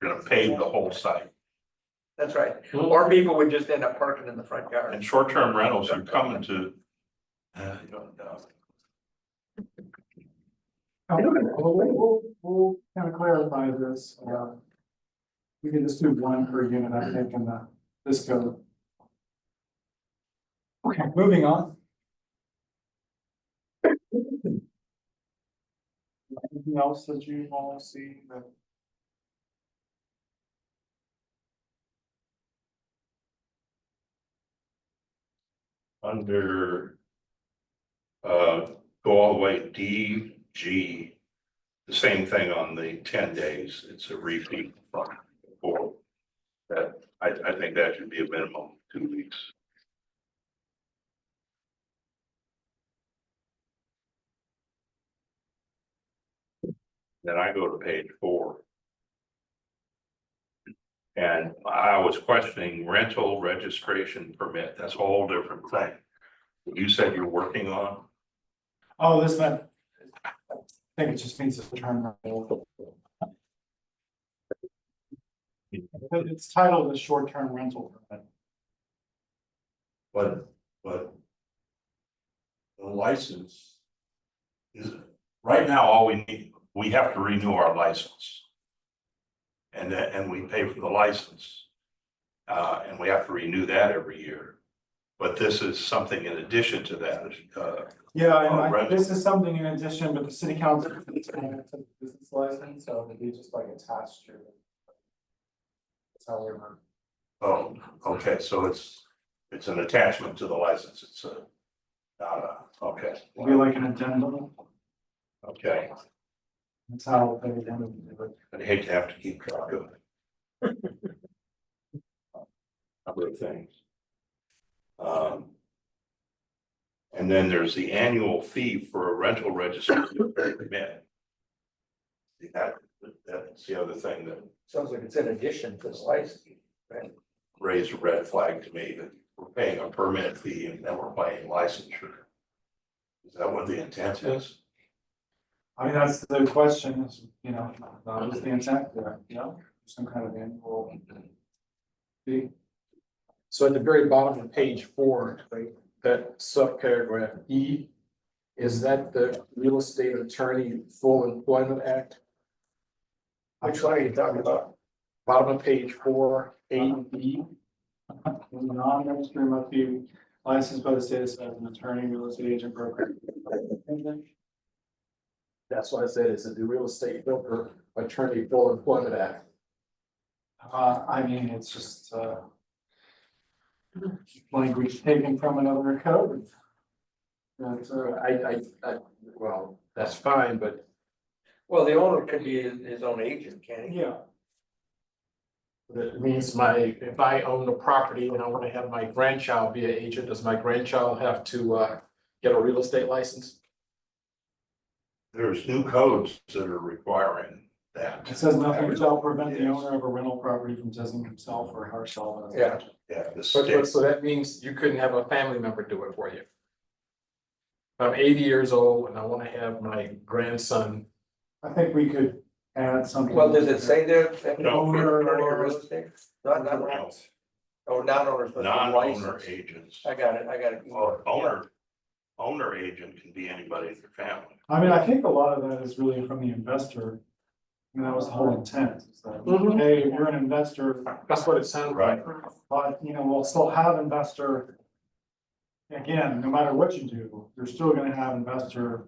S1: gonna pave the whole site.
S6: That's right. Or people would just end up parking in the front yard.
S1: And short-term rentals are coming to, you know,
S3: We'll kind of clarify this. We can just do 1 per unit, I think, in this code. Okay, moving on. Anything else that you all see that?
S1: under go all the way D, G, the same thing on the 10 days. It's a repeat from before. That, I think that should be a minimum of 2 weeks. Then I go to page 4. And I was questioning rental registration permit. That's a whole different thing. You said you're working on.
S3: Oh, this meant, I think it just means the term. It's titled a short-term rental permit.
S1: But the license is, right now, all we need, we have to renew our license. And we pay for the license. And we have to renew that every year. But this is something in addition to that.
S3: Yeah, and
S1: rental.
S3: this is something in addition, but the city council is going to the business license, so it'd be just like attached to it. That's how we work.
S1: Oh, okay, so it's an attachment to the license. It's okay.
S3: It'd be like an addendum.
S1: Okay,
S3: That's how they wanted to do it.
S1: I'd hate to have to keep track of it. Number of things. And then there's the annual fee for a rental registration permit. That's the other thing that
S6: Sounds like it's in addition to the license, right?
S1: raised a red flag to me, that we're paying a permit fee and then we're paying licensure. Is that what the intent is?
S3: I mean, that's the question is, you know, what is the intent there, you know, some kind of annual fee.
S4: So at the very bottom of page 4, right, that subparagraph E, is that the Real Estate Attorney Full Employment Act?
S6: Which one are you talking about?
S4: Bottom of page 4, 8E.
S3: Non-registered must be licensed by the state as an attorney, real estate agent, broker.
S4: That's what I said, is it the Real Estate Broker Attorney Full Employment Act?
S3: I mean, it's just, language taken from another code. That's,
S4: Well, that's fine, but
S6: Well, the owner could be his own agent, can't he?
S3: yeah,
S4: it means if I own the property and I want to have my grandchild be an agent, does my grandchild have to get a real estate license?
S1: There's new codes that are requiring that.
S3: it says nothing shall prevent the owner of a rental property from designating himself or herself. as-
S6: Yeah.
S1: Yeah, the
S4: But
S1: state,
S4: so that means you couldn't have a family member do it for you. If I'm 80 years old and I want to have my grandson.
S3: I think we could add something.
S6: Well, does it say there? that
S1: No.
S6: attorney or real estate? Not Oh, non-owners. but
S1: non-owner
S6: licensed.
S1: agents.
S6: I got it.
S1: Well, owner agent can be anybody in your family.
S3: I mean, I think a lot of that is really from the investor. And that was the whole intent, is that,
S4: Mhm.
S3: hey, if you're an investor,
S4: That's what it sounds like.
S3: but, you know, we'll still have investor. Again, no matter what you do, you're still gonna have investor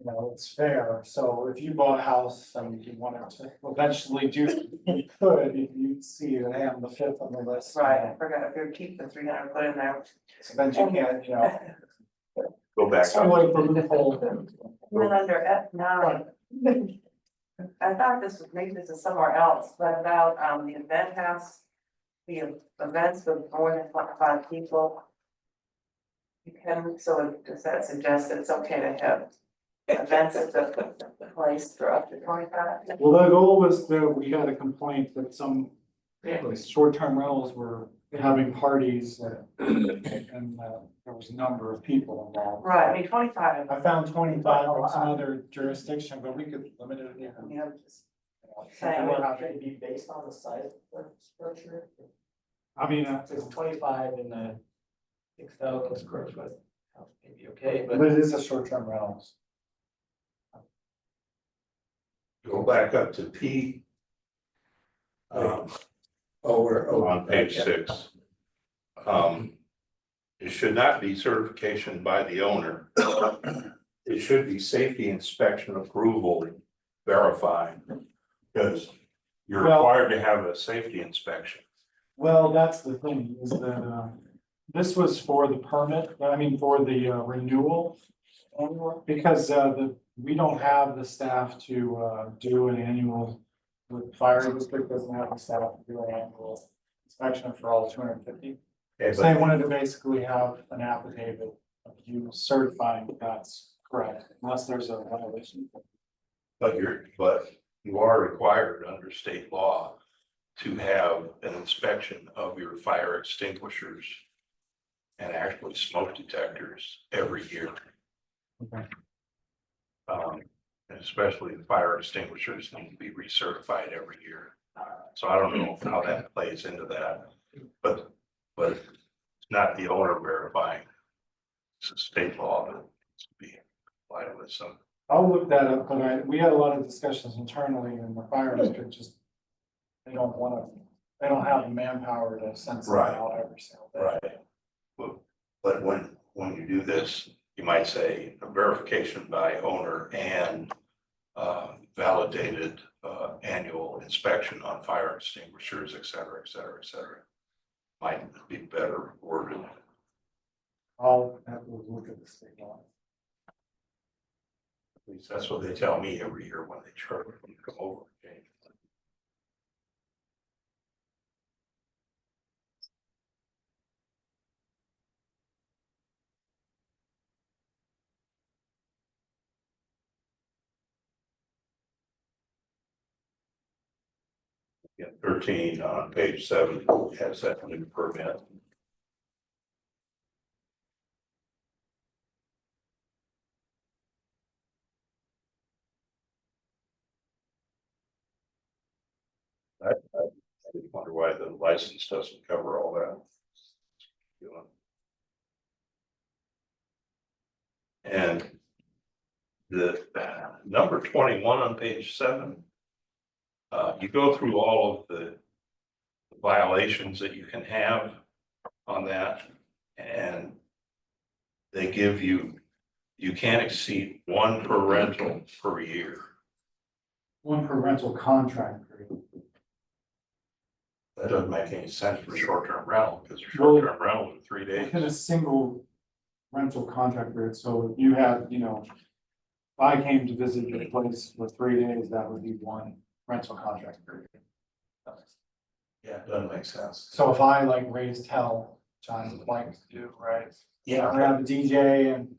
S3: you know, it's fair. So if you bought a house and you wanted to eventually do, you could, you'd see, hey, I'm the fifth on the list.
S2: Right, I forgot, if you keep the 300 put in there.
S3: So then you can't, you know.
S1: Go back
S3: Sort of
S1: up.
S3: like the loophole.
S2: Then under F9. I thought this was, maybe this is somewhere else, but about, the event house, the events with more than 5 people. You can, so does that suggest that it's okay to have events at the place for up to 25?
S3: Well, the goal was that we had a complaint that some short-term rentals were having parties and there was a number of people involved.
S2: Right, I mean, 25.
S3: I found 25 from some other jurisdiction, but we could limit it.
S2: You know, just
S3: Saying we're
S7: Would
S3: happy.
S7: it be based on the size of the structure?
S3: I mean,
S7: It's 25 in the 6,000 square foot, house may be okay,
S3: but
S7: but
S3: it is a short-term rentals.
S1: Go back up to P. On page 6. It should not be certification by the owner. It should be safety inspection approval verified. Because you're
S3: Well-
S1: required to have a safety inspection.
S3: Well, that's the thing, is that, this was for the permit, I mean, for the renewal. Because, we don't have the staff to, do an annual, the fire district doesn't have the staff to do an annual inspection for all 250.
S1: Okay,
S3: So they wanted to basically have an affidavit of you certifying that that's correct, unless there's a violation.
S1: but you are required under state law to have an inspection of your fire extinguishers and actually smoke detectors every year.
S3: Okay.
S1: And especially the fire extinguishers need to be recertified every year. So I don't know how that plays into that, but it's not the owner verifying. It's a state law that needs to be applied with some.
S3: I'll look that up, but we had a lot of discussions internally in the fire district, just. They don't have the manpower to send someone
S1: Right.
S3: out every single day.
S1: Right. But when you do this, you might say a verification by owner and validated annual inspection on fire extinguishers, et cetera, et cetera, et cetera. Might be better worded.
S3: I'll have to look at the state law.
S1: At least that's what they tell me every year when they charge me to come over. Okay? Yeah, 13 on page 7 has that new permit. I wonder why the license doesn't cover all that. And the number 21 on page 7, you go through all of the violations that you can have on that, and they give you can't exceed 1 per rental per year.
S3: One per rental contract period.
S1: That doesn't make any sense for short-term rental, because
S3: Well,
S1: short-term rental is 3 days.
S3: In a single rental contract period, so if you had, you know. If I came to visit your place for 3 days, that would be one rental contract period.
S1: Yeah, it doesn't make sense.
S3: So if I like raised hell, John would like to do, right?
S1: Yeah.
S3: I have a DJ and.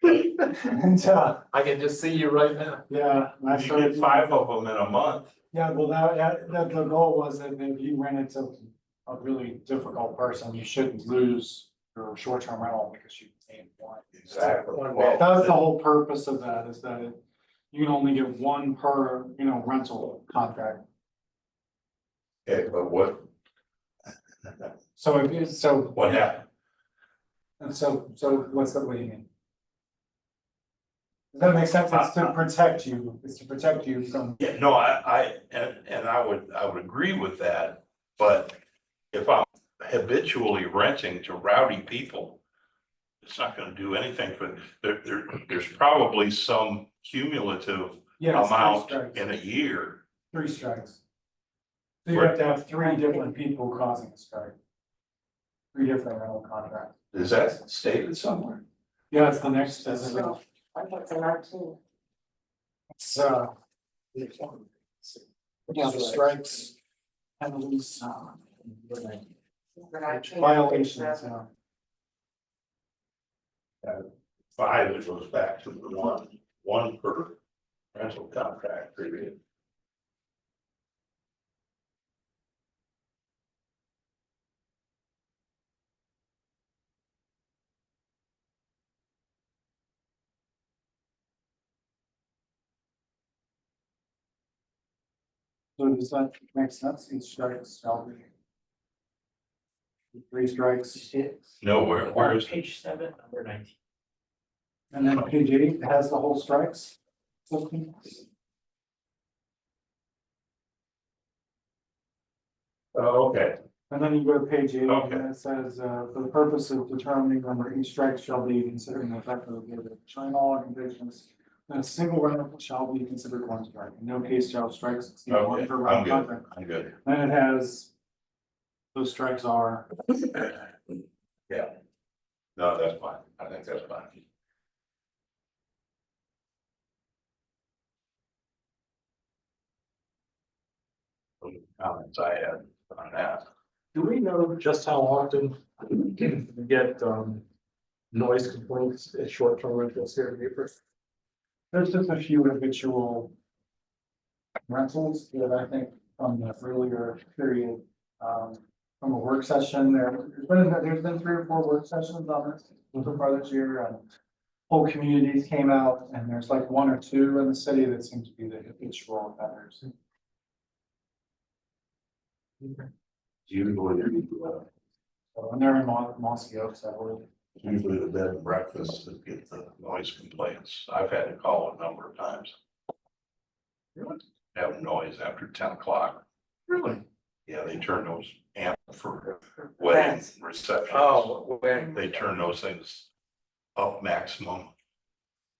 S3: And,
S5: I can just see you right now.
S3: yeah. and I
S1: You
S3: started-
S1: get 5 of them in a month.
S3: Yeah, well, the goal was that if you ran into a really difficult person, you shouldn't lose your short-term rental because you named one.
S1: Exactly.
S3: That's the whole purpose of that, is that you can only get one per, rental contract.
S1: Okay, but what
S3: So if you, so.
S1: happened?
S3: And so what's the, what do you mean? Does that make sense? It's to protect you from.
S1: Yeah, no, I would agree with that, but if I'm habitually renting to rowdy people, it's not gonna do anything for, there's probably some cumulative
S3: Yeah, it's three
S1: amount
S3: strikes.
S1: in a year.
S3: 3 strikes. So you have to have 3 different people causing a strike. 3 different rental contracts.
S1: Is that stated somewhere?
S3: Yeah, it's the next,
S2: I thought it's a 19.
S3: it's, yeah, the strikes, penalties,
S2: The 19.
S3: violations,
S1: Five, it goes back to the one per rental contract period.
S3: So does that make sense? Each strike shall be 3 strikes,
S1: No, where is it?
S7: Page 7, number 19.
S3: and then page 8 has the whole strikes. System.
S1: Oh, okay,
S3: And then you go to page 8,
S1: Okay.
S3: and it says, for the purpose of determining whether each strike shall be considered an effective of the showing all conditions. Then a single rental shall be considered 1 strike. In no case shall strikes exceed 1
S1: okay,
S3: per
S1: I'm
S3: rental
S1: good,
S3: contract.
S1: I'm good.
S3: Then it has. Those strikes are,
S1: Yeah. No, that's fine, I think that's fine. Those comments I had on that.
S4: Do we know just how often we get noise complaints at short-term rentals here in Newburgh?
S3: there's just a few habitual. Rentals that I think from the earlier period, from a work session there's been 3 or 4 work sessions on this so far this year and. Whole communities came out and there's like 1 or 2 in the city that seem to be the habitual offenders.
S1: Usually,
S3: So when they're in Mossy Oaks, I believe.
S1: usually the bed and breakfast that get the noise complaints. I've had to call a number of times. Really? Have noise after 10 o'clock. Really? Yeah, they turn those amp for wedding receptions.
S6: Oh, when,
S1: They turn those things up maximum.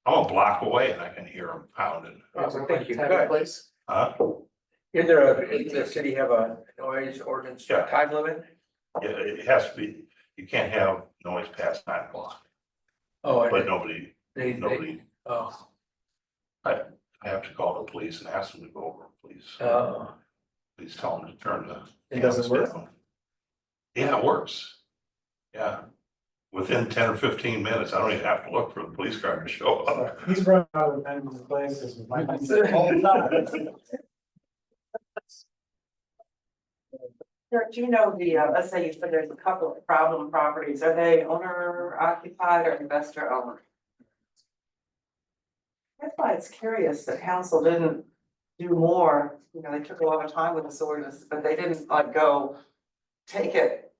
S1: I'm a block away and I can hear them pounding.
S6: I think you could.
S5: Place.
S6: Is the city have a noise ordinance
S1: Yeah.
S6: time limit?
S1: Yeah, it has to be, you can't have noise past 9 o'clock,
S6: Oh,
S1: but
S6: and
S1: nobody,
S6: oh,
S1: I have to call the police and ask them to go over, please. Please tell them to turn the.
S4: It doesn't work?
S1: down. Yeah, it works. Yeah. Within 10 or 15 minutes, I don't even have to look for the police car to show up.
S3: He's running out of pennies and places with my. All the time.
S2: Do you know let's say you said there's a couple of problem properties, are they owner occupied or investor owned? That's why it's curious that council didn't do more, they took a lot of time with this ordinance, but they didn't like go take it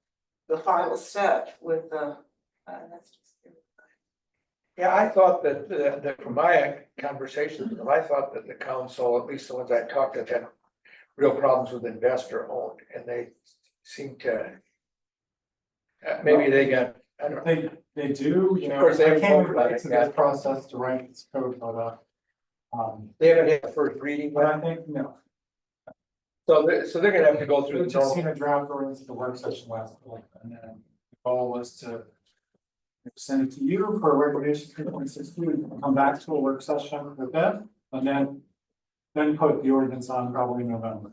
S2: the final step with the, that's just.
S6: yeah, I thought that from my conversations, with them, I thought that the council, at least the ones I talked to, had real problems with investor owned, and they seem to. Maybe they got, I don't know.
S3: They do,
S6: Of course, they
S3: I
S6: haven't
S3: can't
S6: voted on
S3: relate
S6: it
S3: to
S6: yet.
S3: this process to write this code, but,
S6: They haven't had the first reading,
S3: but
S6: yet.
S3: I think, no.
S6: So they're gonna have to go through
S3: We've
S6: the
S3: just seen
S6: normal.
S3: a draft ordinance at the work session last week, and then the goal was to. Send it to you for a recommendation 3.62, come back to a work session with them, and then put the ordinance on probably in November.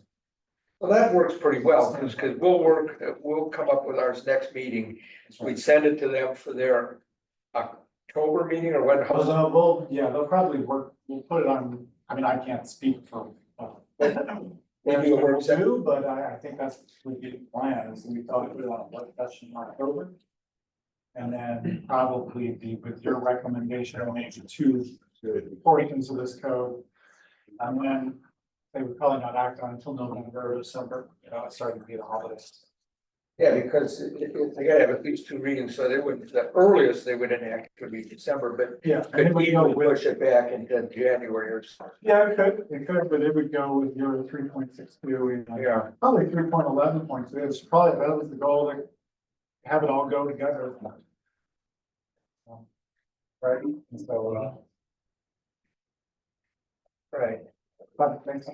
S6: Well, that works pretty well, because we'll come up with ours next meeting. We send it to them for their October meeting or when.
S3: They'll probably work, we'll put it on, I mean, I can't speak for.
S6: Maybe a work session.
S3: do, but I think that's what the plan is, we thought we want a work session in October. And then probably be with your recommendation, or maybe 2 portions of this code. And then they would probably not act on until November or December, it's starting to be the holidays.
S6: Yeah, because they gotta have at least 2 readings, so they wouldn't, the earliest they would enact would be December, but
S3: Yeah.
S6: could easily push it back into January or something.
S3: Yeah, it could, but it would go with your 3.62.
S6: Yeah.
S3: Probably 3.11.2, it's probably, that was the goal, to have it all go together. Right, and so,
S6: Right.
S3: but thanks. So,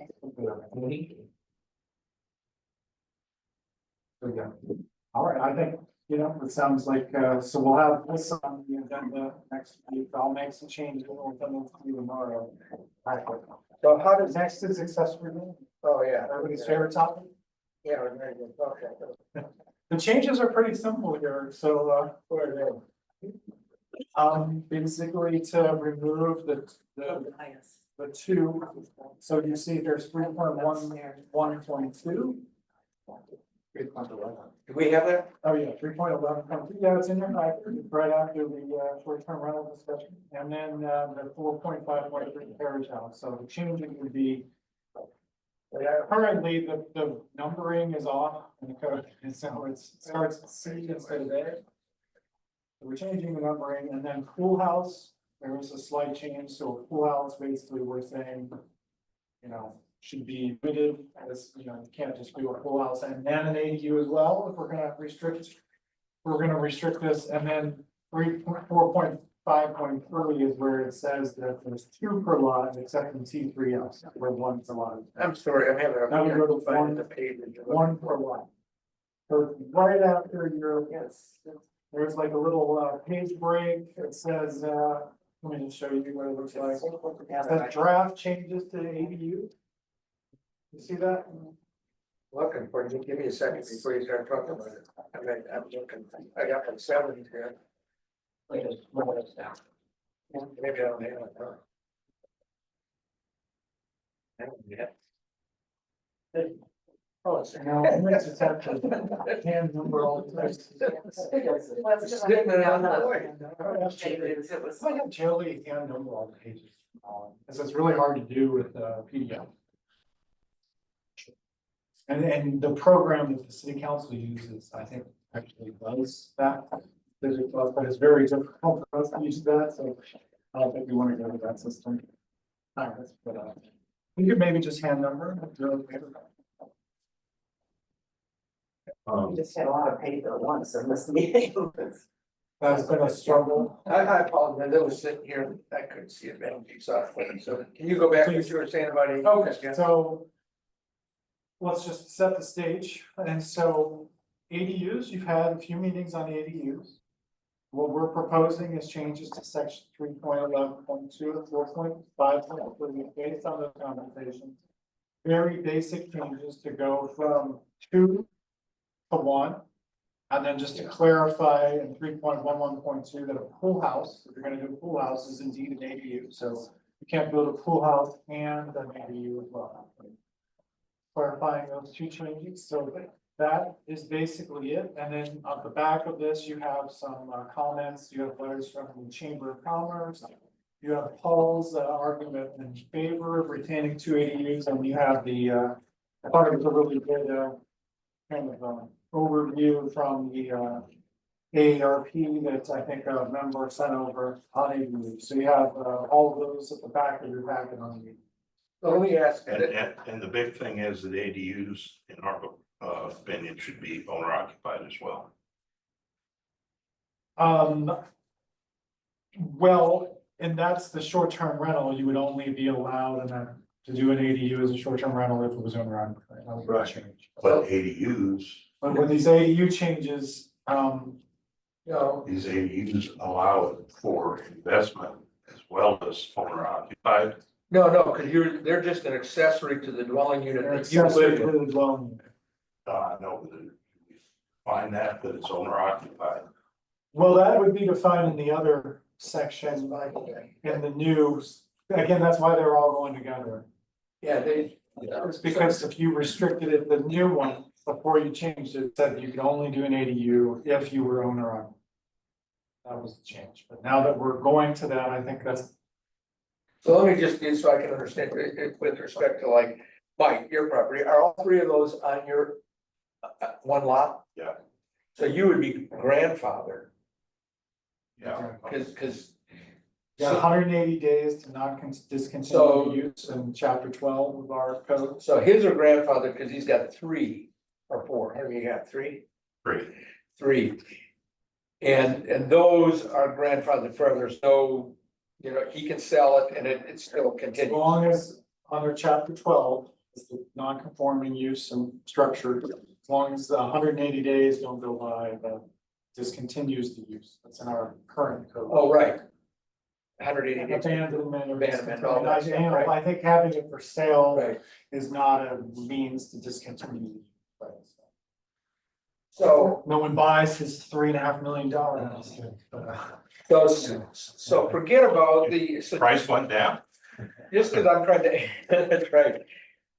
S3: yeah. All right, I think, it sounds like, so we'll have this on the agenda next week. I'll make some changes. We'll come to you tomorrow. All right.
S6: So how does,
S3: Next is accessory building.
S6: oh, yeah.
S3: Everybody's favorite topic.
S6: Yeah, we're very good. Okay.
S3: The changes are pretty simple here, so, basically to remove the two. So you see there's 3.1.2.
S6: Do we have that?
S3: Oh, yeah, 3.11.2, yeah, it's in your packet, it's right after the short-term rental discussion, and then the 4.5.3 carriage house, so the changing would be. Currently, the numbering is off in the code, and so it starts at C instead of A. So we're changing the numbering, and then pool house, there was a slight change, so a pool house, basically, we're saying, should be limited, as, you can't just do a pool house and then an ADU as well, if we're gonna restrict this, and then 4.5.3 is where it says that there's 2 per lot, except in T3 where 1's a lot.
S6: I'm sorry, I'm having a.
S3: Now we go to
S6: find
S3: one-
S6: the page.
S3: 1 per lot. So right after your, there's like a little page break, it says, let me just show you what it looks like. It says draft changes to ADU. You see that?
S6: Looking for you, give me a second before you start talking about it. I mean, I'm looking, I got my 70 here.
S7: Like a, what is that?
S6: Maybe I don't have it. Huh? I don't yet. Oh, it's.
S3: No, I'm going to have to hand number all the text.
S2: Well, it's just
S6: Stick it
S2: on
S6: on the
S2: the
S6: way.
S2: changes, it was.
S3: I have Jelly hand number all the pages, because it's really hard to do with PDF. And the program that the city council uses, I think, actually does that. But it's very difficult for us to use that, so I don't think we want to go to that system. All right, but you could maybe just hand number.
S2: We just had a lot of paper at once in this meeting.
S3: That's been a struggle.
S6: I apologize, I was sitting here, I couldn't see it, man, so can you go back to what you were saying about it?
S3: Okay, so let's just set the stage. And so ADUs, you've had a few meetings on ADUs. What we're proposing is changes to section 3.11.2 and 4.5 based on those conversations. Very basic changes to go from 2 to 1. And then just to clarify in 3.11.2 that a pool house, if you're gonna do a pool house, is indeed an ADU. So you can't build a pool house and an ADU as well. Clarifying those 2 changes, so that is basically it. And then on the back of this, you have some comments, you have letters from the Chamber of Commerce. You have Paul's argument in favor of retaining 2 ADUs, and you have the, I thought it was a really good kind of overview from the AARP that I think a member sent over on ADUs. So you have all of those at the back of your packet on the.
S6: So let me ask,
S1: And the big thing is that ADUs, in our opinion, should be owner occupied as well.
S3: Well, and that's the short-term rental, you would only be allowed in that to do an ADU as a short-term rental if it was owner occupied. That would be a change.
S1: But ADUs,
S3: But with these ADU changes,
S1: these ADUs allow for investment as well as owner occupied.
S6: no, because they're just an accessory to the dwelling unit
S3: they're
S6: that you
S3: accessory
S6: live in.
S3: to the dwelling unit.
S1: I know that we find that it's owner occupied.
S3: Well, that would be defined in the other section, in the new, again, that's why they're all going together.
S6: Yeah,
S3: It's because if you restricted it, the new one, before you changed it, said you could only do an ADU if you were owner occupied. That was the change, but now that we're going to that, I think that's.
S6: So let me just, so I can understand with respect to like, Mike, your property, are all 3 of those on your one lot?
S1: Yeah.
S6: So you would be grandfather,
S1: Yeah.
S6: because.
S3: You got 180 days to not discontinue
S6: So-
S3: the use in chapter 12 of our code.
S6: So his are grandfather because he's got 3 or 4, how many you got, 3?
S1: Great.
S6: 3. And those are grandfathered forever, there's no, you know, he can sell it and it still
S3: As
S6: continues.
S3: long as under chapter 12 is the non-conforming use and structure, as long as the 180 days don't go by, that discontinues the use. That's in our current code.
S6: Oh, right. 180 days.
S3: Abandonment. or
S6: Abandonment, all that stuff,
S3: discontinuation.
S6: right.
S3: I think having it for sale
S6: Right,
S3: is not a means to discontinue. the use.
S6: so,
S3: No one buys his $3.5 million.
S6: so forget about the. so
S1: Price went down.
S6: Just because I'm trying to, that's right.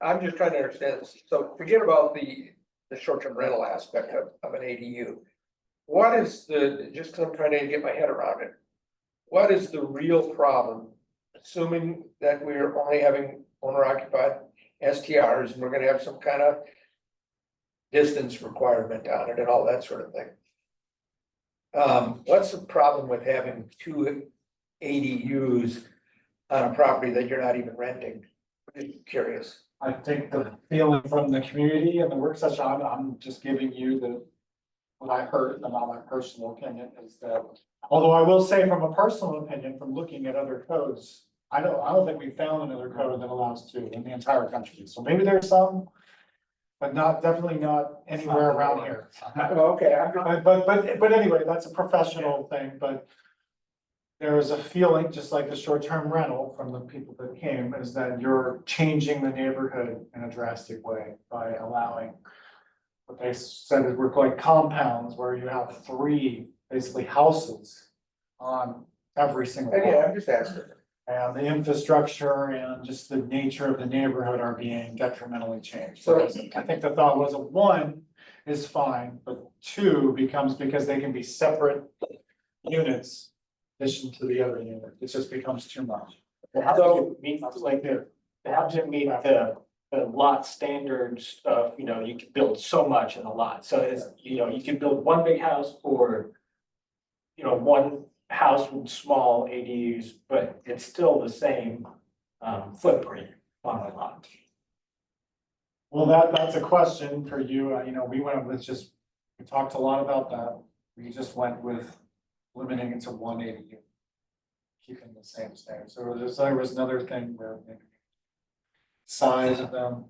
S6: I'm just trying to understand this. So forget about the short-term rental aspect of an ADU. What is just because I'm trying to get my head around it. What is the real problem? Assuming that we're only having owner occupied STRs and we're gonna have some kind of distance requirement on it and all that sort of thing. What's the problem with having two ADUs on a property that you're not even renting? I'm just curious.
S3: I think the feeling from the community and the work session, I'm just giving you what I heard, and not my personal opinion, is that, although I will say from a personal opinion, from looking at other codes, I don't think we found another code that allows two in the entire country. So maybe there's some, but definitely not anywhere around here.
S6: Okay,
S3: But anyway, that's a professional thing, but there is a feeling, just like the short-term rental from the people that came, is that you're changing the neighborhood in a drastic way by allowing what they said is we're like compounds where you have three basically houses on every single
S6: yeah,
S3: lot.
S6: I'm just asking.
S3: And the infrastructure and just the nature of the neighborhood are being detrimentally changed.
S6: So-
S3: I think the thought was one is fine, but two becomes because they can be separate units in addition to the other unit. It just becomes too much.
S6: So-
S7: Meet, like, how does it meet the lot standards of, you know, you can build so much in a lot, so it's, you know, you can build one big house or. You know, one house with small ADUs, but it's still the same footprint on a lot.
S3: Well, that's a question for you. You know, we talked a lot about that. We just went with limiting it to 180. Keeping the same standard. So there was another thing where maybe size of them,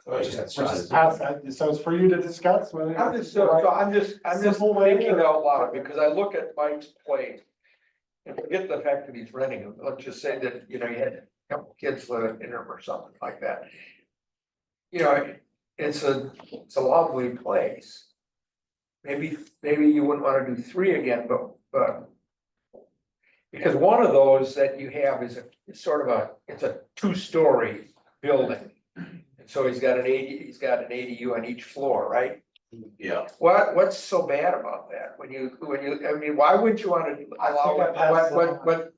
S3: so it's for you to discuss whether.
S6: I'm just
S3: Simple way
S6: thinking
S3: or-
S6: out loud, because I look at Mike's place. And forget the fact that he's renting them, let's just say that, you know, you had a couple kids living in them or something like that. You know, it's a lovely place. Maybe you wouldn't wanna do three again, but. Because one of those that you have is it's a two-story building. And so he's got an ADU on each floor, right?
S1: Yeah,
S6: What's so bad about that? When you, I mean, why wouldn't you wanna allow
S3: I passed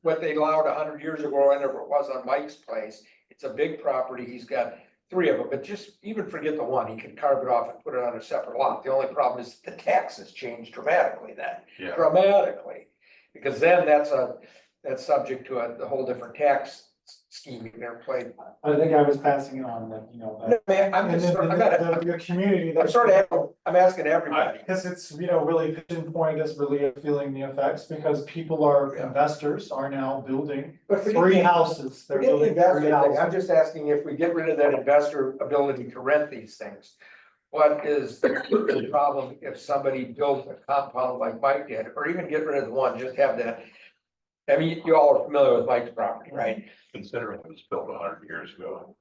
S6: what they allowed 100 years ago, whenever it was on Mike's place? It's a big property, he's got three of them, but just even forget the one, he can carve it off and put it on a separate lot. The only problem is the taxes change dramatically then,
S1: yeah.
S6: dramatically. Because then that's subject to a whole different tax scheme you never played.
S3: I think I was passing it on that, you know, that.
S6: Man, I'm
S3: And
S6: just,
S3: then the community.
S6: I'm asking everybody.
S3: Because it's, you know, really Pigeon Point is really feeling the effects because people investors are now building
S6: But forget
S3: three
S6: the-
S3: houses. They're
S6: Forget the
S3: building
S6: investor
S3: three
S6: thing, I'm
S3: houses.
S6: just asking if we get rid of that investor ability to rent these things. What is the problem if somebody built a compound like Mike did, or even get rid of the one, just have that? I mean, you all are familiar with Mike's property, right?
S1: Considering it was built 100 years ago.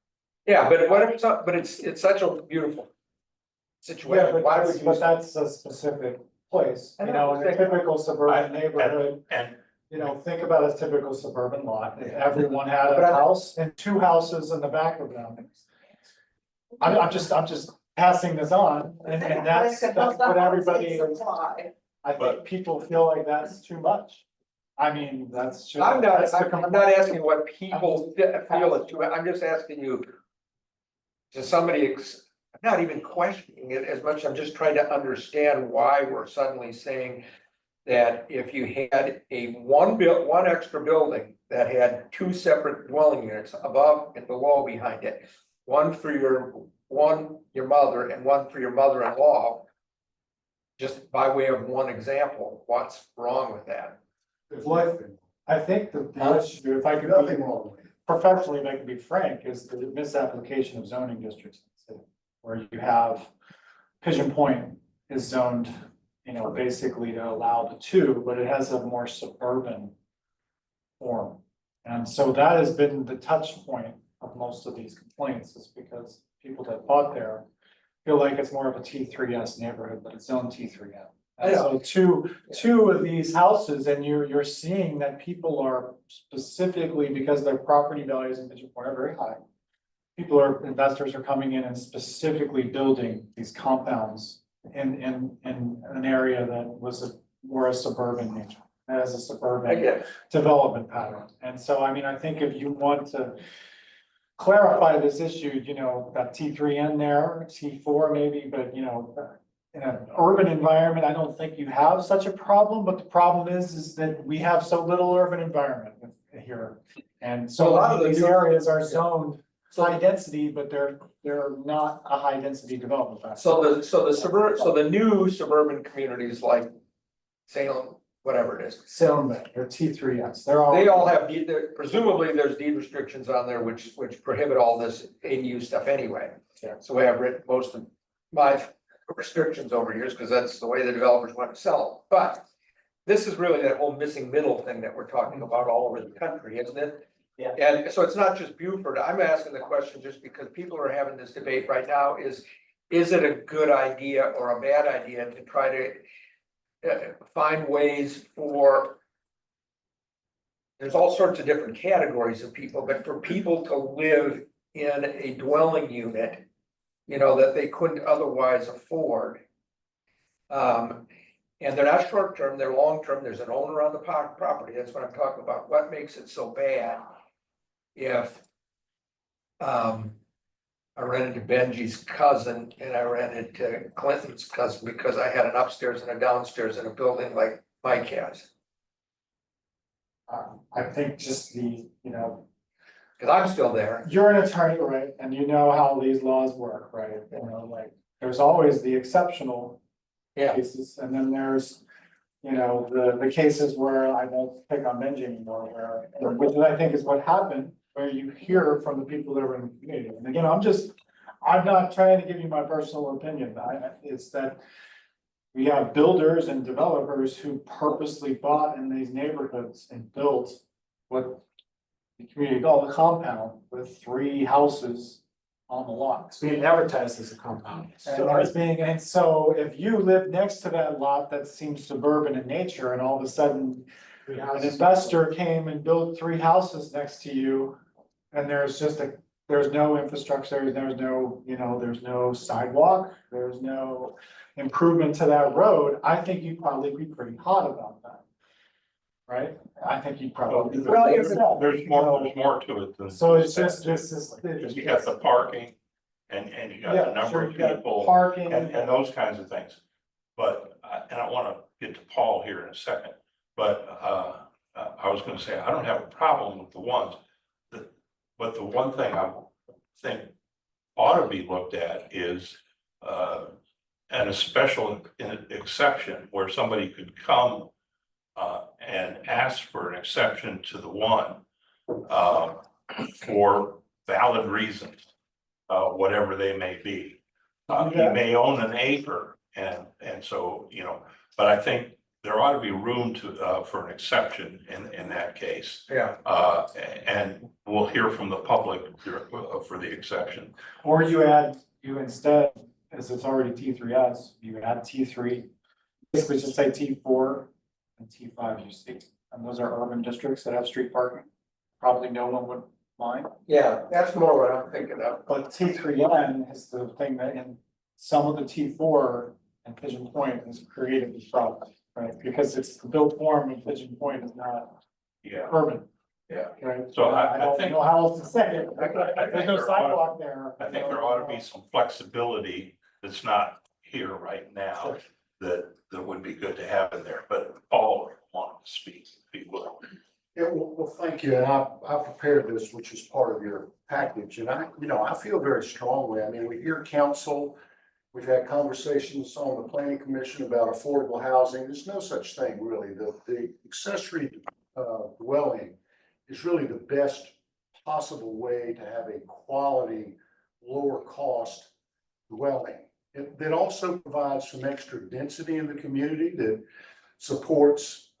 S6: Yeah, but what if it's not, but it's such a beautiful
S3: Yeah,
S6: situation, why would you?
S3: but that's a specific place,
S6: I
S3: you
S6: know,
S3: know, in a typical suburban neighborhood.
S1: And
S3: You know, think about a typical suburban lot, if everyone had
S6: But
S3: a
S6: I'm-
S3: house and two houses in the back of them. I'm just passing this on, and that's what everybody is. I think people feel like that's too much. I mean, that's just.
S6: I'm
S3: that's the
S6: not asking what people feel is too, I'm just asking you. To somebody, I'm not even questioning it as much, I'm just trying to understand why we're suddenly saying. That if you had one extra building that had two separate dwelling units above and below behind it. One for your mother and one for your mother-in-law. Just by way of one example, what's wrong with that?
S3: Well, I think that the issue, if I could
S8: Nothing
S3: be
S8: wrong with it.
S3: professionally, if I could be frank, is the misapplication of zoning districts. Where you have Pigeon Point is zoned, you know, basically to allow the two, but it has a more suburban form. And so that has been the touch point of most of these complaints, is because people that bought there feel like it's more of a T3S neighborhood, but it's zoned T3N. And so two of these houses, and you're seeing that people are specifically, because their property values in Pigeon Point are very high. Investors are coming in and specifically building these compounds in an area that was more a suburban nature, as a
S6: I
S3: suburban
S6: get it.
S3: development pattern. And so, I mean, I think if you want to clarify this issue, you know, got T3N there, T4 maybe, but you know, in an urban environment, I don't think you have such a problem, but the problem is that we have so little urban environment here. And
S6: So a
S3: so
S6: lot of the
S3: these
S6: new-
S3: areas are zoned high density, but they're not a high density development factor.
S6: So the new suburban communities like Salem, whatever it is,
S3: Salem, they're T3S, they're all.
S6: they all have, presumably there's deed restrictions on there which prohibit all this ADU stuff anyway.
S3: Yeah.
S6: So we have written most of my restrictions over years, because that's the way the developers want to sell them. But this is really that whole missing middle thing that we're talking about all over the country, isn't it?
S7: Yeah.
S6: And so it's not just Buford. I'm asking the question just because people are having this debate right now, is it a good idea or a bad idea to try to find ways for, there's all sorts of different categories of people, but for people to live in a dwelling unit, you know, that they couldn't otherwise afford. And they're not short-term, they're long-term. There's an owner on the property. That's what I'm talking about. What makes it so bad? If I ran into Benji's cousin and I ran into Clinton's cousin because I had an upstairs and a downstairs in a building like Mike has.
S3: I think just the, you know,
S6: Cause I'm still there.
S3: you're an attorney, right, and you know how these laws work, right, you know, like, there's always the exceptional
S6: Yeah,
S3: cases, and then there's, you know, the cases where I won't pick on Benji anymore, where, which I think is what happened, where you hear from the people that are in the community, and again, I'm not trying to give you my personal opinion, it's that we have builders and developers who purposely bought in these neighborhoods and built what the community called a compound with 3 houses on the lot.
S4: It's being advertised as a compound.
S3: And so if you live next to that lot that seems suburban in nature, and all of a sudden an investor came and built 3 houses next to you, and there's no infrastructure, there's no, you know, there's no sidewalk, there's no improvement to that road, I think you'd probably be pretty hot about that. Right? I think you'd probably.
S6: Well, if
S1: There's more to it than.
S3: So it's just, this is.
S1: Because you got the parking and you got the
S3: Yeah,
S1: number
S3: sure,
S1: of
S3: you got
S1: people
S3: parking.
S1: and those kinds of things. But, and I wanna get to Paul here in a second, but, I was gonna say, I don't have a problem with the ones. But the one thing I think ought to be looked at is, and a special exception where somebody could come and ask for an exception to the one for valid reasons, whatever they may be. He may own an acre and so, you know, but I think there ought to be room to for an exception in that case.
S6: yeah.
S1: And we'll hear from the public for the exception.
S3: Or you instead, as it's already T3S, you add T3, basically just say T4 and T5 you see. And those are urban districts that have street parking. Probably no one would mind.
S6: Yeah, that's more what I'm thinking of.
S3: But T3N is the thing that in some of the T4 and Pigeon Point has created this problem, right? Because it's the built form of Pigeon Point is not
S1: Yeah,
S3: urban.
S1: yeah.
S3: Right?
S1: So I
S3: don't
S1: think-
S3: know how else to say it.
S1: I think
S3: There's no
S1: there ought-
S3: sidewalk there.
S1: I think there ought to be some flexibility that's not here right now that would be good to have in there, but Paul wanted to speak, if he will.
S8: Yeah, well, thank you, and I prepared this, which is part of your package, and I feel very strongly, I mean, we hear council, We've had conversations on the planning commission about affordable housing. There's no such thing really. The accessory dwelling is really the best possible way to have a quality, lower cost dwelling. That also provides some extra density in the community that supports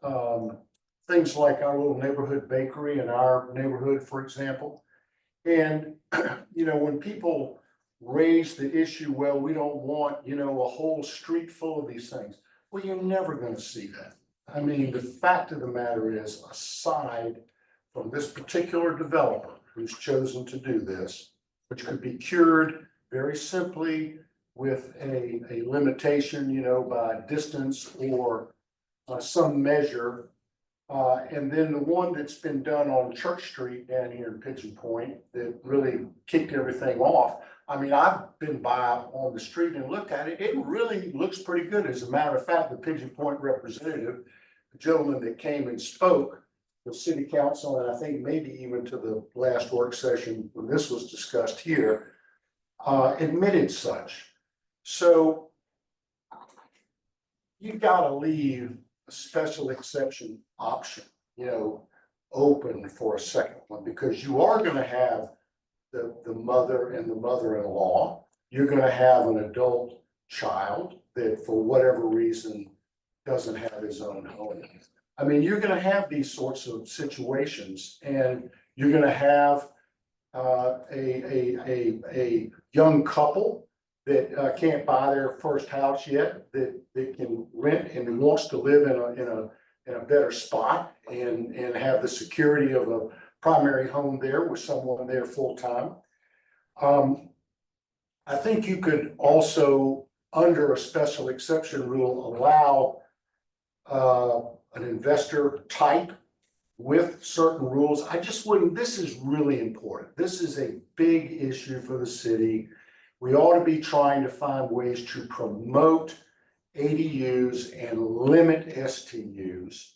S8: things like our little neighborhood bakery in our neighborhood, for example. And, you know, when people raise the issue, well, we don't want, you know, a whole street full of these things. Well, you're never going to see that. I mean, the fact of the matter is, aside from this particular developer who's chosen to do this, which could be cured very simply with a limitation, you know, by distance or some measure. And then the one that's been done on Church Street down here in Pigeon Point that really kicked everything off. I mean, I've been by on the street and looked at it. It really looks pretty good. As a matter of fact, the Pigeon Point representative, the gentleman that came and spoke, the city council, and I think maybe even to the last work session when this was discussed here, admitted such. So you've got to leave a special exception option, you know, open for a second one, because you are going to have the mother and the mother-in-law. You're going to have an adult child that for whatever reason doesn't have his own home. I mean, you're going to have these sorts of situations, and you're going to have a young couple that can't buy their first house yet, that can rent and wants to live in a better spot and have the security of a primary home there with someone there full time. I think you could also, under a special exception rule, allow an investor type with certain rules. I just wouldn't, this is really important. This is a big issue for the city. We ought to be trying to find ways to promote ADUs and limit STUs.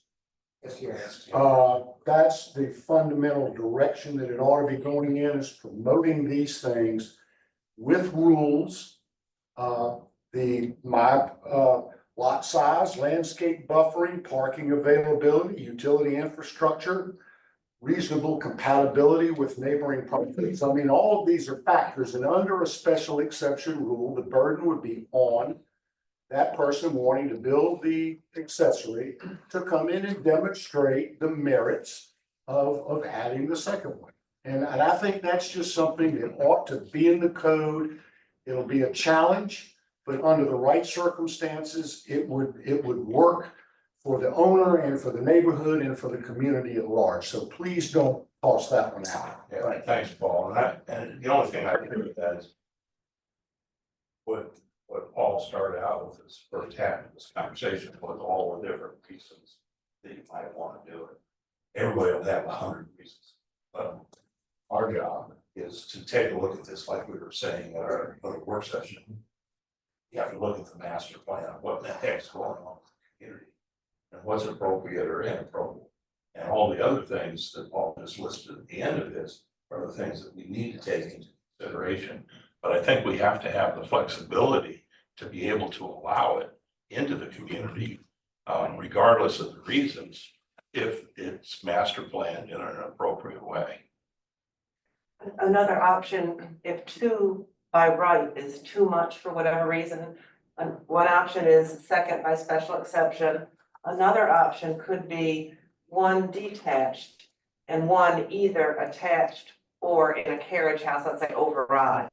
S8: That's the fundamental direction that it ought to be going in, is promoting these things with rules. Lot size, landscape buffering, parking availability, utility infrastructure, reasonable compatibility with neighboring properties. I mean, all of these are factors, and under a special exception rule, the burden would be on that person wanting to build the accessory to come in and demonstrate the merits of adding the second one. And I think that's just something that ought to be in the code. It'll be a challenge, but under the right circumstances, it would work for the owner and for the neighborhood and for the community at large. So please don't toss that one out.
S1: Yeah, right. Thanks, Paul. And the only thing I agree with that is what Paul started out with his first half of this conversation was all the different reasons that you might want to do it. Everybody will have 100 reasons. But our job is to take a look at this, like we were saying at our work session. You have to look at the master plan, what the heck's going on with the community, and what's appropriate or inappropriate. And all the other things that Paul just listed at the end of this are the things that we need to take into consideration. But I think we have to have the flexibility to be able to allow it into the community, regardless of the reasons, if it's master planned in an appropriate way.
S2: Another option, if 2 by right is too much for whatever reason, one option is second by special exception. Another option could be 1 detached and 1 either attached or in a carriage house, let's say override.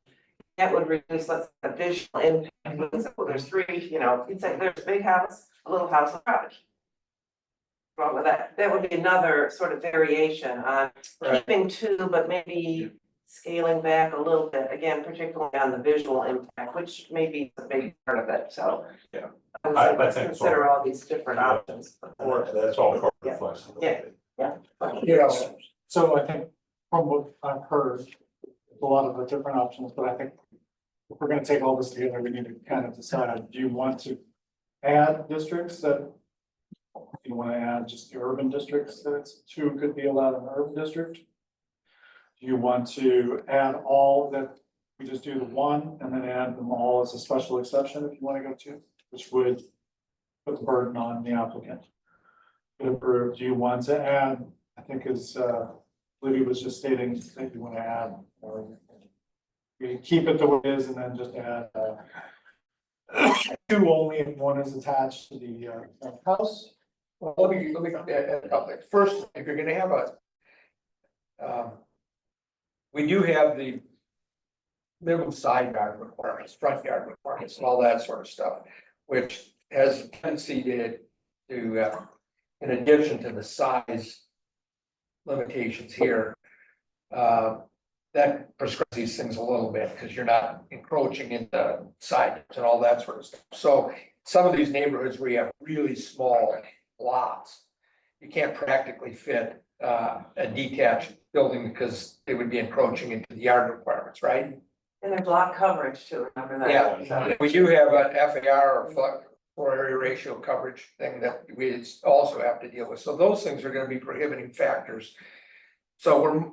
S2: That would reduce, let's say, the visual impact. Well, there's 3, you know, you'd say there's a big house, a little house, a garage. Wrong with that. That would be another sort of variation on keeping 2, but maybe scaling back a little bit, again, particularly on the visual impact, which may be a big part of it, so.
S1: Yeah.
S2: I would
S1: I
S2: say let's
S1: think
S2: consider
S1: so.
S2: all these different options.
S1: Or that's all part of the
S2: Yeah.
S1: flexibility.
S3: Yes. So I think from what I've heard, a lot of the different options, but I think if we're gonna take all this together, we need to kind of decide, do you want to add districts that you want to add just the urban districts, that it's 2 could be allowed in an urban district? Do you want to add all that we just do the one and then add them all as a special exception if you want to go to, which would put the burden on the applicant. Or do you want to add, I think as Libby was just stating, that you want to add, or you keep it the way it is and then just add two only if one is attached to the house.
S6: Well, let me, first, if you're gonna have we do have the minimum side yard requirements, front yard requirements, and all that sort of stuff, which has a tendency to in addition to the size limitations here, that prescribes these things a little bit, because you're not encroaching into sides and all that sort of stuff. So some of these neighborhoods where you have really small lots, you can't practically fit a detached building because they would be encroaching into the yard requirements, right?
S2: And there's lot coverage too, remember that?
S6: Yeah, we do have an FAR or floor area ratio coverage thing that we also have to deal with. So those things are gonna be prohibiting factors. So we're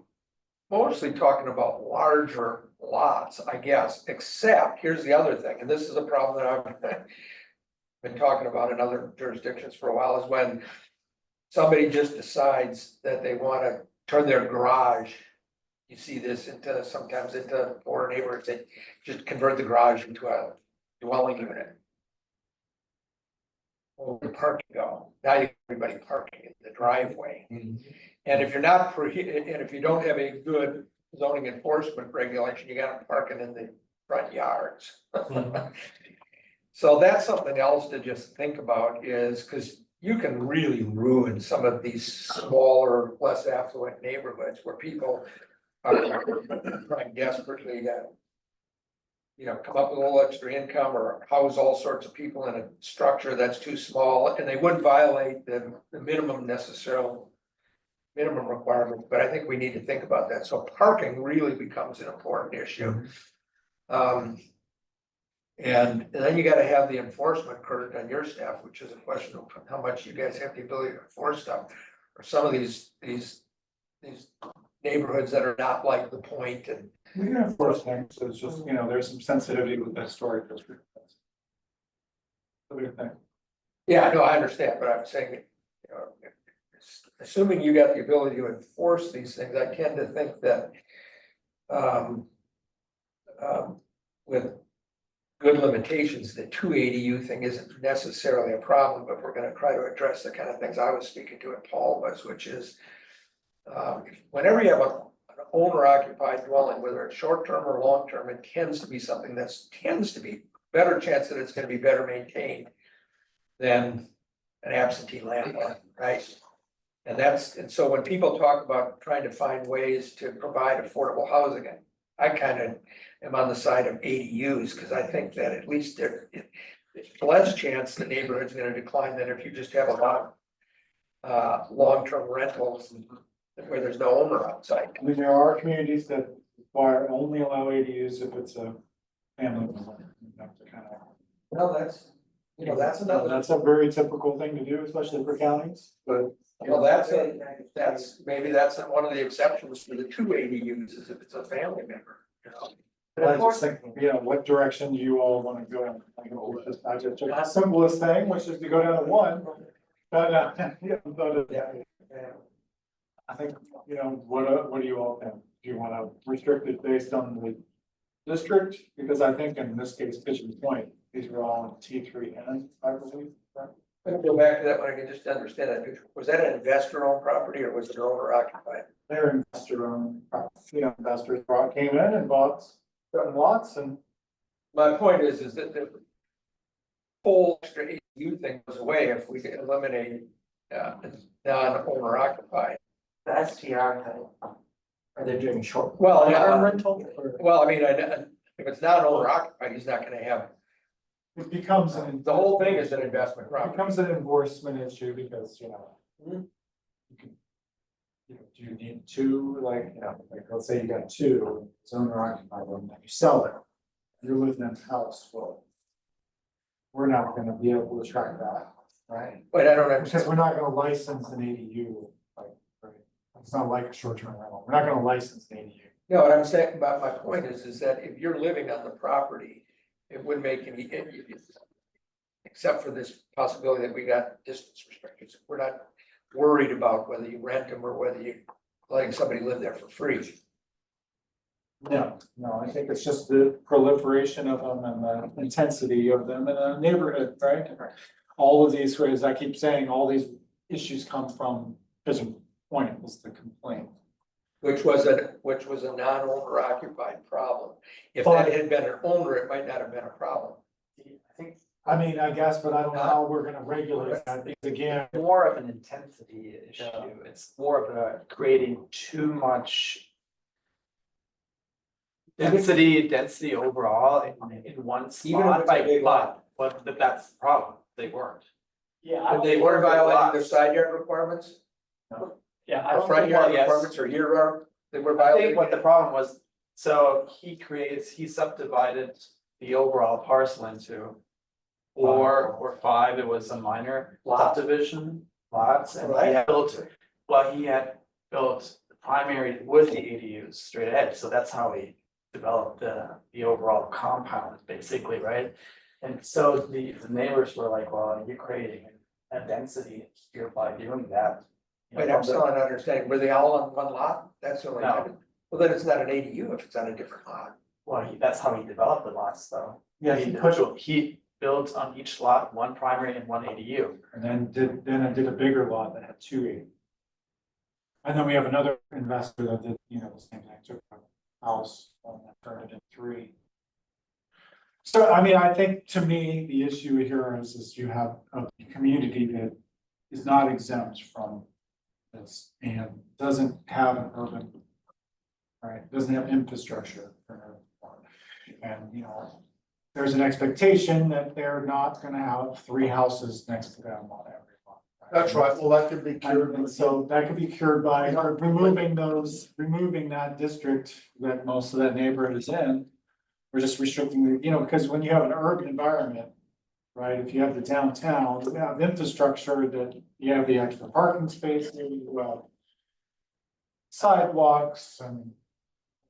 S6: mostly talking about larger lots, I guess, except here's the other thing, and this is a problem that I've been talking about in other jurisdictions for a while, is when somebody just decides that they wanna turn their garage. You see this sometimes into poor neighborhoods, they just convert the garage into a dwelling unit. Well, where parking go? Now you have everybody parking in the driveway. And if you're not, and if you don't have a good zoning enforcement regulation, you got them parking in the front yards. So that's something else to just think about, is because you can really ruin some of these smaller, less affluent neighborhoods where people are trying desperately to, you know, come up with a little extra income or house all sorts of people in a structure that's too small, and they wouldn't violate the minimum requirements, but I think we need to think about that. So parking really becomes an important issue. And then you gotta have the enforcement current on your staff, which is a question of how much you guys have the ability to enforce stuff. Or some of these neighborhoods that are not like the point, and
S3: We can enforce things, so it's just, you know, there's some sensitivity with the historic district. What do you think?
S6: yeah, no, I understand, but I'm saying, you know, assuming you got the ability to enforce these things, I tend to think that with good limitations, the 2 ADU thing isn't necessarily a problem, but we're gonna try to address the kind of things I was speaking to, and Paul was, which is whenever you have an owner occupied dwelling, whether it's short term or long term, it tends to be something tends to be better chance that it's gonna be better maintained than an absentee landlord, right? And so when people talk about trying to find ways to provide affordable housing, I kind of am on the side of ADUs, because I think that at least there's less chance the neighborhood's gonna decline than if you just have a lot of long-term rentals where there's no owner outside.
S3: I mean, there are communities that require only allow ADUs if it's a family. member. You have to kind of-
S6: Well, that's, you know, that's another,
S3: That's a very typical thing to do, especially for counties, but.
S6: well, maybe that's one of the exceptions for the 2 ADUs, is if it's a family member, you know.
S3: I just think, you know, what direction do you all want to go in? I just took the simplest thing, which is to go down to one, but, I think, you know, what do you all think? Do you want to restrict it based on the district? Because I think in this case, Pitcher's Point, these are all in T3N, I believe. Right?
S6: Let me go back to that one, I can just understand that. Was that an investor-owned property or was it owner occupied?
S3: They're investor-owned, you know, investors came in and bought certain lots and.
S6: My point is that the whole extra ADU thing goes away if we could eliminate non-owner occupied.
S2: The STR thing.
S7: Are they doing short?
S6: Well,
S7: term rental? or-
S6: well, I mean, if it's not owner occupied, he's not gonna have,
S3: It becomes
S6: the whole thing is an investment
S3: It
S6: property.
S3: becomes an enforcement issue because, you know.
S6: Mhm.
S3: You can. You know, do you need two, like, you know, like, let's say you got two, it's owner occupied, and you sell it. You're living in a house, well. We're not gonna be able to track that, right?
S6: But I don't
S3: Because
S6: understand.
S3: we're not gonna license an ADU, like, right? It's not like a short-term rental, we're not gonna license an ADU.
S6: No, what I'm saying, my point is that if you're living on the property, it wouldn't make any, except for this possibility that we got distance restrictions, we're not worried about whether you rent them or whether you letting somebody live there for free.
S3: No, I think it's just the proliferation of them and the intensity of them in a neighborhood, right? All of these, as I keep saying, all these issues come from, this point was the complaint.
S6: Which was a non-owner occupied problem. If that had been an owner, it might not have been a problem.
S3: I mean, I guess, but I don't know how we're gonna regulate that, because again,
S5: More of an intensity issue, it's more of a creating too much. Density overall in one
S6: Even if
S5: spot,
S6: it's a big lot.
S5: but that's the problem, they weren't.
S7: Yeah,
S6: They weren't violating their
S5: lots.
S6: side yard requirements,
S7: yeah, I
S6: or
S7: don't
S6: front
S7: think,
S6: yard
S5: yes.
S6: requirements, or rear yard, they were
S5: I think
S6: violating.
S5: what the problem was, so he subdivided the overall parcel into. Four or five, it was a minor subdivision lots, and he had built the primary with the ADUs straight ahead, so that's how he developed the overall compound, basically, right? And so the neighbors were like, well, you're creating a density here by doing that. You know,
S6: Wait, I'm still not understanding, were they all on one lot? That's the only.
S5: No.
S6: Well, then it's not an ADU if it's on a different lot.
S5: Well, that's how he developed the lots, though.
S3: yeah,
S5: He built on each lot, one primary and one ADU.
S3: and then I did a bigger lot that had two acres. And then we have another investor that did, the same thing, took a house and turned it into three. So, I mean, I think to me, the issue here is you have a community that is not exempt from this and doesn't have an urban, right, doesn't have infrastructure for an urban farm. And, there's an expectation that they're not gonna have three houses next to them on every lot.
S8: That's right, well, that could be cured.
S3: And so that could be cured by removing that district that most of that neighborhood is in. We're just restricting because when you have an urban environment, right, if you have the downtown, you have infrastructure that you have the extra parking space, you have sidewalks and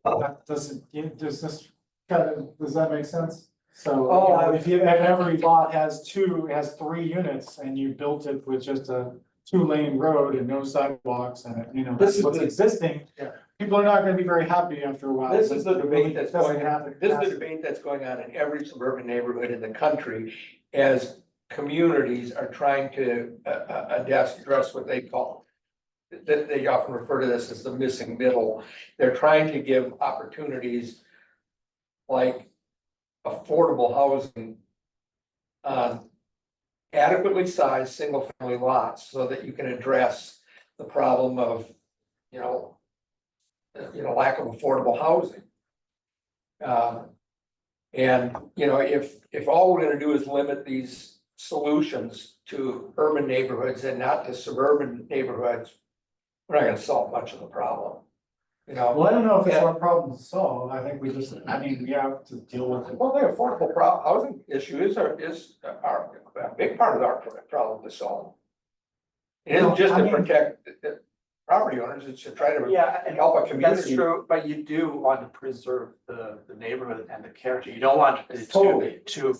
S3: that doesn't, does that make sense? So, if every lot has three units and you built it with just a 2-lane road and no sidewalks and,
S6: This is
S3: what's
S6: the-
S3: existing.
S6: Yeah.
S3: People are not gonna be very happy after a while.
S6: This is the debate that's
S3: Doesn't
S6: going
S3: have
S6: on,
S3: the
S6: this is the
S3: capacity.
S6: debate that's going on in every suburban neighborhood in the country. As communities are trying to address what they call. That they often refer to this as the missing middle. They're trying to give opportunities. Like affordable housing. On adequately sized, single family lots so that you can address the problem of, lack of affordable housing. And, if all we're gonna do is limit these solutions to urban neighborhoods and not to suburban neighborhoods, we're not gonna solve much of the problem.
S3: Well, I don't know if it's our problem to solve. I think we have to deal with it.
S6: Well, the affordable housing issue is a big part of our problem to solve. It isn't just to protect the property owners, it's to try to
S5: Yeah, and
S6: help a
S5: that's
S6: community.
S5: true, but you do want to preserve the neighborhood and the character. You don't want it
S6: Totally.
S5: to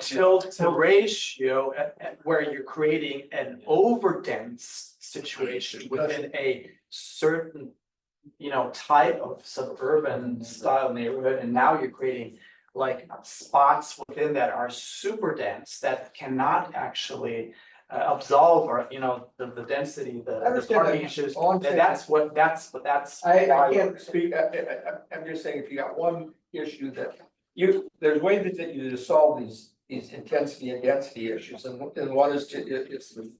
S5: tilt the ratio at where you're creating an overdense situation within a certain type of suburban style neighborhood, and now you're creating like spots within that are super dense that cannot actually absolve or, the density, the
S6: understand
S5: parking
S6: that.
S5: issues.
S6: All I'm saying
S5: That's that's.
S6: I
S5: why
S6: can't speak, I'm just saying, if you got one issue that there's ways that you to solve these intensity and density issues, and one is it's the.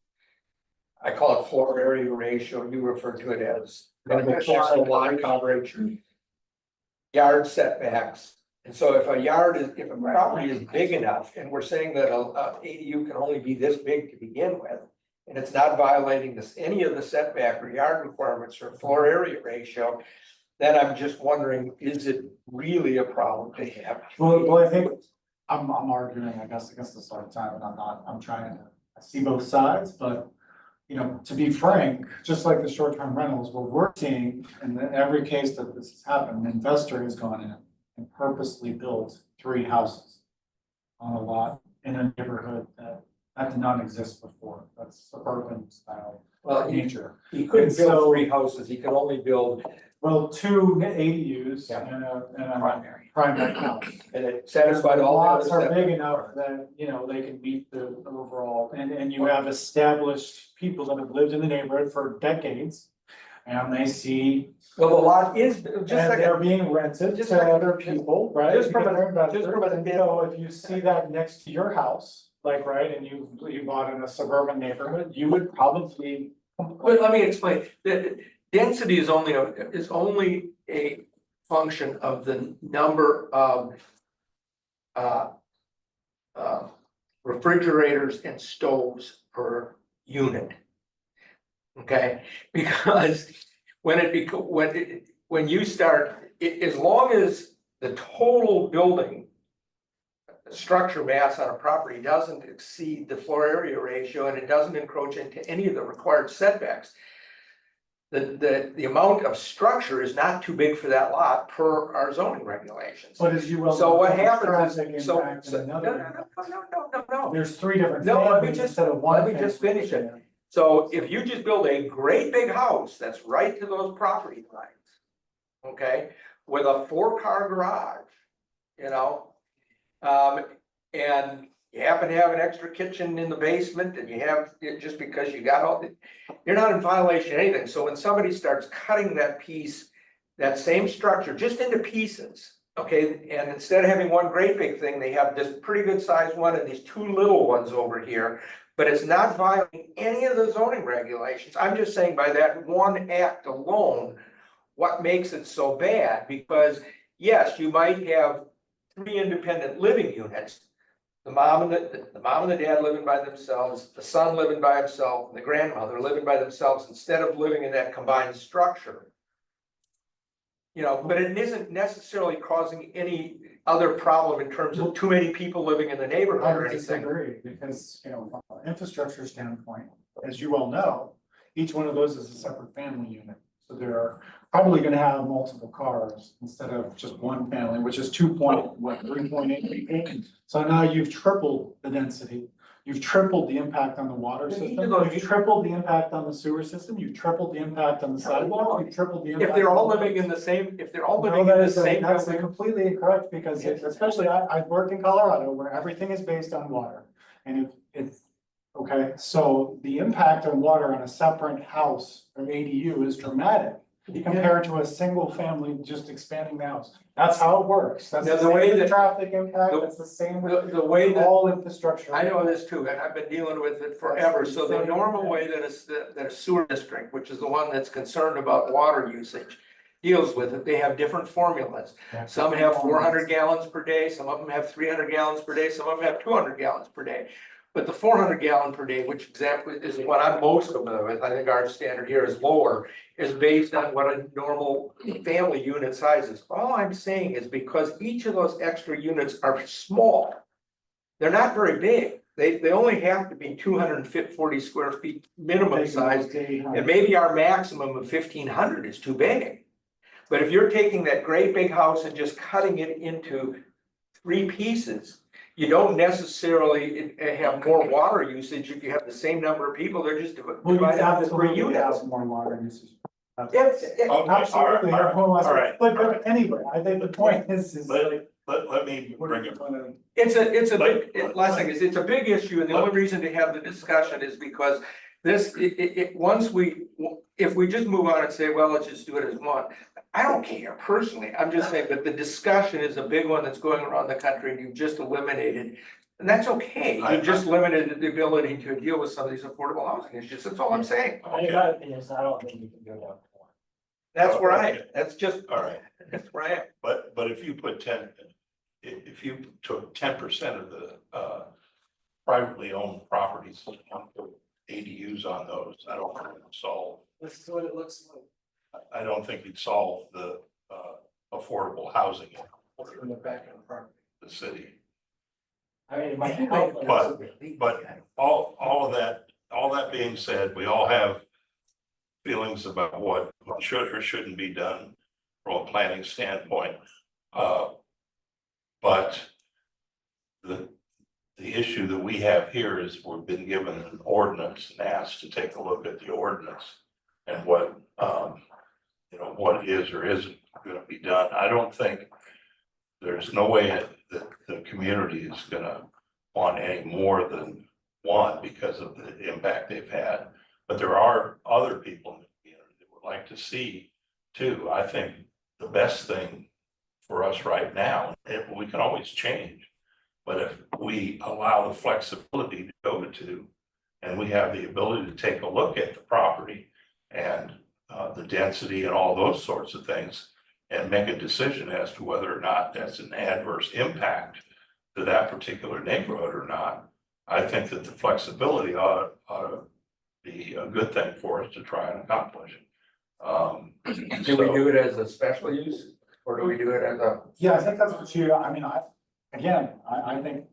S6: I call it floor area ratio, you refer to it as minimum parcel lot coverage. Yard setbacks, and so if a property is big enough, and we're saying that a ADU can only be this big to begin with. And it's not violating any of the setback or yard requirements or floor area ratio. Then I'm just wondering, is it really a problem to have?
S3: Well, I think I'm arguing, I guess, against this all the time, and I'm trying to see both sides, but. you know, to be frank, just like the short-term rentals, what we're seeing, in every case that this has happened, an investor has gone in and purposely built 3 houses on a lot in a neighborhood that did not exist before. That's suburban style
S6: Well,
S3: nature.
S6: he couldn't
S3: So-
S6: build 3 houses, he could only build,
S3: Well, 2 ADUs
S6: Yeah.
S3: and a
S6: primary,
S3: primary house.
S6: and it satisfied all the
S3: Lots
S6: other
S3: are big
S6: setbacks.
S3: enough that, you know, they can meet the overall, and you have established people that have lived in the neighborhood for decades. And they see,
S6: Well, the lot is, just
S3: and
S6: like,
S3: they're being rented
S6: just
S3: to
S6: like-
S3: other people, right?
S6: just from a-
S3: Because they're investors.
S6: just from a-
S3: And so if you see that next to your house, like, right, and you bought in a suburban neighborhood, you would probably
S6: but let me explain, the density is only a function of the number of refrigerators and stoves per unit. Okay, because when you start, as long as the total building structure mass on a property doesn't exceed the floor area ratio and it doesn't encroach into any of the required setbacks, the amount of structure is not too big for that lot per our zoning regulations.
S3: But as you well.
S6: So what
S3: know,
S6: happens
S3: traffic
S6: is, so,
S3: impact and
S6: no,
S3: another-
S6: no.
S3: There's 3 different
S6: No, let me
S3: families
S6: just-
S3: instead of one.
S6: let me just
S3: family.
S6: finish it. So if you just build a great big house that's right to those property lines, okay, with a 4-car garage, you know, and you happen to have an extra kitchen in the basement and you have, just because you got all, you're not in violation of anything. So when somebody starts cutting that piece, that same structure just into pieces, okay, and instead of having one great big thing, they have this pretty good sized one and these 2 little ones over here. But it's not violating any of the zoning regulations. I'm just saying by that one act alone, what makes it so bad? Because yes, you might have 3 independent living units. The mom and the dad living by themselves, the son living by himself, and the grandmother living by themselves instead of living in that combined structure. You know, but it isn't necessarily causing any other problem in terms of too many people living in the neighborhood
S3: I
S6: or
S3: would
S6: anything.
S3: disagree, because, you know, from an infrastructure standpoint, as you well know, each one of those is a separate family unit. So they're probably gonna have multiple cars instead of just one family, which is 3.8 people. So now you've tripled the density, you've tripled the impact on the water
S6: But each
S3: system,
S6: of those-
S3: you've tripled the impact on the sewer system, you've tripled the impact on the sidewalk, you've tripled the impact.
S6: If they're all
S3: on the-
S6: living in the same, if they're all
S3: No,
S6: living
S3: that
S6: in the
S3: is
S6: same
S3: that's
S6: building.
S3: completely incorrect, because especially I've worked in Colorado where everything is based on water. And it's, okay, so the impact on water on a separate house or ADU is dramatic compared to a single family just expanding the house. That's how it works. That's
S6: Now,
S3: the
S6: the way
S3: same with
S6: that-
S3: traffic impact, that's the same with
S6: The way that,
S3: all infrastructure.
S6: I know this too, and I've been dealing with it forever. So the normal way that a sewer district, which is the one that's concerned about water usage, deals with it, they have different formulas. Some have 400 gallons per day, some of them have 300 gallons per day, some of them have 200 gallons per day. But the 400 gallon per day, which exactly is what I'm most familiar with, I think our standard here is lower, is based on what a normal family unit size is. All I'm saying is because each of those extra units are small, they're not very big. They only have to be 240 square feet minimum size. And maybe our maximum of 1,500 is too big. But if you're taking that great big house and just cutting it into 3 pieces, you don't necessarily have more water usage. If you have the same number of people, they're just
S3: Well, you
S6: divided into 3
S3: absolutely
S6: units.
S3: have more water usage.
S6: Okay,
S3: Absolutely, everyone wants,
S1: all right.
S3: but anyway, I think the point is like.
S1: Let me
S3: what
S1: bring
S3: do you
S1: it.
S3: wanna-
S6: It's a
S1: But-
S6: big, last thing is, it's a big issue, and the only reason to have the discussion is because this, once if we just move on and say, well, let's just do it as one. I don't care personally, I'm just saying, but the discussion is a big one that's going around the country, and you've just eliminated. And that's okay, you've just limited the ability to deal with some of these affordable housing issues, that's all I'm saying.
S7: In my opinion, I don't think you can go down to 1.
S6: That's where I am, that's just,
S1: All right,
S6: that's where I am.
S1: but if you put 10, if you took 10% of the privately owned properties, ADUs on those, I don't think it'd solve.
S5: This is what it looks like
S1: I don't think it'd solve the affordable housing
S5: in the back of the property.
S1: in the city.
S7: I mean, it might help,
S1: But all all that being said, we all have feelings about what should or shouldn't be done from a planning standpoint. But the issue that we have here is we've been given an ordinance and asked to take a look at the ordinance and what, what is or isn't gonna be done. I don't think there's no way that the community is gonna want any more than one because of the impact they've had. But there are other people in the community that would like to see too. I think the best thing for us right now, and we can always change, but if we allow the flexibility to go to, and we have the ability to take a look at the property and the density and all those sorts of things, and make a decision as to whether or not that's an adverse impact to that particular neighborhood or not, I think that the flexibility ought to be a good thing for us to try and accomplish.
S6: Do we do it as a special use, or do we do it as a?
S3: Yeah, I think that's what I think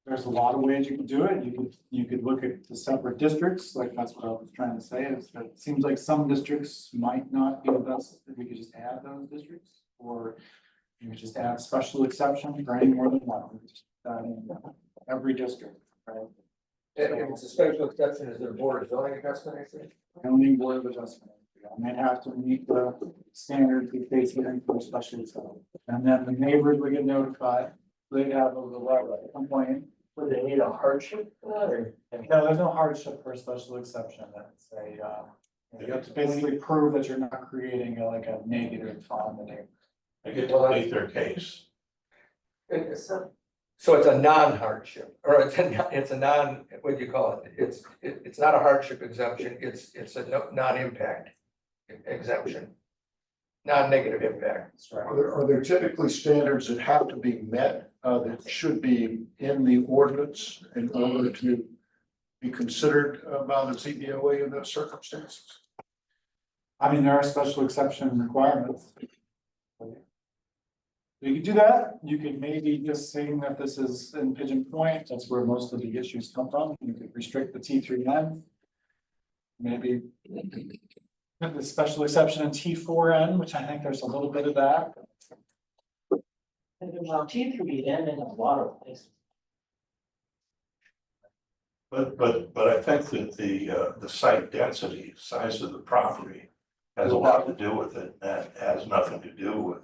S3: there's a lot of ways you can do it. You could look at the separate districts, like that's what I was trying to say, is that it seems like some districts might not be the best, if we could just add those districts, or you could just add special exception for any more than one. We could just add in every district, right?
S6: If it's a special exception, is there a board of zoning adjustment, I think?
S3: Only board of adjustment. And they have to meet the standards that they set in for special exception. And then the neighbors would get notified, they'd have the right to complain.
S7: Would they need a hardship for that, or?
S3: No, there's no hardship for a special exception. That's you have to basically prove that you're not creating like a negative on the neighbor.
S1: They get to make their case.
S6: So it's a non-hardship, or it's a non, what do you call it? It's not a hardship exemption, it's a non-impact exemption. Non-negative impact.
S3: That's right.
S8: Are there typically standards that have to be met, that should be in the ordinance in order to be considered by the ZBOA in those circumstances?
S3: I mean, there are special exception requirements. You could do that. You could maybe just saying that this is in Pigeon Point, that's where most of the issues come from. You could restrict the T3N. Maybe the special exception in T4N, which I think there's a little bit of that.
S7: And there's a T3N in a lot of places.
S1: But I think that the site density, size of the property has a lot to do with it. That has nothing to do with,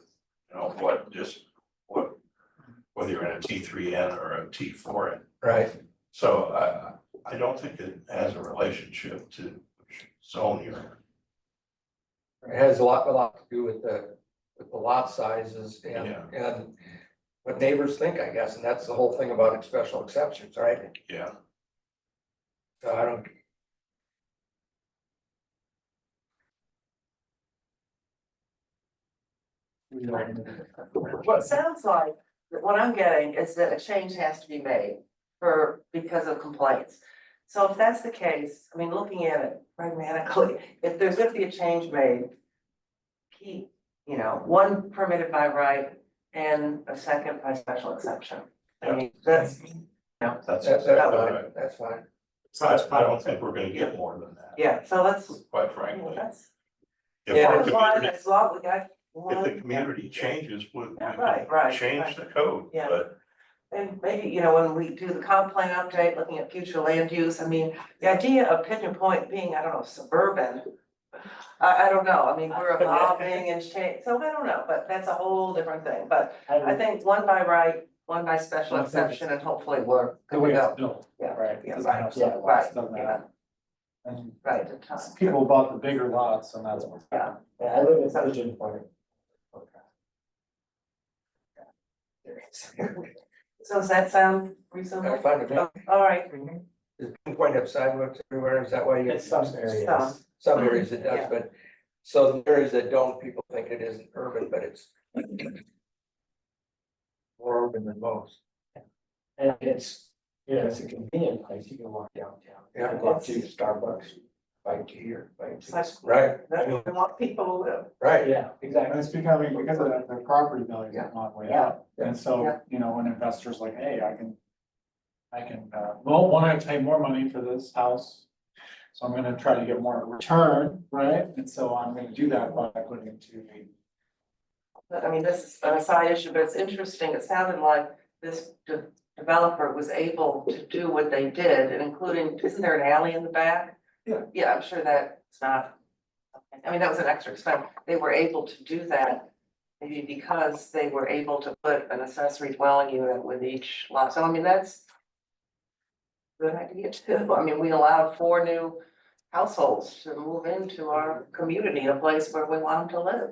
S1: whether you're in a T3N or a T4N.
S6: Right.
S1: So I don't think it has a relationship to zone here.
S6: It has a lot to do with the lot sizes and what neighbors think, I guess, and that's the whole thing about special exceptions, right?
S1: Yeah.
S6: So I don't.
S2: What it sounds like, what I'm getting is that a change has to be made because of complaints. So if that's the case, I mean, looking at it pragmatically, if there's gonna be a change made, keep, one permitted by right and a second by special exception. I mean, that's
S6: That's fine.
S1: I don't think we're gonna get more than that.
S2: yeah, so let's,
S1: Quite frankly.
S2: that's.
S1: If our community,
S2: As long as we got.
S1: if the community changes, we
S2: Right,
S1: can change the code,
S2: Yeah.
S1: but
S2: And maybe, when we do the comp plan update, looking at future land use, I mean, the idea of Pigeon Point being, I don't know, suburban. I don't know, I mean, we're evolving and change, so I don't know, but that's a whole different thing, but I think one by right, one by special exception, and hopefully we're
S3: The
S2: good
S3: way
S2: to
S3: it's
S2: go.
S3: built.
S2: Yeah,
S3: Right.
S2: yeah,
S3: Doesn't have
S2: right,
S3: stuff
S2: yeah,
S3: like
S2: right,
S3: stuff like
S2: yeah,
S3: that. And
S2: right, the time.
S3: people bought the bigger lots and that's what.
S2: Yeah.
S7: Yeah, I live in Pigeon Point.
S2: So does that sound
S6: I'm
S2: reasonable?
S6: fine with that.
S2: All right,
S6: Does Pinpoint have sidewalks everywhere? Is that why you?
S7: In some areas.
S6: Some areas it does,
S2: Yeah.
S6: but so the areas that don't, people think it isn't urban, but it's more urban than most.
S7: And it's a convenient place, you can walk downtown.
S6: Yeah.
S7: Go up to Starbucks, bike to here, bike
S2: it's
S7: to.
S2: like,
S6: Right,
S2: that's where we want people to live.
S6: right.
S7: Yeah, exactly.
S3: And it's becoming, because of that, the property values have gone way up. And so,
S2: Yeah.
S3: when investors like, hey, I can, won't want to pay more money for this house So I'm gonna try to get more return, right? And so I'm gonna do that by putting into a.
S2: But I mean, this is a side issue, but it's interesting. It sounded like this developer was able to do what they did, and including, isn't there an alley in the back?
S3: Yeah.
S2: Yeah, I'm sure that's not, I mean, that was an extra expense. They were able to do that maybe because they were able to put an accessory dwelling unit with each lot. So I mean, that's a good idea too. I mean, we allowed 4 new households to move into our community, a place where we want them to live.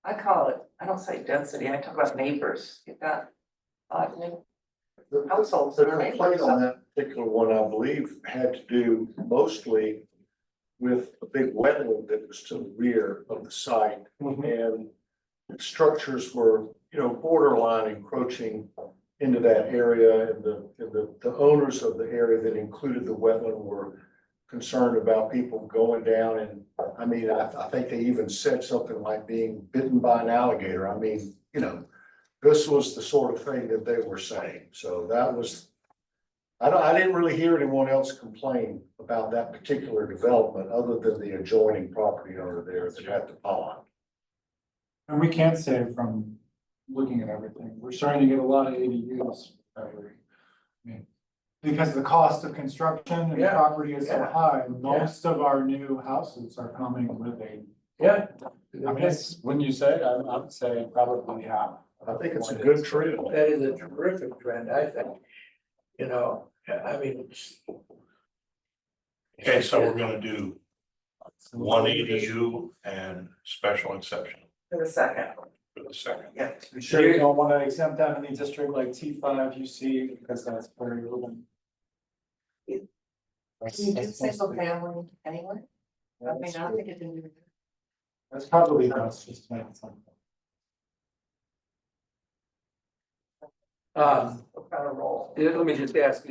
S2: I call it, I don't say density, I talk about neighbors. You've got new households
S8: The
S2: that are
S8: complaint
S2: neighbors.
S8: on that particular one, I believe, had to do mostly with a big wetland that was to the rear of the site. And structures were, borderline encroaching into that area, and the owners of the area that included the wetland were concerned about people going down, and, I mean, I think they even said something like being bitten by an alligator. I mean, this was the sort of thing that they were saying, so that was. I didn't really hear anyone else complain about that particular development, other than the adjoining property owner there that had the pond.
S3: And we can't say from looking at everything, we're starting to get a lot of ADUs. Because the cost of construction and
S6: Yeah,
S3: property is so
S6: yeah,
S3: high, most of our new houses are coming with a.
S6: Yeah.
S3: I mean, it's, when you say, I would say probably half.
S8: I think it's a good trend.
S6: That is a terrific trend, I think. I mean, it's.
S1: Okay, so we're gonna do one ADU and special exception
S2: For the second,
S1: for the second.
S2: yeah.
S3: You sure you don't wanna exempt out any district like T5 UC, because that's very urban.
S2: Can you do single family anyway? I mean, I think it can do.
S3: That's probably best, just to make it simple.
S2: What kind of role?
S6: Let me just ask,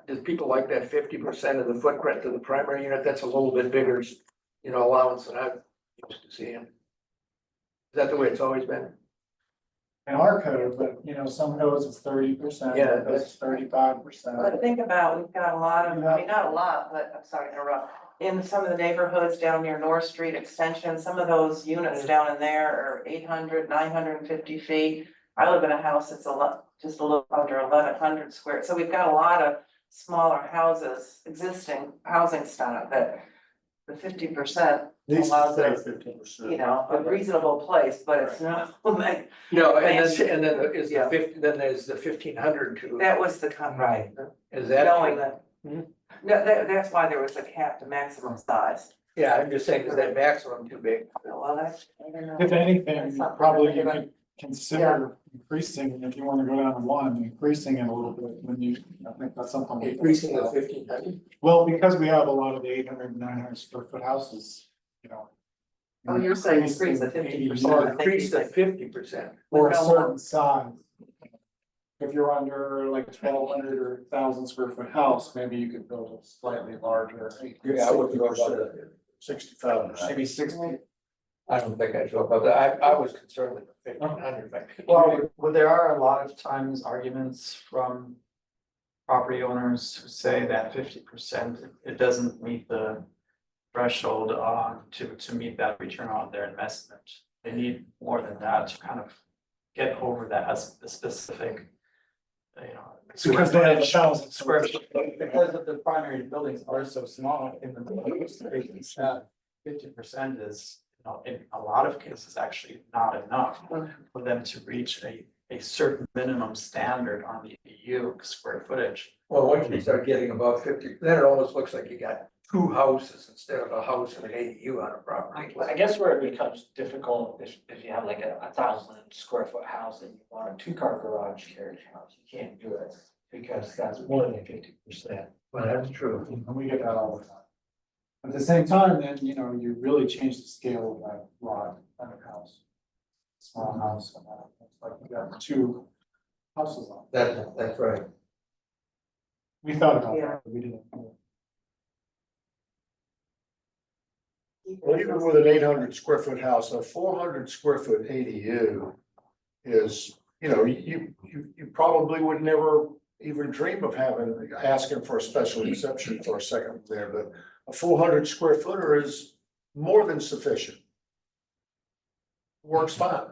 S6: does people like that 50% of the footprint of the primary unit? That's a little bit bigger, allowance than I'm used to seeing. Is that the way it's always been?
S3: In our code, but some codes it's 30%.
S6: Yeah,
S3: that's 35%.
S2: But think about, we've got a lot of, I mean, not a lot, but I'm sorry to interrupt. In some of the neighborhoods down near North Street Extension, some of those units down in there are 800, 950 feet. I live in a house that's just a little under 1,100 square, so we've got a lot of smaller houses, existing housing stock that the 50% allows it,
S8: 15%.
S2: a reasonable place, but it's not like,
S6: No, and then is the
S2: Yeah.
S6: 50, then there's the 1,500 too.
S2: that was the, right.
S6: Is that?
S2: Knowing that. No, that's why there was a cap to maximum size.
S6: Yeah, I'm just saying, is that maximum too big?
S2: Well, that's, I don't know.
S3: If anything,
S2: That's something
S3: probably
S2: to
S3: you
S2: think
S3: could consider increasing, if you wanna go down to 1, increasing it a little bit I think that's something. we can-
S6: Increasing the 1,500?
S3: Well, because we have a lot of the 800, 900 square foot houses,
S2: Oh, you're saying increase the
S3: increasing
S2: 50%.
S6: Or increase the 50%?
S3: Or a
S2: With no
S3: certain size. If you're under like 1,200 or 1,000 square foot house, maybe you could build a slightly larger.
S8: Yeah, I wouldn't go above that. 65%.
S3: Maybe 60.
S6: I don't think I'd go above that. I was concerned with the 1,500.
S5: Well, there are a lot of times arguments from property owners who say that 50%, it doesn't meet the threshold to meet that return on their investment. They need more than that to kind of get over that as a specific,
S3: Because they have 1,000
S5: square foot, because of the primary buildings are so small in the space, 50% is, in a lot of cases, actually not enough for them to reach a certain minimum standard on the EU square footage.
S6: Well, once you start getting above 50, then it almost looks like you got 2 houses instead of a house and an ADU on a property.
S7: I guess where it becomes difficult, if you have like a 1,000 square foot house and you want a 2-car garage carriage house, you can't do it. Because that's more than 50%.
S6: Well, that's true.
S3: And we get that all the time. At the same time, then, you really change the scale of that lot and a house. Small house, and it's like you got 2 houses on.
S6: That's right.
S3: We thought about
S2: Yeah.
S3: that, but we didn't.
S8: Well, even with an 800 square foot house, a 400 square foot ADU is, you probably would never even dream of asking for a special exception for a second there, but a 400 square footer is more than sufficient. Works fine.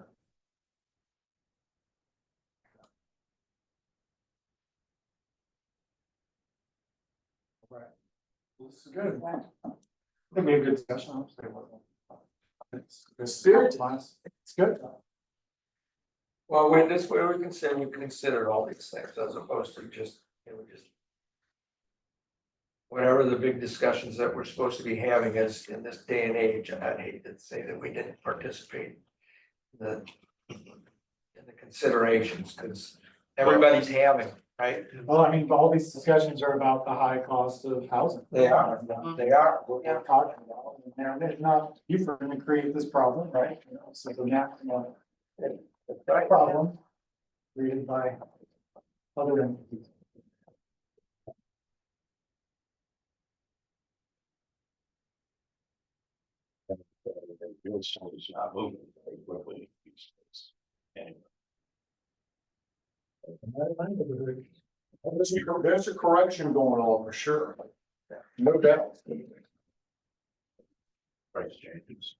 S3: This is good. I think we have a good discussion. It's the spirit, it's good.
S6: Well, with this way, we considered all these things as opposed to just, just. Whatever the big discussions that we're supposed to be having is in this day and age, and I'd hate to say that we didn't participate. In the considerations, because everybody's having, right?
S3: Well, I mean, all these discussions are about the high cost of housing.
S6: They are. They are.
S3: What we're talking about, and they're not, you're going to create this problem, right? You know, so now, that problem created by other entities.
S1: Real estate is not moving very quickly these days. Anyway.
S8: There's a correction going on for sure. No doubt.
S1: Price changes.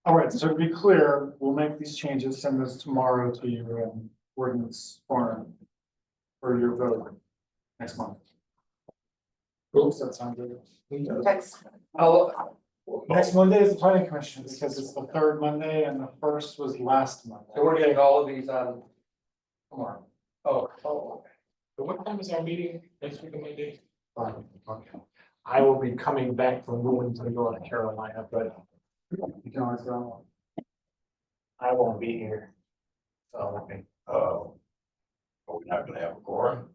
S3: All right, so to be clear, we'll make these changes, send this tomorrow to your ordinance forum for your vote next month. Oops, that sounds good.
S2: Text.
S3: Next Monday is the planning commission because it's the third Monday and the first was last Monday.
S6: So we're getting all of these on
S3: Tomorrow.
S6: oh.
S4: So what time is our meeting next week on Monday? Okay. I will be coming back from Wilmington, North Carolina, but
S3: You can always go.
S4: I won't be here. So, okay.
S1: Are we not gonna have a quorum?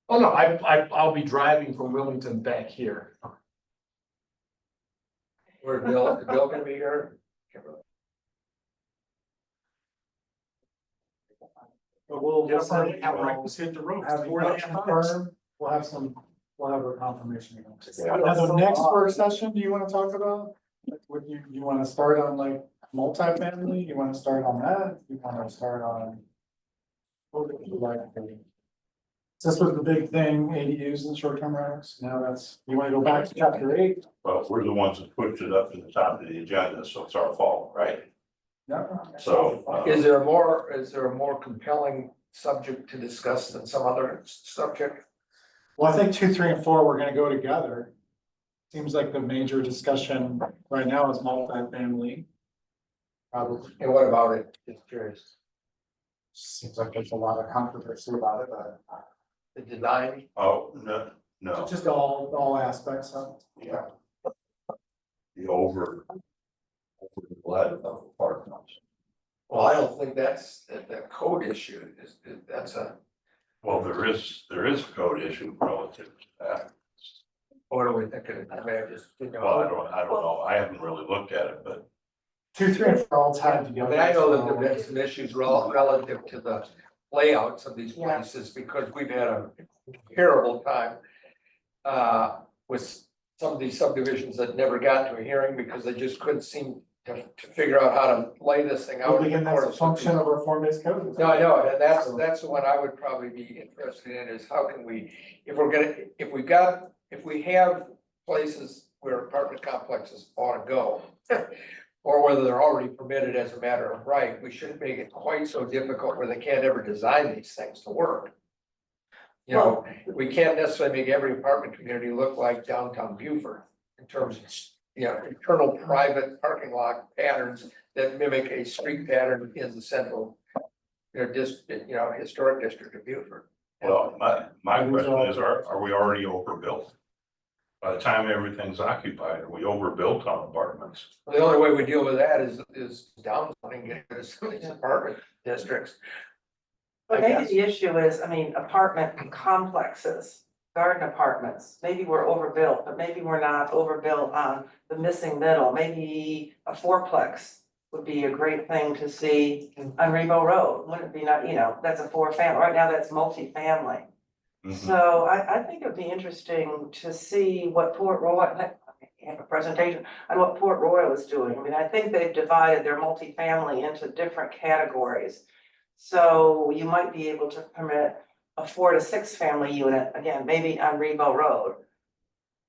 S4: Oh, no, I'll be driving from Wilmington back here.
S6: Where's Bill gonna be here?
S3: But we'll.
S4: Yes, I have breakfast hit the road.
S3: Have you
S4: 4.5 hours.
S3: confirmed? We'll have a confirmation.
S1: Yeah.
S3: Now, the next work session, do you wanna talk about? Like, what you wanna start on like multifamily, you wanna start on that, you wanna start on? What would you like? This was the big thing, ADUs and short-term rentals, now that's, you wanna go back to chapter 8?
S1: Well, we're the ones that pushed it up to the top of the agenda, so it's our fault, right?
S3: No.
S1: So.
S6: Is there a more compelling subject to discuss than some other subject?
S3: Well, I think 2, 3, and 4, we're gonna go together. Seems like the major discussion right now is multifamily. Probably,
S6: And what about it? Just curious.
S3: seems like there's a lot of controversy about it, but
S6: The design,
S1: Oh, no,
S3: just all aspects of
S1: yeah. The over the blood of apartments.
S6: well, I don't think that's the code issue that's a,
S1: Well, there is a code issue relative to that.
S6: what are we thinking? I mean, I just,
S1: Well, I don't know, I haven't really looked at it, but
S3: 2, 3, and 4 all tied
S6: I
S3: together.
S6: mean, I know that
S3: so-
S6: there've been some issues relative to the layouts of these
S2: Yeah.
S6: places, because we've had a terrible time. With some of these subdivisions that never got to a hearing because they just couldn't seem to figure out how to lay this thing out.
S3: Well, again, that's a function of our form-based code.
S6: No, I know, and that's the one I would probably be interested in, is how can we, if we have places where apartment complexes ought to go. Or whether they're already permitted as a matter of right, we shouldn't make it quite so difficult where they can't ever design these things to work. You know, we can't necessarily make every apartment community look like downtown Beaufort in terms of, internal private parking lot patterns that mimic a street pattern in the central. Historic district of Beaufort.
S1: well, my question is, are we already overbuilt? By the time everything's occupied, are we overbuilt on apartments?
S6: The only way we deal with that is downzoning, get rid of some of these apartment districts.
S2: But
S6: I
S2: maybe
S6: guess.
S2: the issue is, apartment complexes, garden apartments, maybe we're overbuilt, but maybe we're not overbuilt on the missing middle, maybe a fourplex would be a great thing to see on Rebo Road, wouldn't it be not, that's a 4-family, right now that's multifamily.
S1: Mhm.
S2: So I think it'd be interesting to see what Port Royal, have a presentation on what Port Royal is doing. I mean, I think they've divided their multifamily into different categories. So you might be able to permit a 4 to 6 family unit, again, maybe on Rebo Road.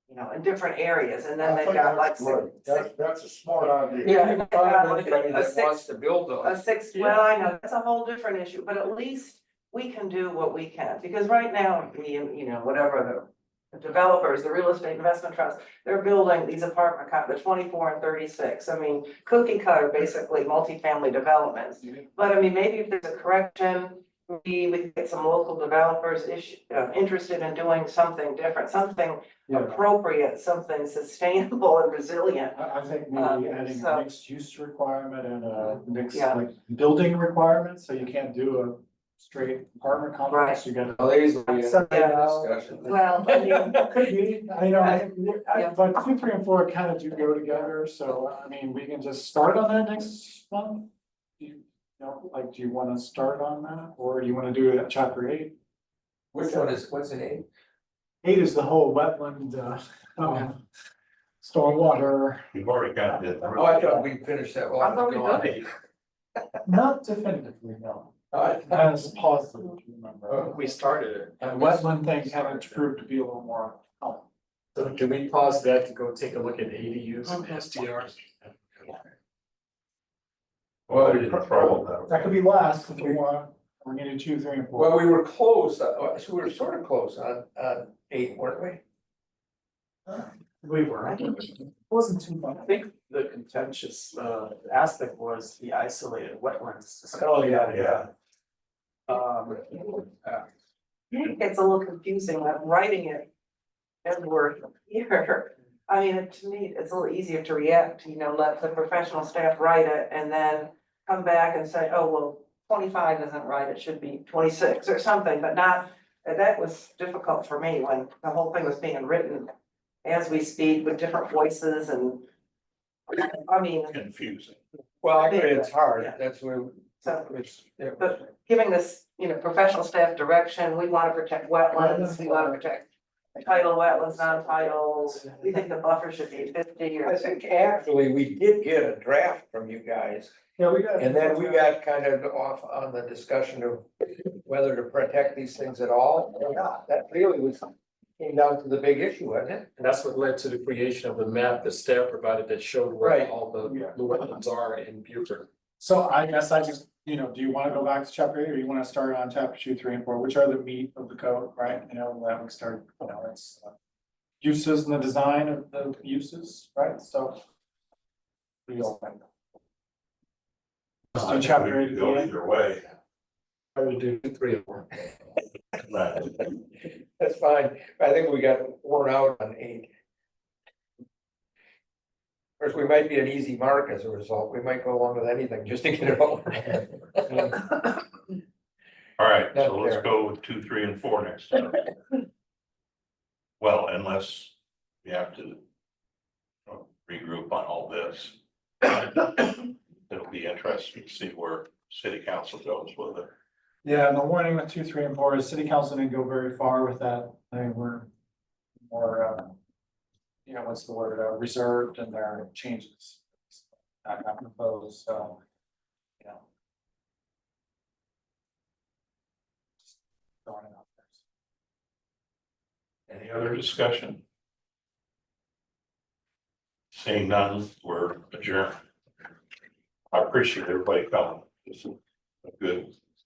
S2: You know, in different areas, and then
S8: I
S2: they've
S8: think
S2: got like
S8: that's great. That's a smart idea.
S6: If you find
S2: like
S6: anybody
S2: a
S6: that
S2: six-
S6: wants to build
S2: a
S6: those,
S2: 6, well, I know, that's a whole different issue, but at least we can do what we can, because right now, you know, whatever the developers, the real estate investment trusts, they're building these apartment the 24 and 36, I mean, cookie cutter, basically, multifamily developments. But I mean, maybe if there's a correction, we could get some local developers interested in doing something different, something
S3: Yeah,
S2: appropriate, something sustainable and resilient.
S3: I think maybe adding
S2: so-
S3: a mixed use requirement and a mixed,
S2: Yeah.
S3: like, building requirement, so you can't do a straight apartment complex, you gotta.
S6: well, these will be a
S2: Yeah.
S6: discussion.
S2: Well, I mean,
S3: Could be, I know,
S2: Yeah.
S3: but 2, 3, and 4 kind of do go together, so I mean, we can just start on that next month. You know, like, do you wanna start on that, or do you wanna do it at chapter 8?
S6: Which one is, what's the name?
S3: 8 is the whole wetland, stormwater,
S1: We've already got it.
S6: Oh, I thought we finished that
S2: I
S6: one.
S2: thought we did.
S3: not definitively, no.
S6: I-
S3: As positive, to remember.
S4: We started it.
S3: And wetland thing kind of proved to be a little more,
S4: So can we pause that to go take a look at ADUs and
S2: Okay.
S4: STRs?
S1: Well, we didn't trouble that.
S3: that could be last if you want, we're gonna do 2, 3, and 4.
S6: Well, we were close, so we were sort of close on 8, weren't we?
S4: We were.
S3: Wasn't too much.
S4: I think the contentious aspect was the isolated wetlands.
S3: Oh, yeah,
S1: yeah.
S2: it gets a little confusing, like writing it as we're here. I mean, to me, it's a little easier to react, you know, let the professional staff write it and then come back and say, oh, well, 25 isn't right, it should be 26 or something, but not, that was difficult for me when the whole thing was being written as we speak with different voices and, I mean,
S1: Confusing.
S6: Well, I agree, it's hard,
S2: Yeah.
S6: that's where
S2: so,
S6: it's. yeah.
S2: but giving this, you know, professional staff direction, we want to protect wetlands, we want to protect tidal wetlands, non-tidals, we think the buffer should be 50
S6: I
S2: or.
S6: think actually we did get a draft from you guys,
S3: Yeah, we got.
S6: and then we got kind of off on the discussion of whether to protect these things at all or not. That really was, came down to the big issue, wasn't it?
S4: And that's what led to the creation of the map that staff provided that showed where
S6: Right.
S4: all the wetlands are in Buford.
S3: So I guess I just, you know, do you wanna go back to chapter 8 or you wanna start on chapter 2, 3, and 4, which are the meat of the code, right? You know, that we start, you know, it's uses and the design of the uses, right? So. We all. Let's do chapter 8
S1: Go
S3: again.
S1: either way.
S4: I would do 3 and 4.
S1: Right.
S6: That's fine, I think we got worn out on 8. Of course, we might be an easy mark as a result, we might go along with anything just to get it over.
S1: All right,
S6: Not
S1: so let's
S6: fair.
S1: go with 2, 3, and 4 next time. Well, unless we have to regroup on all this. It'll be interesting to see where city council goes with it.
S3: Yeah, and the warning with 2, 3, and 4 is city council didn't go very far with that. They were more, you know, what's the word, reserved in their changes. Not proposed, so, you know. Just throwing it out there.
S1: Any other discussion? Seeing none, we're adjourned. I appreciate everybody coming. This is a good